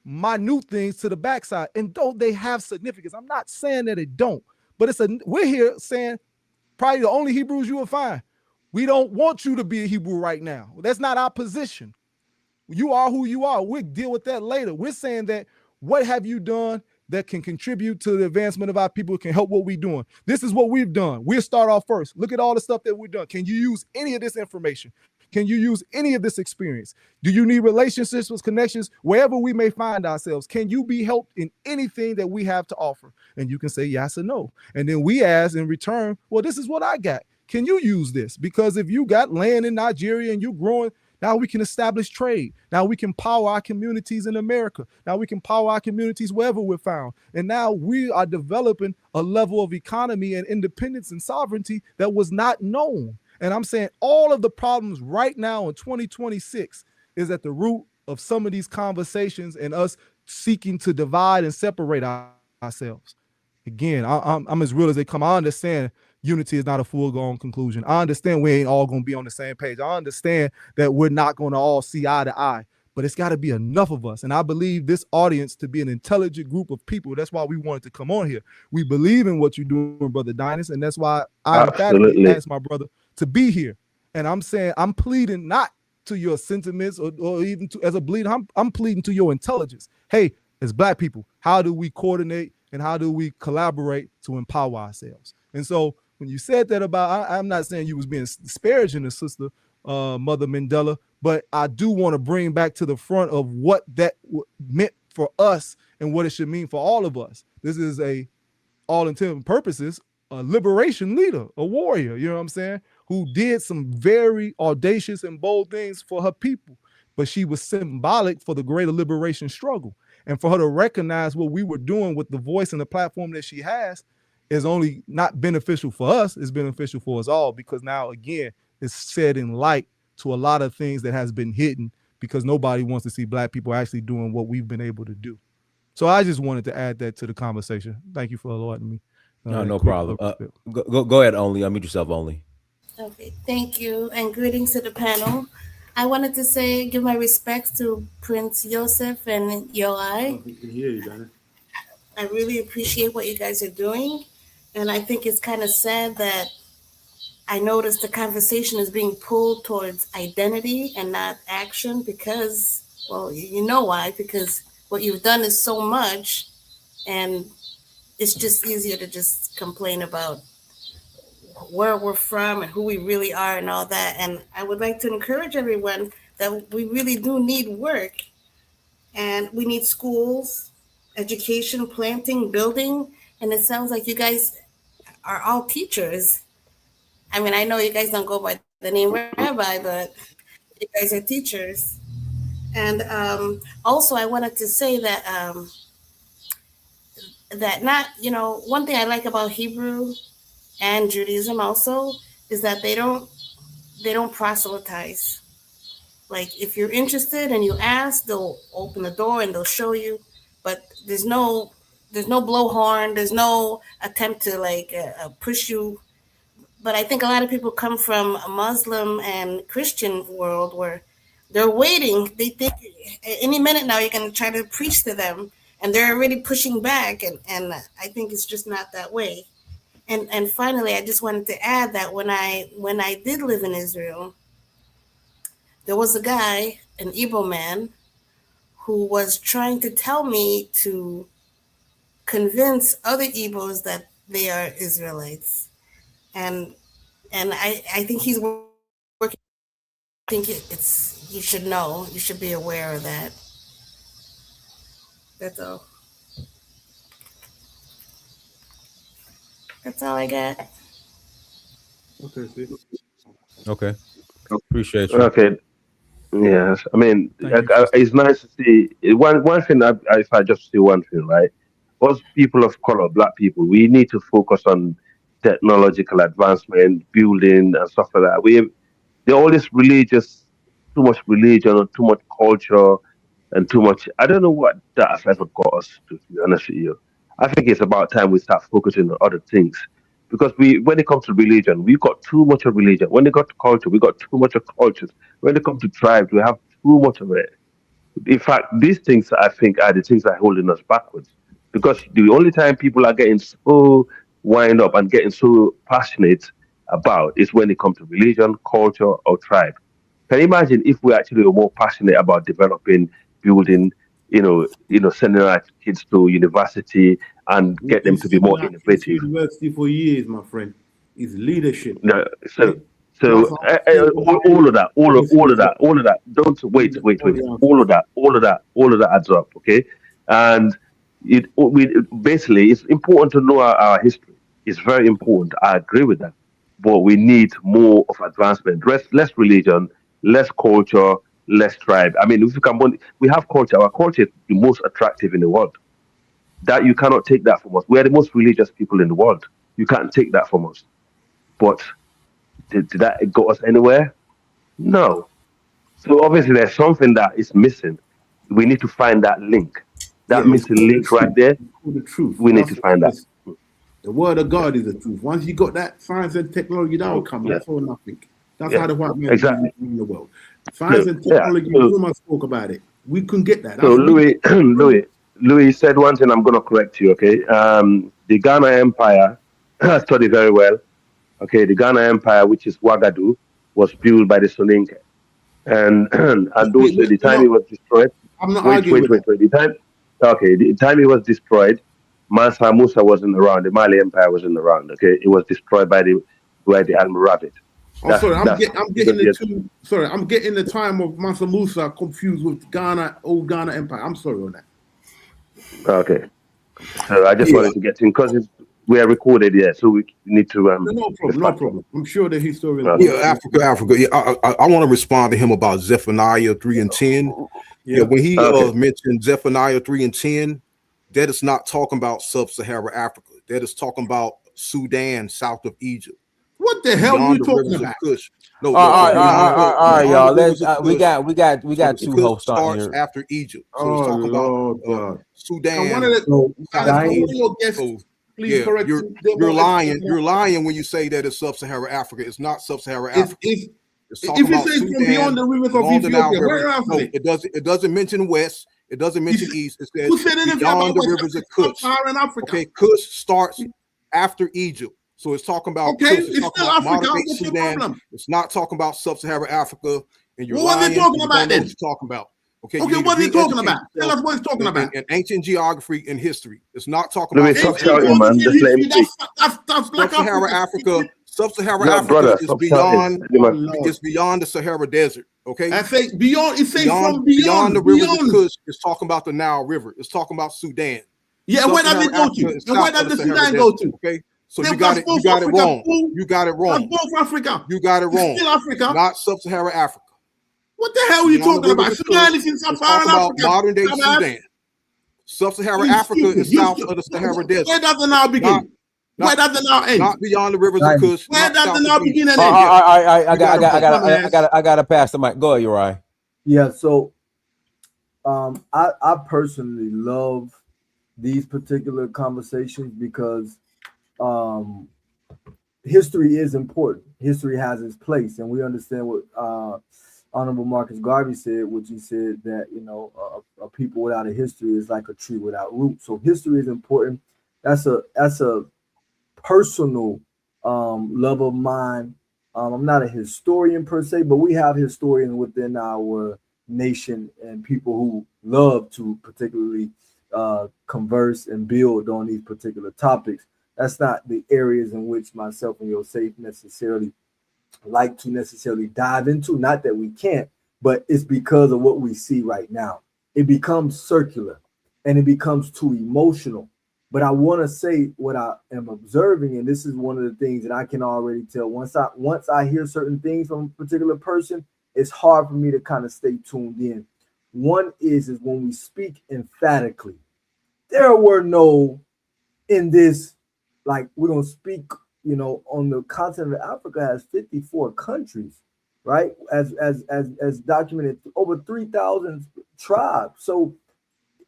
minute things to the backside, and don't they have significance? I'm not saying that it don't, but we're here saying probably the only Hebrews you will find. We don't want you to be a Hebrew right now. That's not our position. You are who you are. We'll deal with that later. We're saying that what have you done that can contribute to the advancement of our people, can help what we're doing? This is what we've done. We'll start off first. Look at all the stuff that we've done. Can you use any of this information? Can you use any of this experience? Do you need relationships with connections wherever we may find ourselves? Can you be helped in anything that we have to offer? And you can say yes or no. And then we ask in return, well, this is what I got. Can you use this? Because if you got land in Nigeria and you're growing, now we can establish trade. Now we can power our communities in America. Now we can power our communities wherever we're found. And now we are developing a level of economy and independence and sovereignty that was not known. And I'm saying all of the problems right now in 2026 is at the root of some of these conversations and us seeking to divide and separate ourselves. Again, I'm as real as they come. I understand unity is not a foregone conclusion. I understand we ain't all going to be on the same page. I understand that we're not going to all see eye to eye, but it's got to be enough of us. And I believe this audience to be an intelligent group of people. That's why we wanted to come on here. We believe in what you're doing, Brother Dynast, and that's why I emphatically asked my brother to be here. And I'm saying, I'm pleading not to your sentiments or even to, as a bleeder, I'm pleading to your intelligence. Hey, as Black people, how do we coordinate and how do we collaborate to empower ourselves? And so when you said that about, I'm not saying you was being disparaging the sister, Mother Mandela, but I do want to bring back to the front of what that meant for us and what it should mean for all of us. This is all intents and purposes, a liberation leader, a warrior, you know what I'm saying, who did some very audacious and bold things for her people, but she was symbolic for the greater liberation struggle. And for her to recognize what we were doing with the voice and the platform that she has, is only not beneficial for us, it's beneficial for us all, because now again, it's shedding light to a lot of things that has been hidden because nobody wants to see Black people actually doing what we've been able to do. So I just wanted to add that to the conversation. Thank you for allowing me. No problem. Go ahead, Only. Unmute yourself, Only. Okay, thank you, and greetings to the panel. I wanted to give my respects to Prince Joseph and Yoai. We can hear you, Donna. I really appreciate what you guys are doing, and I think it's kind of sad that I noticed the conversation is being pulled towards identity and not action because, well, you know why, because what you've done is so much, and it's just easier to just complain about where we're from and who we really are and all that. And I would like to encourage everyone that we really do need work, and we need schools, education, planting, building. And it sounds like you guys are all teachers. I mean, I know you guys don't go by the name rabbi, but you guys are teachers. And also, I wanted to say that that not, one thing I like about Hebrew and Judaism also is that they don't proselytize. Like, if you're interested and you ask, they'll open the door and they'll show you. But there's no blowhorn. There's no attempt to push you. But I think a lot of people come from a Muslim and Christian world where they're waiting. They think any minute now you're going to try to preach to them, and they're already pushing back. And I think it's just not that way. And finally, I just wanted to add that when I did live in Israel, there was a guy, an Igbo man, who was trying to tell me to convince other Igbos that they are Israelites. And I think he's working. I think you should know, you should be aware of that. That's all. That's all I got. Okay, sis. Okay. Appreciate you. Okay. Yes, I mean, it's nice to see one thing. If I just say one thing, right? Us people of color, Black people, we need to focus on technological advancement, building, and stuff like that. They're all this religious, too much religion or too much culture and too much. I don't know what that has ever got us to be honest with you. I think it's about time we start focusing on other things. Because when it comes to religion, we've got too much of religion. When it comes to culture, we got too much of cultures. When it comes to tribes, we have too much of it. In fact, these things I think are the things that are holding us backwards. Because the only time people are getting so wind up and getting so passionate about is when it comes to religion, culture, or tribe. Can you imagine if we actually were more passionate about developing, building, sending our kids to university and get them to be more innovative? University for years, my friend, is leadership. No, all of that. Don't wait. All of that adds up. Okay, and it's important to know our history. It's very important. I agree with that, but we need more of advancement. Less religion, less culture, less tribe. I mean, if you can, we have culture. Our culture is the most attractive in the world. That you cannot take that from us. We are the most religious people in the world. You can't take that from us. But did that got us anywhere? No. So obviously there's something that is missing. We need to find that link. That missing link right there. The truth. We need to find that. The word of God is the truth. Once you got that, science and technology, that will come. That's all nothing. That's how the white man is in the world. Science and technology, Zuma spoke about it. We couldn't get that. So Louis said one thing, I'm going to correct you, okay? The Ghana Empire, I studied very well. Okay, the Ghana Empire, which is Ouagadougou, was built by the Soninke. And the time it was destroyed. I'm not arguing. Wait. The time it was destroyed, Mansa Musa wasn't around. The Mali Empire wasn't around. Okay, it was destroyed by the Almoravid. I'm getting the time of Mansa Musa confused with old Ghana Empire. I'm sorry on that. Okay, so I just wanted to get in because we are recorded, so we need to. No problem. I'm sure the historian. Africa. Yeah, I want to respond to him about Zephaniah 3:10. Yeah, when he mentioned Zephaniah 3:10, that is not talking about sub-Saharan Africa. That is talking about Sudan, south of Egypt. What the hell are you talking about? Kush. No, all right, y'all. Let's we got so two Kush hosts on starts here. after Egypt. So Oh, it's talking Lord about God. Sudan. Can one of the your guests, So, please yeah, correct you're lying. You're lying when you say that it's sub-Saharan Africa. It's not sub-Saharan Africa. It's talking if you about say Sudan, from beyond the rivers of Ethiopia, where else is it? It doesn't mention west. It doesn't mention east. It says who said anything beyond about the rivers of Kush. Sub-Saharan Africa? Okay, Kush starts after Egypt. So it's talking about okay, Kush. it's still Africa. What's Sudan. your problem? It's not talking about sub-Saharan Africa. And you're what lying. are they talking you about don't know then? what you're talking about. Okay, what are they talking about? Tell us what it's talking about. In ancient geography and history. It's not talking Louis, about stop shouting, man. Just let him speak. That's Black Sub-Saharan Africa. Sub-Saharan No, Africa brother, is stop beyond. shouting. It's beyond the Sahara Desert. Okay. I say beyond. It says from beyond the rivers of Kush. It's talking about the Nile River. It's talking about Sudan. Yeah, where does it go to? And where does the Sudan go to? Okay. So you got it wrong. You got it wrong. That's both Africa. You got it wrong. Still Africa. Not sub-Saharan Africa. What the hell are you talking about? Sudan is in sub-Saharan Africa. Modern day Sudan. Sub-Saharan Africa is south of the Sahara Desert. Where does the Nile begin? Where does the Nile end? Not beyond the rivers of Kush. Where does the Nile begin and end? I gotta pass the mic. Go ahead, Uri. Yeah, so I personally love these particular conversations because history is important. History has its place, and we understand what Honorable Marcus Garvey said, which he said that a people without a history is like a tree without roots. So history is important. That's a personal love of mine. I'm not a historian per se, but we have historians within our nation and people who love to particularly converse and build on these particular topics. That's not the areas in which myself and Yosef necessarily like to necessarily dive into. Not that we can't, but it's because of what we see right now. It becomes circular and it becomes too emotional. But I want to say what I am observing, and this is one of the things that I can already tell. Once I hear certain things from a particular person, it's hard for me to kind of stay tuned in. One is when we speak emphatically. There were no in this, like we don't speak, on the continent of Africa has 54 countries, right? As documented, over 3,000 tribes. So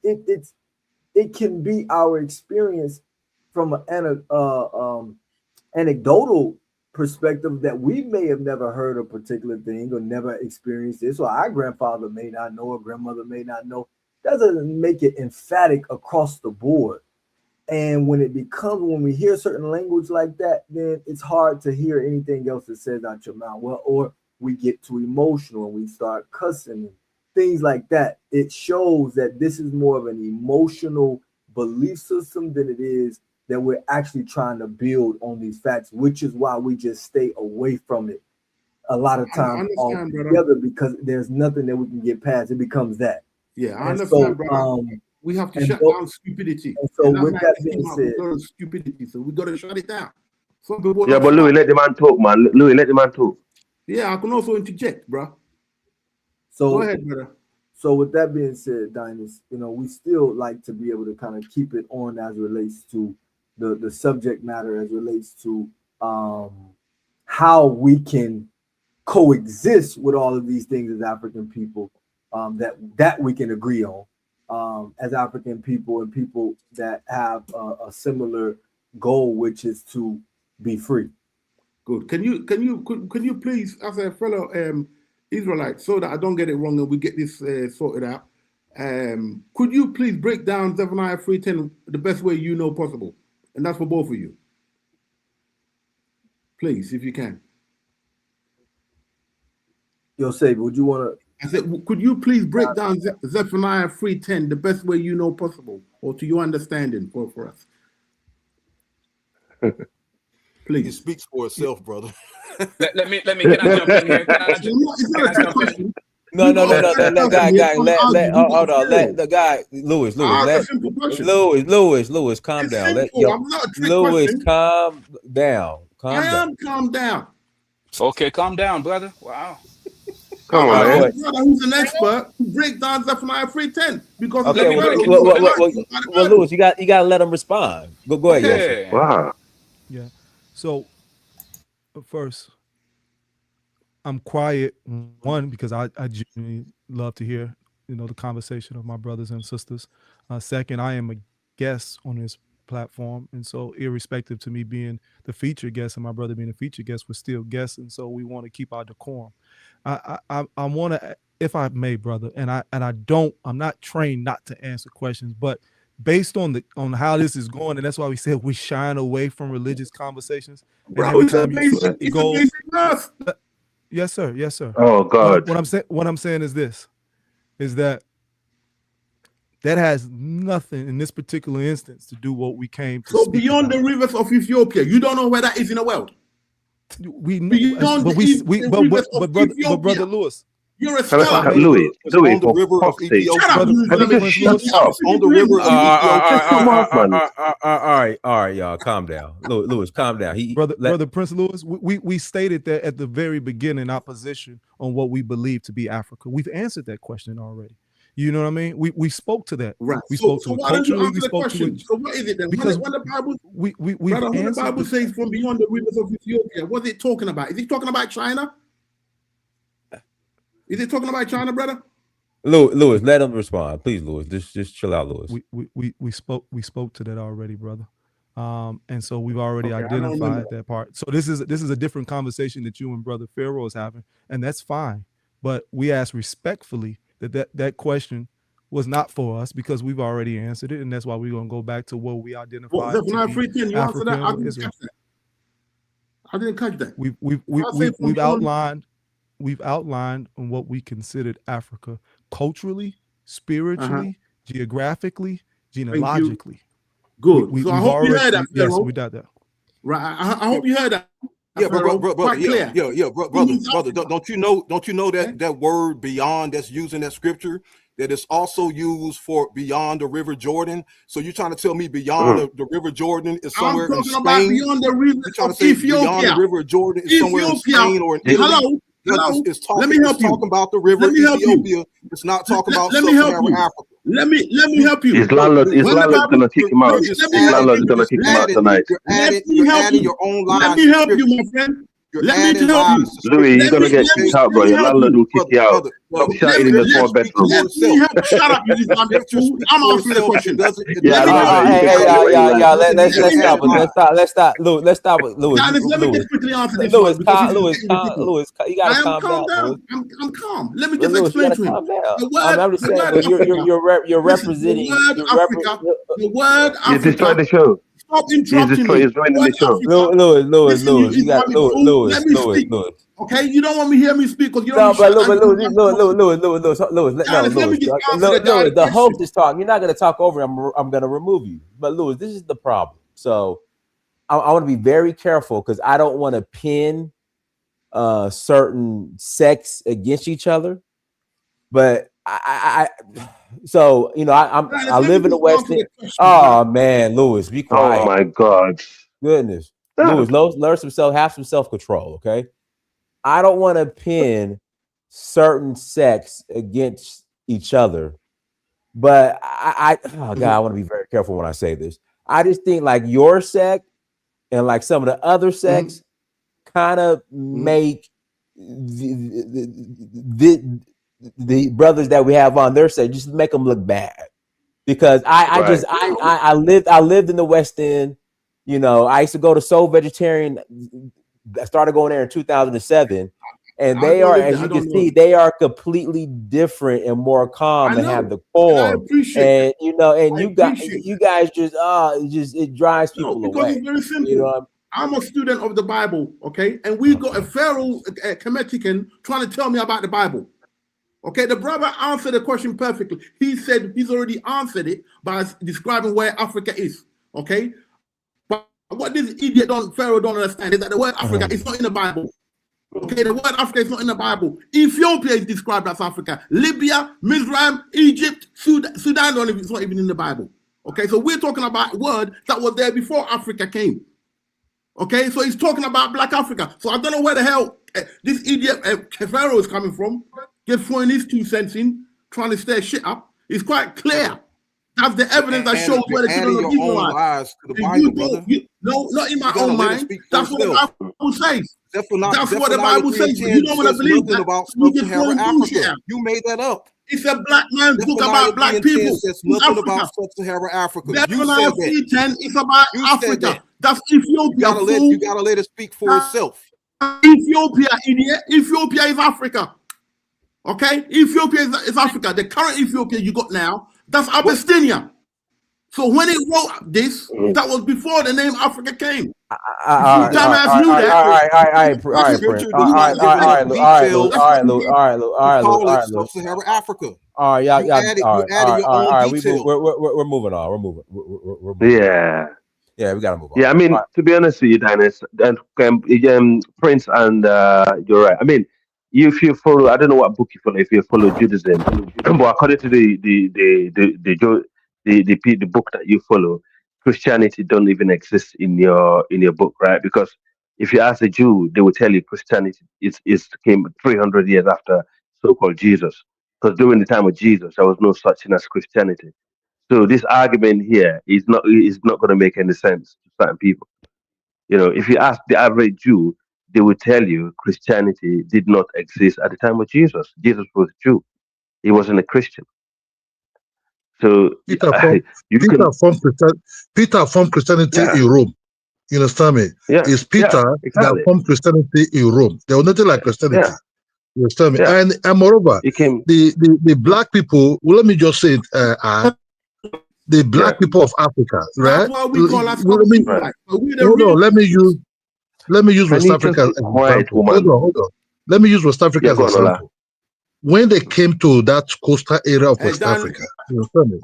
it can be our experience from an anecdotal perspective that we may have never heard a particular thing or never experienced this, or our grandfather may not know, or grandmother may not know. Doesn't make it emphatic across the board. And when we hear certain language like that, then it's hard to hear anything else that says out your mouth. Well, or we get too emotional and we start cussing and things like that. It shows that this is more of an emotional belief system than it is that we're actually trying to build on these facts, which is why we just stay away from it a lot of times altogether, because there's nothing that we can get past. It becomes that. Yeah, I understand, brother. We have to shut down stupidity. And so with that being said, stupidity, so we got to shut it down. Yeah, but Louis, let the man talk, man. Louis, let the man talk. Yeah, I can also interject, bro. So go ahead, brother. So with that being said, Dynast, we still like to be able to kind of keep it on as relates to the subject matter, as relates to how we can coexist with all of these things as African people, that we can agree on. As African people and people that have a similar goal, which is to be free. Good. Can you please, as a fellow Israelite, so that I don't get it wrong and we get this sorted out, could you please break down Zephaniah 3:10 the best way you know possible? And that's for both of you. Please, if you can. Yosef, would you want to? I said, could you please break down Zephaniah 3:10 the best way you know possible, or to your understanding for us? Please. It speaks for itself, brother. let me can I jump in here? No, guy. Hold on. Let the guy, Louis, calm down. Louis, calm down. Calm down. Okay, calm down, brother. Wow. Come on, man. Brother who's an expert who break down Zephaniah 3:10 because well, Louis, you got to let him respond. Go ahead, okay. Wow. Yeah. So first, I'm quiet, one, because I genuinely love to hear, the conversation of my brothers and sisters. Second, I am a guest on this platform, and so irrespective to me being the featured guest and my brother being a featured guest, we're still guests, and so we want to keep our decorum. I want to, if I may, brother, and I'm not trained not to answer questions, but based on how this is going, and that's why we said we shine away from religious conversations. And Bro, every time you flip the it's a goal, basic math. yes, sir. Yes, sir. Oh God. What I'm saying is this: is that has nothing in this particular instance to do what we came to So speak beyond about. the rivers of Ethiopia, you don't know where that is in the world. We know, Beyond but the rivers of brother Ethiopia, Lewis, you're a Can if I I, scholar. may, Louis, It's Louis, on the for river of fuck's sake, Shut up, Ethiopia. you can you Islamic. just shut up? On the river of Ethiopia. Come off, man. All right, y'all, calm down. Lewis, calm down. brother Prince Lewis, we stated that at the very beginning our position on what we believe to be Africa. We've answered that question already. You know what I mean? We spoke to that. Right. We So spoke to it why don't you culturally. answer We the spoke to question? it So what is it then? because When the Bible, we've brother, when the answered Bible says from beyond the rivers of Ethiopia, what's it talking about? Is it talking about China? Is it talking about China, brother? Lewis, let him respond, please. Lewis, just chill out, Lewis. we spoke to that already, brother. And so we've already Okay, I don't remember identified that part. So this is a different conversation that you and brother Pharaoh is having, and that's fine. But we ask respectfully that question was not for us because we've already answered it, and that's why we're gonna go back to what we What, identified to Zephaniah be 3:10, you answer Africa that? I and didn't Israel. catch that. I didn't catch that. We've outlined on what we considered Africa culturally, spiritually, geographically, Thank you. genealogically. Good. So I hope you heard that, Yes, Pharaoh. we got that. Right. I hope you heard that. Yeah, Pharaoh. brother, Quite clear. brother. Don't you know that word beyond that's used in that scripture that is also used for beyond the river Jordan? So you're trying to tell me beyond the river Jordan is I'm somewhere in talking about Spain? beyond the You're rivers trying to of say beyond the Ethiopia. river Jordan is somewhere in Spain or in Italy? Hello. It's Let me help you. talking about the river Let me help you. Ethiopia. It's not talking about Let me help sub-Saharan you. Africa. Let me help you. His landlord, When the Bible, gonna kick him out. let me His help landlord is you. gonna kick him out tonight. Let me help adding you. your own Let lies me to help you, scripture. my friend. You're Let me adding help you. lies to Louis, you're Let gonna me get kicked out, bro. Your help landlord you. will kick you out. Stop shouting in the small bedroom. Let me help. Shut up, you Islamic Scripture fool. speaks I'm for answering the itself. question. Yeah, I Let me love help that. You you. can call it what you like. Let's stop it. Let's stop. Let's stop with Lewis. Giannis, let me Lewis, just quickly answer this one because this is getting ridiculous. Lewis, you gotta I am calm calm down, Lewis. down. I'm calm. Let me just Lewis, you explain gotta to him. calm down. The I'm just saying, word but Africa. you're Listen, representing. the word You destroyed Africa. the show. Stop He's interrupting me. ruining Word the show. Africa. Listen, you Lewis, you got Islamic fool. Let me speak. Lewis. Okay, you don't want me to hear me speak because you don't No, want me but to shut down. Lewis. No, Giannis, let me Lewis. just answer the guy Lewis, the question. host is talking. You're not gonna talk over him. I'm gonna remove you. But Lewis, this is the problem. So I want to be very careful because I don't want to pin certain sects against each other. But so I Let me live in the just West answer End. the question. Oh man, Lewis, be Oh quiet. my God. Goodness, Stop. Lewis, have some self control. Okay, I don't want to pin certain sects against each other, but oh God, I want to be very careful when I say this. I just think like your sect and like some of the other sects kind of make the brothers that we have on their side just make them look bad because I lived in the West End. I used to go to Soul Vegetarian. I started going there in 2007, and they are, as you can see, they are completely different and more calm and have the form. And you guys just it drives people because away. it's very simple. I'm a student of the Bible, okay? And we got a Pharaoh Kemetic trying to tell me about the Bible. Okay, the brother answered the question perfectly. He said he's already answered it by describing where Africa is. Okay, but what this idiot Pharaoh don't understand is that the word Africa is not in the Bible. Okay, the word Africa is not in the Bible. Ethiopia is described as Africa. Libya, Mizraim, Egypt, Sudan it's not even in the Bible. Okay, so we're talking about a word that was there before Africa came. Okay, so he's talking about Black Africa. So I don't know where the hell this idiot Pharaoh is coming from. Just throwing his 2 cents in, trying to stir shit up. It's quite clear. That's the evidence that shows where the children of Israel own are. lies to the If Bible, you brother. do, no, not in my own mind. That's what the Bible says. That's what the Bible says. But you don't want to believe that. About So you just Sub-Saharan throwing bullshit Africa. out. You made that up. It's a black man's book about black people. Says Who's nothing Africa? about Sub-Saharan Africa. Zephaniah 3:10 is about Africa. That's Ethiopia. You gotta let it speak for itself. Ethiopia, idiot. Ethiopia is Africa. Okay? Ethiopia is Africa. The current Ethiopia you got now, that's Abyssinia. So when it wrote this, that was before the name Africa came. All right, Sub-Saharan Africa. All right, y'all, You added your own detail. We're moving on. We're moving. Yeah, we gotta move on. Yeah, I mean, to be honest with you, Dynast, and Prince, and you're right. I mean, if you follow, I don't know what book you follow. If you follow Judaism, but according to the book that you follow, Christianity don't even exist in your book, right? Because if you ask a Jew, they will tell you Christianity is came 300 years after so-called Jesus. Because during the time of Jesus, there was no such thing as Christianity. So this argument here is not going to make any sense to certain people. You know, if you ask the average Jew, they will tell you Christianity did not exist at the time of Jesus. Jesus was a Jew; he wasn't a Christian. So Peter formed Christianity in Rome. You understand me? Yeah, It's Peter that formed Christianity in Rome. There was nothing like Christianity. Yeah. You understand me? Yeah. And moreover, the black people, well, let me just say it, the black people of Africa, right? That's why we call ourselves Israelites. Hold on, let me use West Africa as an example. Hold on. Let me use West Africa as an example. When they came to that coastal area of West Africa, you understand me?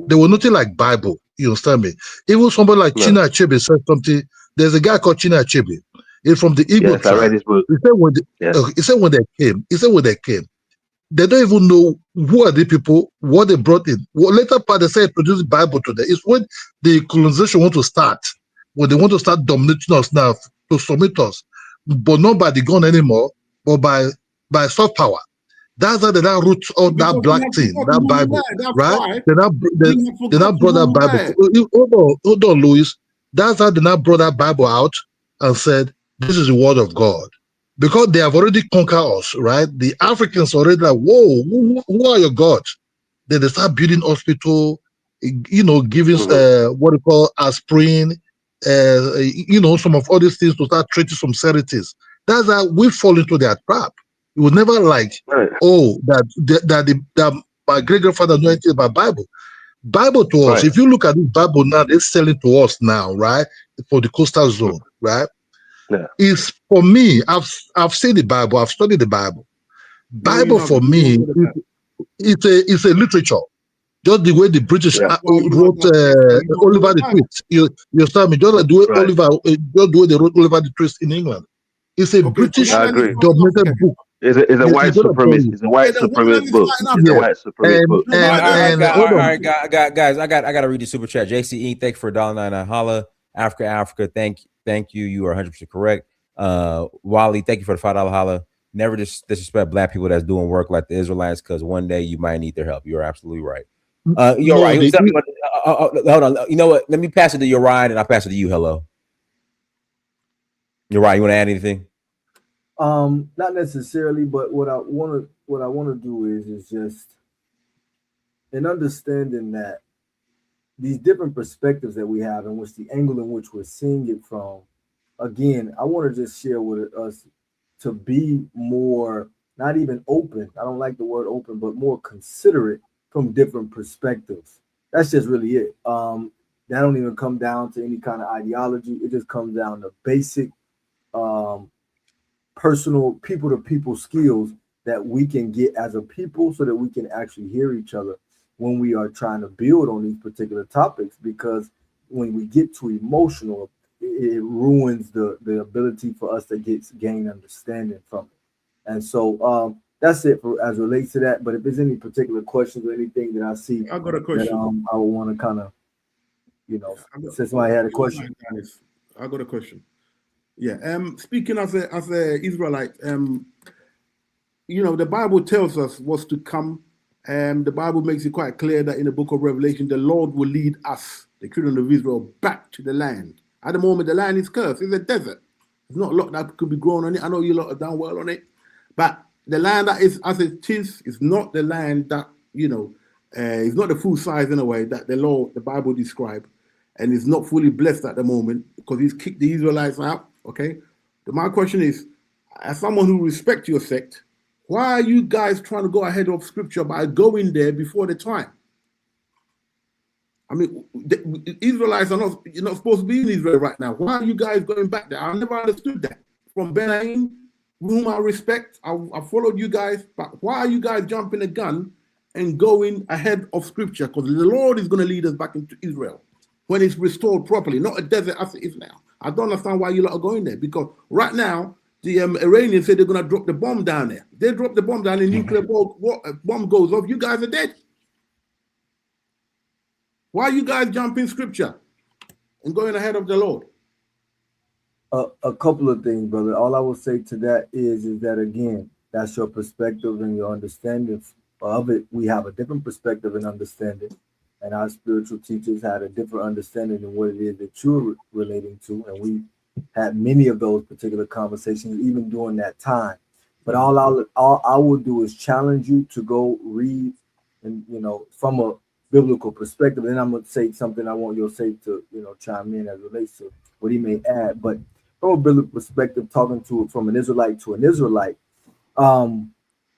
There was nothing like Bible. You understand me? Even somebody like China Achebe said something. There's a guy called China Achebe. He's from the Igbo tribe. I read his book. He said when they came, they don't even know who are the people, what they brought in. Well, later part they say produce the Bible today. It's when the colonization want to start, when they want to start dominating us now to submit us, but not by the gun anymore, but by soft power. That's how they now root out that black thing, that Bible, right? They now brought that Bible. Hold on, Louis. That's how they now brought that Bible out and said, this is the word of God. Because they have already conquered us, right? The Africans already like, whoa, who are your gods? Then they start building hospital, giving what they call aspirin, some of all these things to start treating some serities. That's how we fall into their trap. It was never like, that my great grandfather knew anything about Bible. Bible to us, if you look at this Bible now, they're selling to us now, right? For the coastal zone, right? Yeah. Is for me, I've seen the Bible, I've studied the Bible. Bible for me, it's a literature. Just the way the British wrote Oliver the Twist. You understand me? Just like the way they wrote Oliver the Twist in England. It's a British dominated book. It's a white supremacist. It's a white supremacist book. It's a white supremacist book. All right, guys, I got to read the super chat. JCE, thank you for $1.99. Holla, Africa. Thank you. You are 100% correct. Wally, thank you for the $5 holla. Never disrespect black people that's doing work like the Israelites, because one day you might need their help. You're absolutely right. You're right. Hold on. You know what? Let me pass it to Uriah, and I'll pass it to you. Hello. Uriah, you want to add anything? Not necessarily, but what I want to do is just an understanding that these different perspectives that we have, in which the angle in which we're seeing it from. Again, I want to just share with us to be more, not even open. I don't like the word open, but more considerate from different perspectives. That's just really it. That don't even come down to any kind of ideology. It just comes down to basic personal people-to-people skills that we can get as a people so that we can actually hear each other when we are trying to build on these particular topics. Because when we get too emotional, it ruins the ability for us to gain understanding from it. And so that's it for as relates to that. But if there's any particular questions or anything that I see, I got a question. That, I would want to kind of, since somebody had a question. I got a question. Yeah. Speaking as a Israelite, the Bible tells us what's to come The Bible makes it quite clear that in the book of Revelation, the Lord will lead us, the children of Israel, back to the land. At the moment, the land is cursed. It's a desert. There's not a lot that could be grown on it. I know you lot have done well on it. But the land that is as it is not the land that, it's not the full size in a way that the Bible describes. And it's not fully blessed at the moment because he's kicked the Israelites out. Okay. But my question is, as someone who respects your sect, why are you guys trying to go ahead of scripture by going there before the time? I mean, the Israelites you're not supposed to be in Israel right now. Why are you guys going back there? I never understood that. From Benaim, whom I respect, I followed you guys, but why are you guys jumping the gun and going ahead of scripture? Because the Lord is going to lead us back into Israel when it's restored properly, not a desert as it is now. I don't understand why you lot are going there, because right now, the Iranians said they're going to drop the bomb down there. They drop the bomb down, the nuclear bomb goes off, you guys are dead. Why are you guys jumping scripture and going ahead of the Lord? A couple of things, brother. All I will say to that is that, again, that's your perspective and your understanding of it. We have a different perspective and understanding, and our spiritual teachers had a different understanding than what it is that you're relating to, and we had many of those particular conversations even during that time. But all I will do is challenge you to go read, and from a biblical perspective. And then I'm going to say something I want your say to chime in as it relates to what he may add. But from a biblical perspective, talking to from an Israelite to an Israelite, go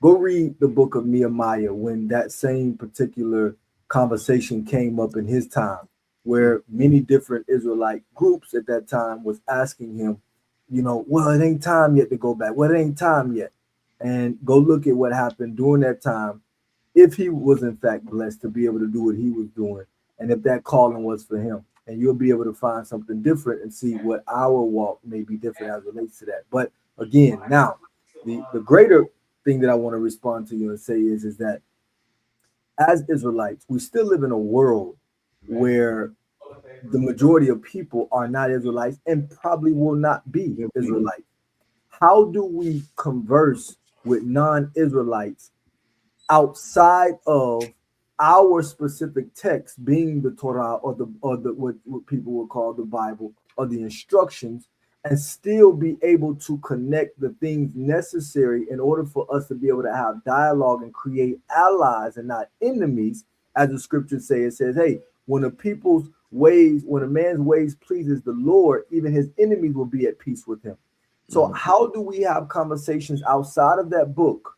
read the book of Nehemiah when that same particular conversation came up in his time, where many different Israelite groups at that time was asking him, well, it ain't time yet to go back. Well, it ain't time yet. And go look at what happened during that time, if he was in fact blessed to be able to do what he was doing, and if that calling was for him. And you'll be able to find something different and see what our walk may be different as it relates to that. But again, now, the greater thing that I want to respond to you and say is that as Israelites, we still live in a world where the majority of people are not Israelites and probably will not be Israelites. How do we converse with non-Israelites outside of our specific text, being the Torah or the what people would call the Bible or the instructions, and still be able to connect the things necessary in order for us to be able to have dialogue and create allies and not enemies? As the scriptures say, it says, hey, when a man's ways pleases the Lord, even his enemies will be at peace with him. So how do we have conversations outside of that book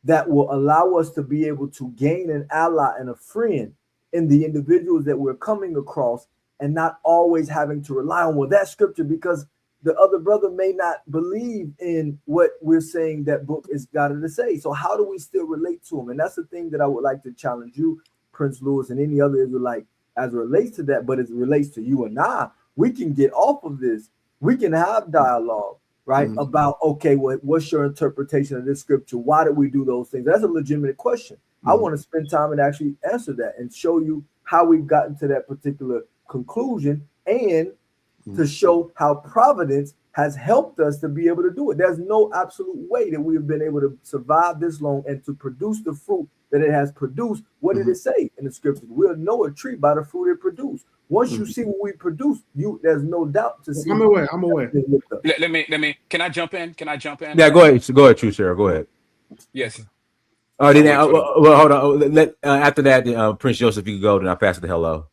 that will allow us to be able to gain an ally and a friend in the individuals that we're coming across, and not always having to rely on that scripture, because the other brother may not believe in what we're saying that book is got to say. So how do we still relate to him? And that's the thing that I would like to challenge you, Prince Louis, and any other Israelite as it relates to that. But as it relates to you and I, we can get off of this. We can have dialogue, right? About, okay, what's your interpretation of this scripture? Why did we do those things? That's a legitimate question. I want to spend time and actually answer that and show you how we've gotten to that particular conclusion, and to show how providence has helped us to be able to do it. There's no absolute way that we have been able to survive this long and to produce the fruit that it has produced. What did it say in the scriptures? We'll know a tree by the fruit it produced. Once you see what we produce, there's no doubt to see. I'm aware. Let me. Can I jump in? Yeah, go ahead. Go ahead, True Sarah. Go ahead. Yes. Oh, then well, hold on. After that, Prince Joseph, you can go. Then I'll pass it to hello.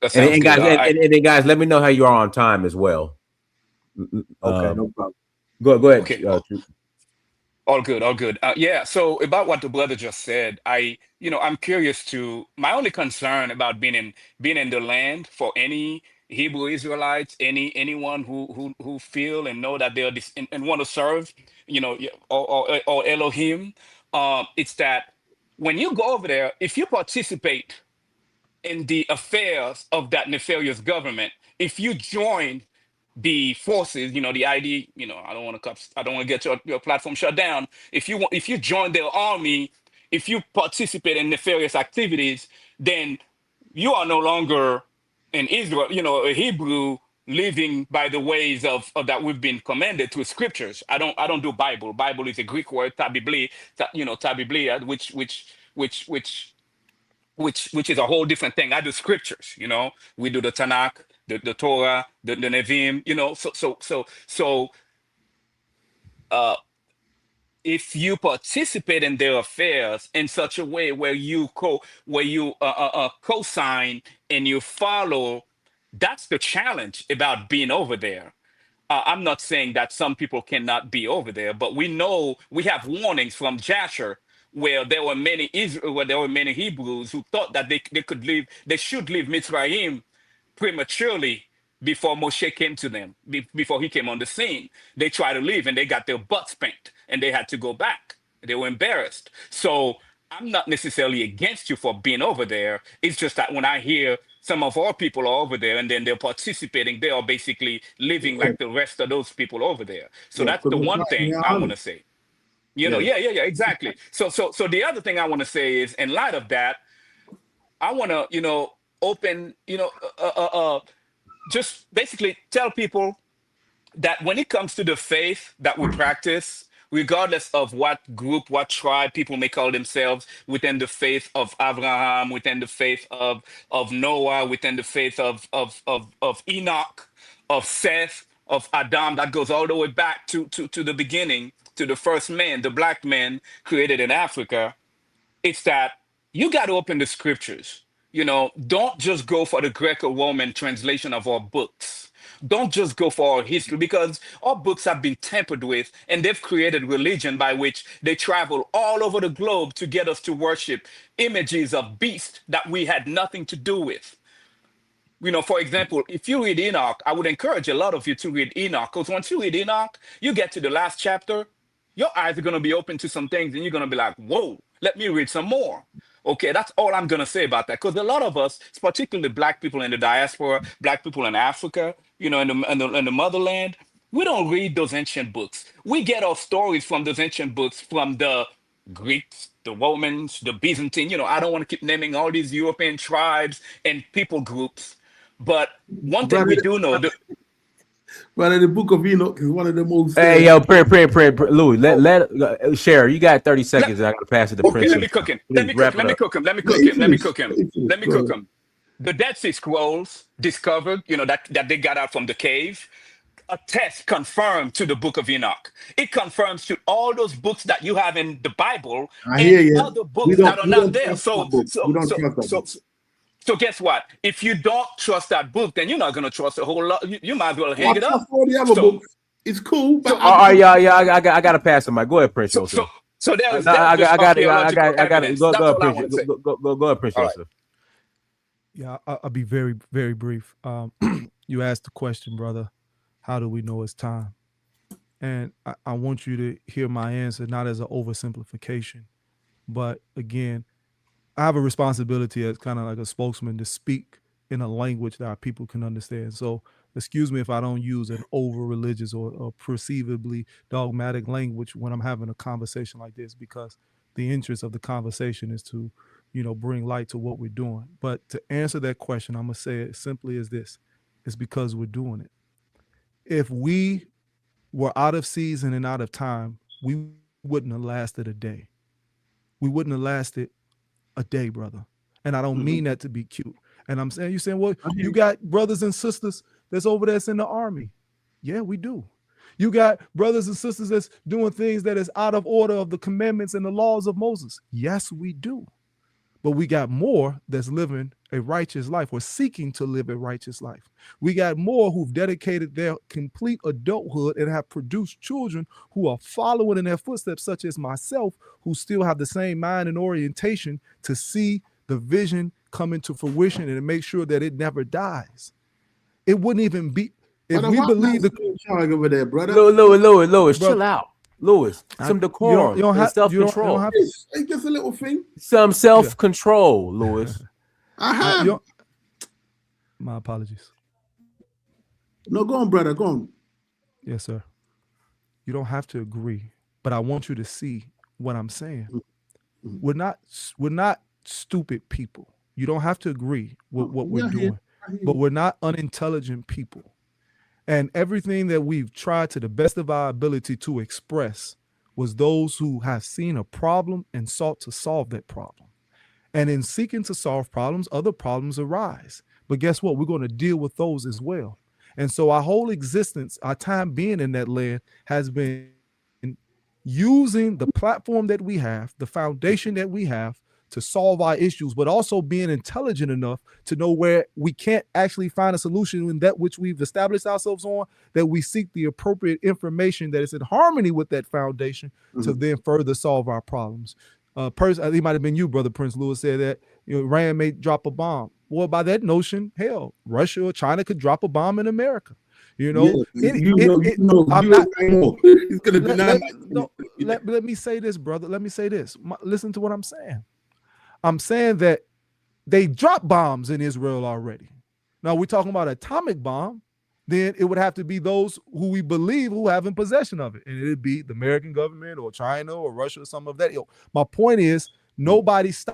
That sounds good. Guys, and then guys, let me know how you are on time as well. Okay, no problem. Go ahead. Okay. All good. Yeah. So about what the brother just said, I'm curious to. My only concern about being in the land for any Hebrew Israelites, anyone who feel and know that they're and want to serve, or Elohim, it's that when you go over there, if you participate in the affairs of that nefarious government, if you join the forces, the ID, I don't want to get your platform shut down. If you join their army, if you participate in nefarious activities, then you are no longer an Israel, a Hebrew living by the ways of that we've been commanded through scriptures. I don't do Bible. Bible is a Greek word, tabibli, tabiblia, which which is a whole different thing. I do scriptures, we do the Tanakh, the Torah, the Nevi'im, uh, if you participate in their affairs in such a way where you co-sign and you follow, that's the challenge about being over there. I'm not saying that some people cannot be over there, but we know we have warnings from Jasher where there were many Hebrews who thought that they should leave Mitzrayim prematurely before Moshe came to them, before he came on the scene. They tried to leave and they got their butts spanked and they had to go back. They were embarrassed. So I'm not necessarily against you for being over there. It's just that when I hear some of our people are over there and then they're participating, they are basically living like the rest of those people over there. So Yeah, that's because the they're one fighting thing their I want honor. to say. Yeah. Exactly. So the other thing I want to say is, in light of that, I want to, open, just basically tell people that when it comes to the faith that we practice, regardless of what group, what tribe people may call themselves, within the faith of Abraham, within the faith of Noah, within the faith of Enoch, of Seth, of Adam, that goes all the way back to the beginning, to the first man, the black man created in Africa. It's that you got to open the scriptures. Don't just go for the Greco-Roman translation of our books. Don't just go for our history, because our books have been tampered with and they've created religion by which they travel all over the globe to get us to worship images of beasts that we had nothing to do with. For example, if you read Enoch, I would encourage a lot of you to read Enoch, because once you read Enoch, you get to the last chapter, your eyes are going to be open to some things and you're going to be like, whoa, let me read some more. Okay, that's all I'm going to say about that. Because a lot of us, particularly black people in the diaspora, black people in Africa, in the motherland, we don't read those ancient books. We get our stories from those ancient books from the Greeks, the Romans, the Byzantine. I don't want to keep naming all these European tribes and people groups. But one thing we do know, Brother, the Book of Enoch is one of the most. Hey, yo, print, Louis, let share. You got 30 seconds. I'm gonna pass it to Prince. Let me cook him. Let me cook him. The Dead Sea Scrolls discovered, that they got out from the cave, a test confirmed to the Book of Enoch. It confirms to all those books that you have in the Bible and other books that are not there. So guess what? If you don't trust that book, then you're not going to trust a whole lot. You might as well hang it up. All the other books. It's cool. But I got to pass the mic. Go ahead, Prince. So there's I got evidence. go That's all I Prince. want to say. Go ahead, Prince Joseph. Yeah, I'll be very, very brief. You asked the question, brother, how do we know it's time? And I want you to hear my answer, not as an oversimplification, but again, I have a responsibility as kind of like a spokesman to speak in a language that our people can understand. So excuse me if I don't use an over-religious or perceivably dogmatic language when I'm having a conversation like this, because the interest of the conversation is to, bring light to what we're doing. But to answer that question, I'm going to say it simply as this. It's because we're doing it. If we were out of season and out of time, we wouldn't have lasted a day. We wouldn't have lasted a day, brother. And I don't mean that to be cute. And I'm saying, you're saying, well, you got brothers and sisters that's over there in the army. Yeah, we do. You got brothers and sisters that's doing things that is out of order of the commandments and the laws of Moses. Yes, we do. But we got more that's living a righteous life or seeking to live a righteous life. We got more who've dedicated their complete adulthood and have produced children who are following in their footsteps, such as myself, who still have the same mind and orientation to see the vision come into fruition and to make sure that it never dies. It wouldn't even be, if we believe the charge over there, brother. Louis, chill out. Louis, some decorum, self-control. It's just a little thing. Some self-control, Louis. I have. My apologies. No, go on, brother. Go on. Yes, sir. You don't have to agree, but I want you to see what I'm saying. We're not stupid people. You don't have to agree with what we're doing, but we're not unintelligent people. And everything that we've tried to the best of our ability to express was those who have seen a problem and sought to solve that problem. And in seeking to solve problems, other problems arise. But guess what? We're going to deal with those as well. And so our whole existence, our time being in that land, has been using the platform that we have, the foundation that we have, to solve our issues, but also being intelligent enough to know where we can't actually find a solution in that which we've established ourselves on, that we seek the appropriate information that is in harmony with that foundation to then further solve our problems. It might have been you, Brother Prince Lewis, said that Iran may drop a bomb. Well, by that notion, hell, Russia or China could drop a bomb in America. He's gonna let me say this, brother. Let me say this. Listen to what I'm saying. I'm saying that they dropped bombs in Israel already. Now we're talking about atomic bomb, then it would have to be those who we believe who have in possession of it. And it'd be the American government or China or Russia or some of that. My point is, nobody's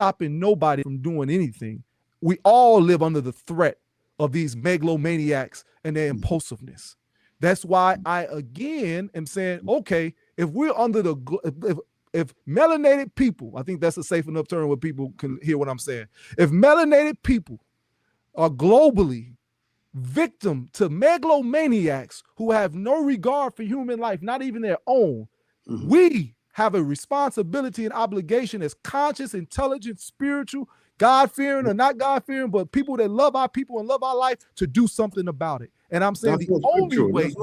stopping nobody from doing anything. We all live under the threat of these megalomaniacs and their impulsiveness. That's why I again am saying, okay, if we're under if melanated people, I think that's a safe enough term where people can hear what I'm saying. If melanated people are globally victim to megalomaniacs who have no regard for human life, not even their own, we have a responsibility and obligation as conscious, intelligent, spiritual, God-fearing or not God-fearing, but people that love our people and love our life, to do something about it. And I'm saying the only way,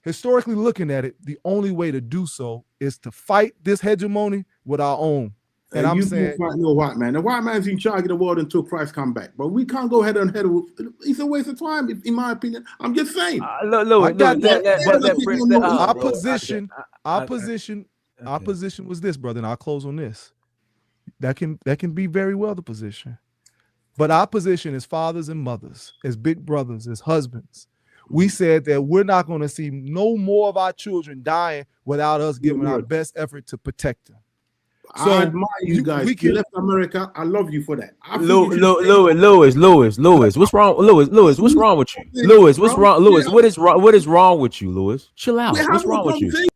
historically looking at it, the only way to do so is to fight this hegemony with our own. And I'm saying, fight no white man. The white man's in charge of the world until Christ come back. But we can't go head on head with. It's a waste of time, in my opinion. I'm just saying. Our position was this, brother, and I'll close on this. That can be very well the position. But our position as fathers and mothers, as big brothers, as husbands, we said that we're not going to see no more of our children dying without us giving our best effort to protect them. So I admire you guys. You left America. I love you for that. Lewis, what's wrong? Lewis, what's wrong with you? Lewis, what's wrong? Lewis, what is wrong? What is wrong with you, Lewis? Chill out. What's wrong with you?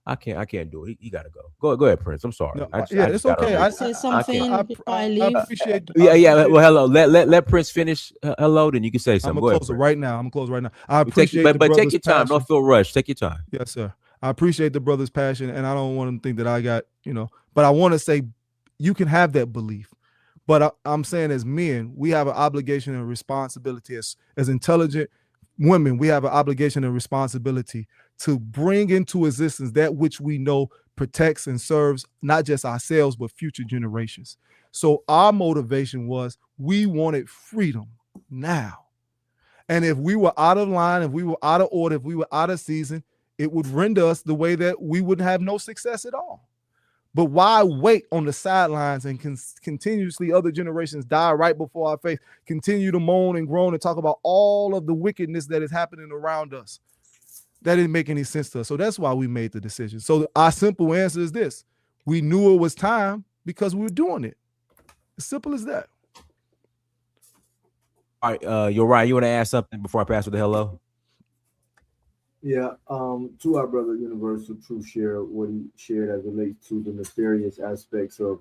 I can't do it. He gotta go. Go ahead, Prince. I'm sorry. No, it's okay. I say something before I leave. I appreciate. Well, hello. Let Prince finish. Hello, then you can say something. I'm gonna close it right now. I appreciate, but take your time. Don't feel rushed. Take your time. Yes, sir. I appreciate the brother's passion, and I don't want him to think that I got, But I want to say, you can have that belief, but I'm saying as men, we have an obligation and responsibility as intelligent women. We have an obligation and responsibility to bring into existence that which we know protects and serves not just ourselves, but future generations. So our motivation was, we wanted freedom now. And if we were out of line, if we were out of order, if we were out of season, it would render us the way that we would have no success at all. But why wait on the sidelines and continuously other generations die right before our face, continue to moan and groan and talk about all of the wickedness that is happening around us? That didn't make any sense to us. So that's why we made the decision. So our simple answer is this. We knew it was time because we were doing it. As simple as that. All right, you're right. You want to ask something before I pass with the hello? Yeah, to our brother Universal Truth share what he shared as it relates to the nefarious aspects of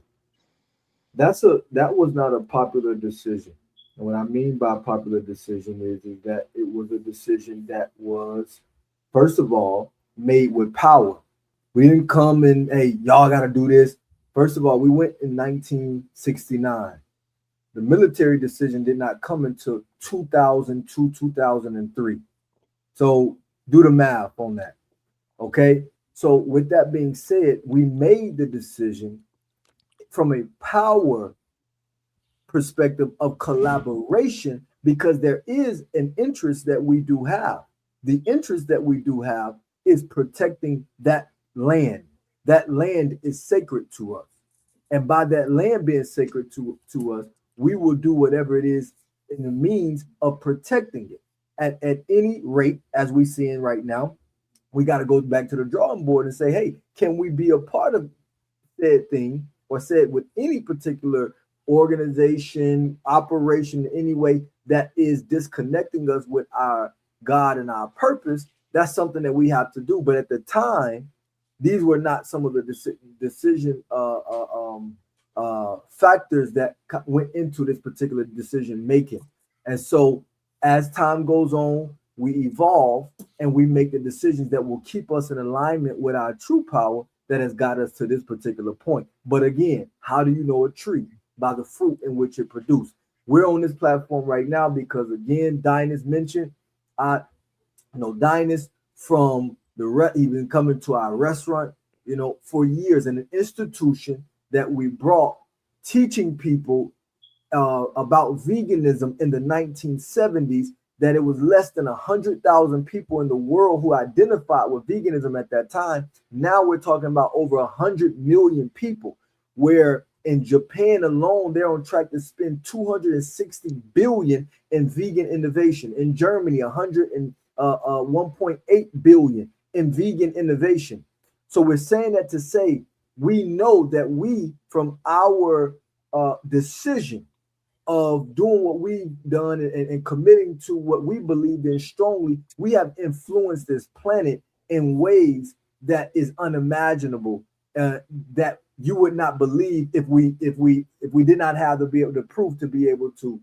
that was not a popular decision. And what I mean by popular decision is that it was a decision that was, first of all, made with power. We didn't come and, hey, y'all got to do this. First of all, we went in 1969. The military decision did not come until 2002, 2003. So do the math on that. Okay. So with that being said, we made the decision from a power perspective of collaboration because there is an interest that we do have. The interest that we do have is protecting that land. That land is sacred to us. And by that land being sacred to us, we will do whatever it is in the means of protecting it. At any rate, as we see in right now, we got to go back to the drawing board and say, hey, can we be a part of said thing or said with any particular organization, operation, in any way that is disconnecting us with our God and our purpose? That's something that we have to do. But at the time, these were not some of the decision factors that went into this particular decision making. And so as time goes on, we evolve and we make the decisions that will keep us in alignment with our true power that has got us to this particular point. But again, how do you know a tree? By the fruit in which it produced. We're on this platform right now because, again, Dynast mentioned, I know Dynast from even coming to our restaurant, for years, and an institution that we brought teaching people about veganism in the 1970s, that it was less than 100,000 people in the world who identified with veganism at that time. Now we're talking about over 100 million people, where in Japan alone, they're on track to spend 260 billion in vegan innovation. In Germany, 1.8 billion in vegan innovation. So we're saying that to say, we know that we, from our decision of doing what we've done and committing to what we believed in strongly, we have influenced this planet in ways that is unimaginable, that you would not believe if we did not have the proof to be able to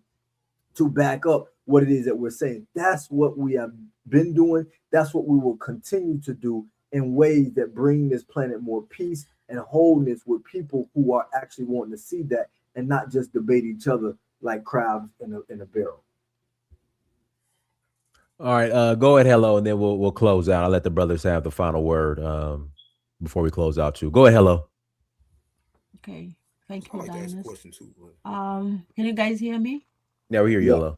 back up what it is that we're saying. That's what we have been doing. That's what we will continue to do in ways that bring this planet more peace and wholeness, with people who are actually wanting to see that and not just debate each other like crabs in a barrel. All right, go ahead, Hello, and then we'll close out. I'll let the brothers have the final word before we close out too. Go ahead, Hello. Okay, thank you, I like to ask a Dynast. question too. Can you guys hear me? Now we hear you, Hello.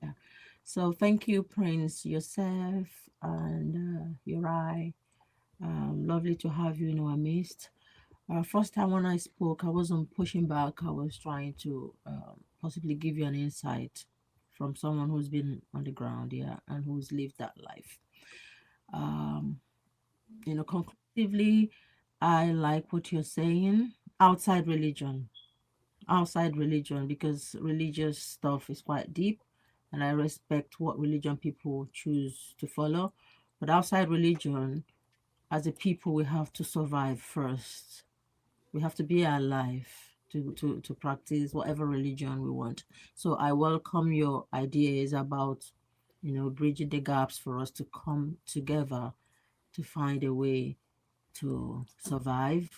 Yeah. So thank you, Prince, yourself, and Uri. Lovely to have you in our midst. First time when I spoke, I wasn't pushing back. I was trying to possibly give you an insight from someone who's been on the ground here and who's lived that life. Conclusively, I like what you're saying outside religion, because religious stuff is quite deep, and I respect what religion people choose to follow. But outside religion, as a people, we have to survive first. We have to be alive to practice whatever religion we want. So I welcome your ideas about, bridging the gaps for us to come together to find a way to survive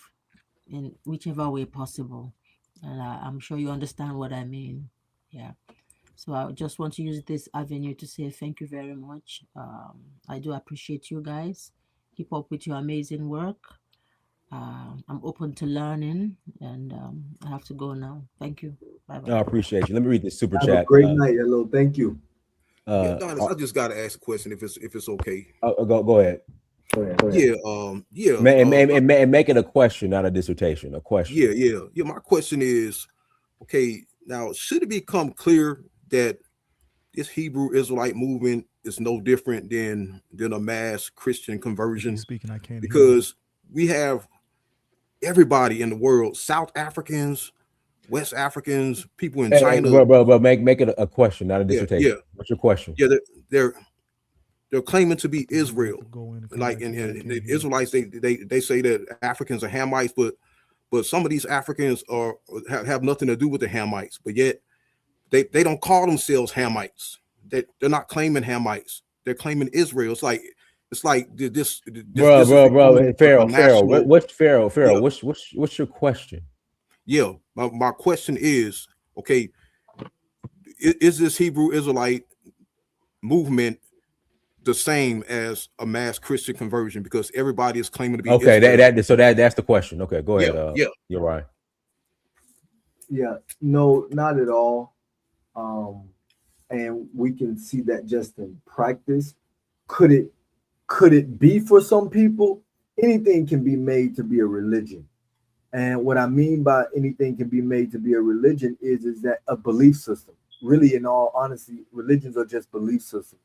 in whichever way possible. And I'm sure you understand what I mean. Yeah. So I just want to use this avenue to say thank you very much. I do appreciate you guys. Keep up with your amazing work. I'm open to learning, and I have to go now. Thank you. Bye-bye. I appreciate you. Let me read this super Have chat. a great night. Hello. Thank you. Yeah, Dynast, I just got to ask a question if it's okay. Go ahead. Yeah, And make it a question, not a dissertation. A question. Yeah. My question is, okay, now should it become clear that this Hebrew Israelite movement is no different than a mass Christian conversion? Speaking, I can't because we have everybody in the world, South Africans, West Africans, people in China. Bro, make it a question, not a dissertation. Yeah. What's your question? Yeah, they're claiming to be Israel, like and the Israelites. They say that Africans are Hamites, but some of these Africans have nothing to do with the Hamites, but yet they don't call themselves Hamites. They're not claiming Hamites. They're claiming Israel. It's like this. Bro. Pharaoh. What's Pharaoh? Yeah. What's your question? Yeah, my question is, okay, is this Hebrew Israelite movement the same as a mass Christian conversion? Because everybody is claiming to be okay. Israel. That's the question. Okay, go ahead. Yeah, you're right. Yeah, no, not at all. And we can see that just in practice. Could it be for some people? Anything can be made to be a religion. And what I mean by anything can be made to be a religion is that a belief system. Really, in all honesty, religions are just belief systems.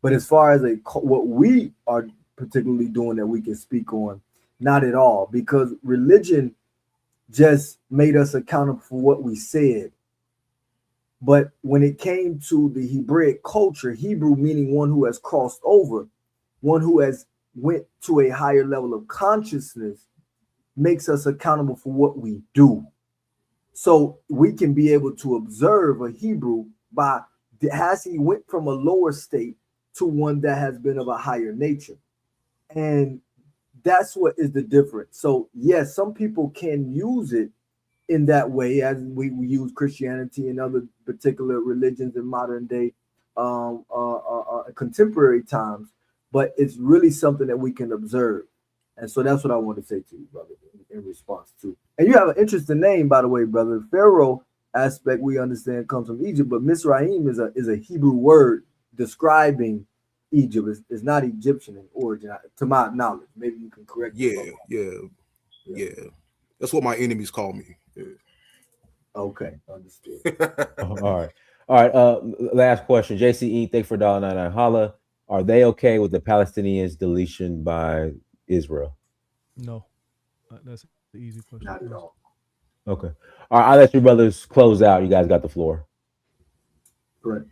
But as far as what we are particularly doing that we can speak on, not at all, because religion just made us accountable for what we said. But when it came to the Hebraic culture, Hebrew meaning one who has crossed over, one who has went to a higher level of consciousness makes us accountable for what we do. So we can be able to observe a Hebrew by has he went from a lower state to one that has been of a higher nature. And that's what is the difference. So yes, some people can use it in that way, as we use Christianity and other particular religions in modern day, contemporary times. But it's really something that we can observe, and so that's what I want to say to you, brother, in response to. And you have an interesting name, by the way, brother. Pharaoh aspect we understand comes from Egypt, but Misraim is a Hebrew word describing Egypt. It's not Egyptian in origin, to my knowledge. Maybe you can correct me. Yeah. That's what my enemies call me. Yeah. Okay, understood. All right. Last question. JCE, thanks for $1.99. Holla. Are they okay with the Palestinians' deletion by Israel? No, that's the easy question. Not at all. Okay. All right. I'll let you brothers close out. You guys got the floor. Correct.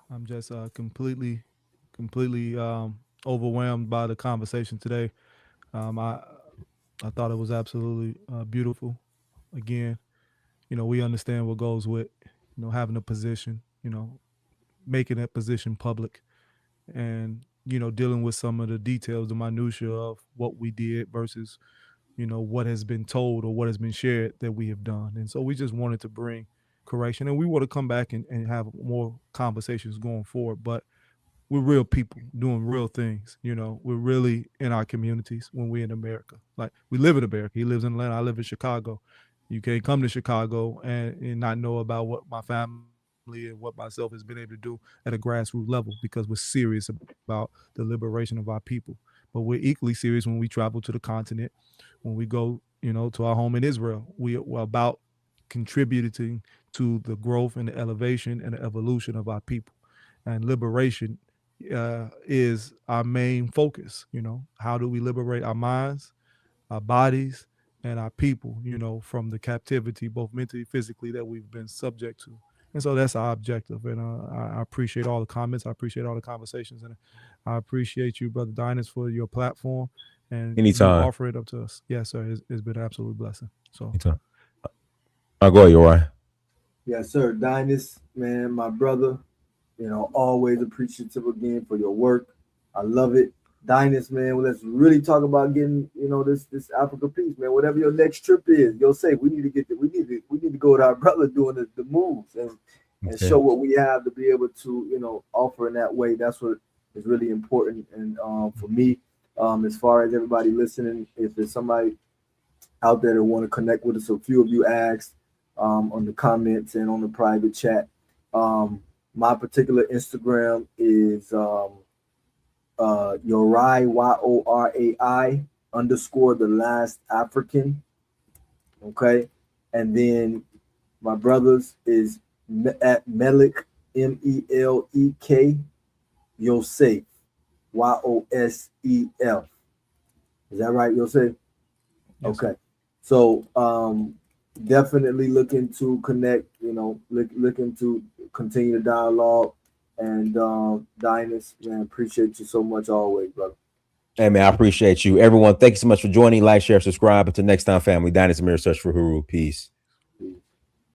I'm just completely overwhelmed by the conversation today. I thought it was absolutely beautiful. Again, we understand what goes with, having a position, making that position public, and dealing with some of the details, the minutia of what we did versus, what has been told or what has been shared that we have done. And so we just wanted to bring correction, and we want to come back and have more conversations going forward. But we're real people doing real things. We're really in our communities when we're in America. Like, we live in America. He lives in Atlanta. I live in Chicago. You can't come to Chicago and not know about what my family and what myself has been able to do at a grassroots level, because we're serious about the liberation of our people. But we're equally serious when we travel to the continent, when we go, to our home in Israel. We're about contributing to the growth and the elevation and the evolution of our people. And liberation is our main focus. How do we liberate our minds, our bodies, and our people, from the captivity, both mentally, physically, that we've been subject to. And so that's our objective. And I appreciate all the comments. I appreciate all the conversations. And I appreciate you, Brother Dynast, for your platform and Anytime. you offer it up to us. Yes, sir. It's been an absolute blessing. So Anytime. I'll go, Uri. Yes, sir. Dynast, man, my brother, always appreciative again for your work. I love it. Dynast, man, well, let's really talk about getting, this Africa piece, man. Whatever your next trip is, you'll say we need to go with our brother doing the moves and show what we have to be able to, offer in that way. That's what is really important. And for me, as far as everybody listening, if there's somebody out there that want to connect with us, a few of you asked on the comments and on the private chat. My particular Instagram is Yorai, YORAI _, the last African. Okay. And then my brother's is at Melik, MELEK, Yosef, YOSEF. Is that right, Yosef? yes. Okay. So definitely looking to connect, looking to continue the dialogue. And Dynast, man, appreciate you so much always, brother. Hey, man, I appreciate you. Everyone, thank you so much for joining. Like, share, subscribe. Until next time, family. Dynast Amir, search for Huru. Peace.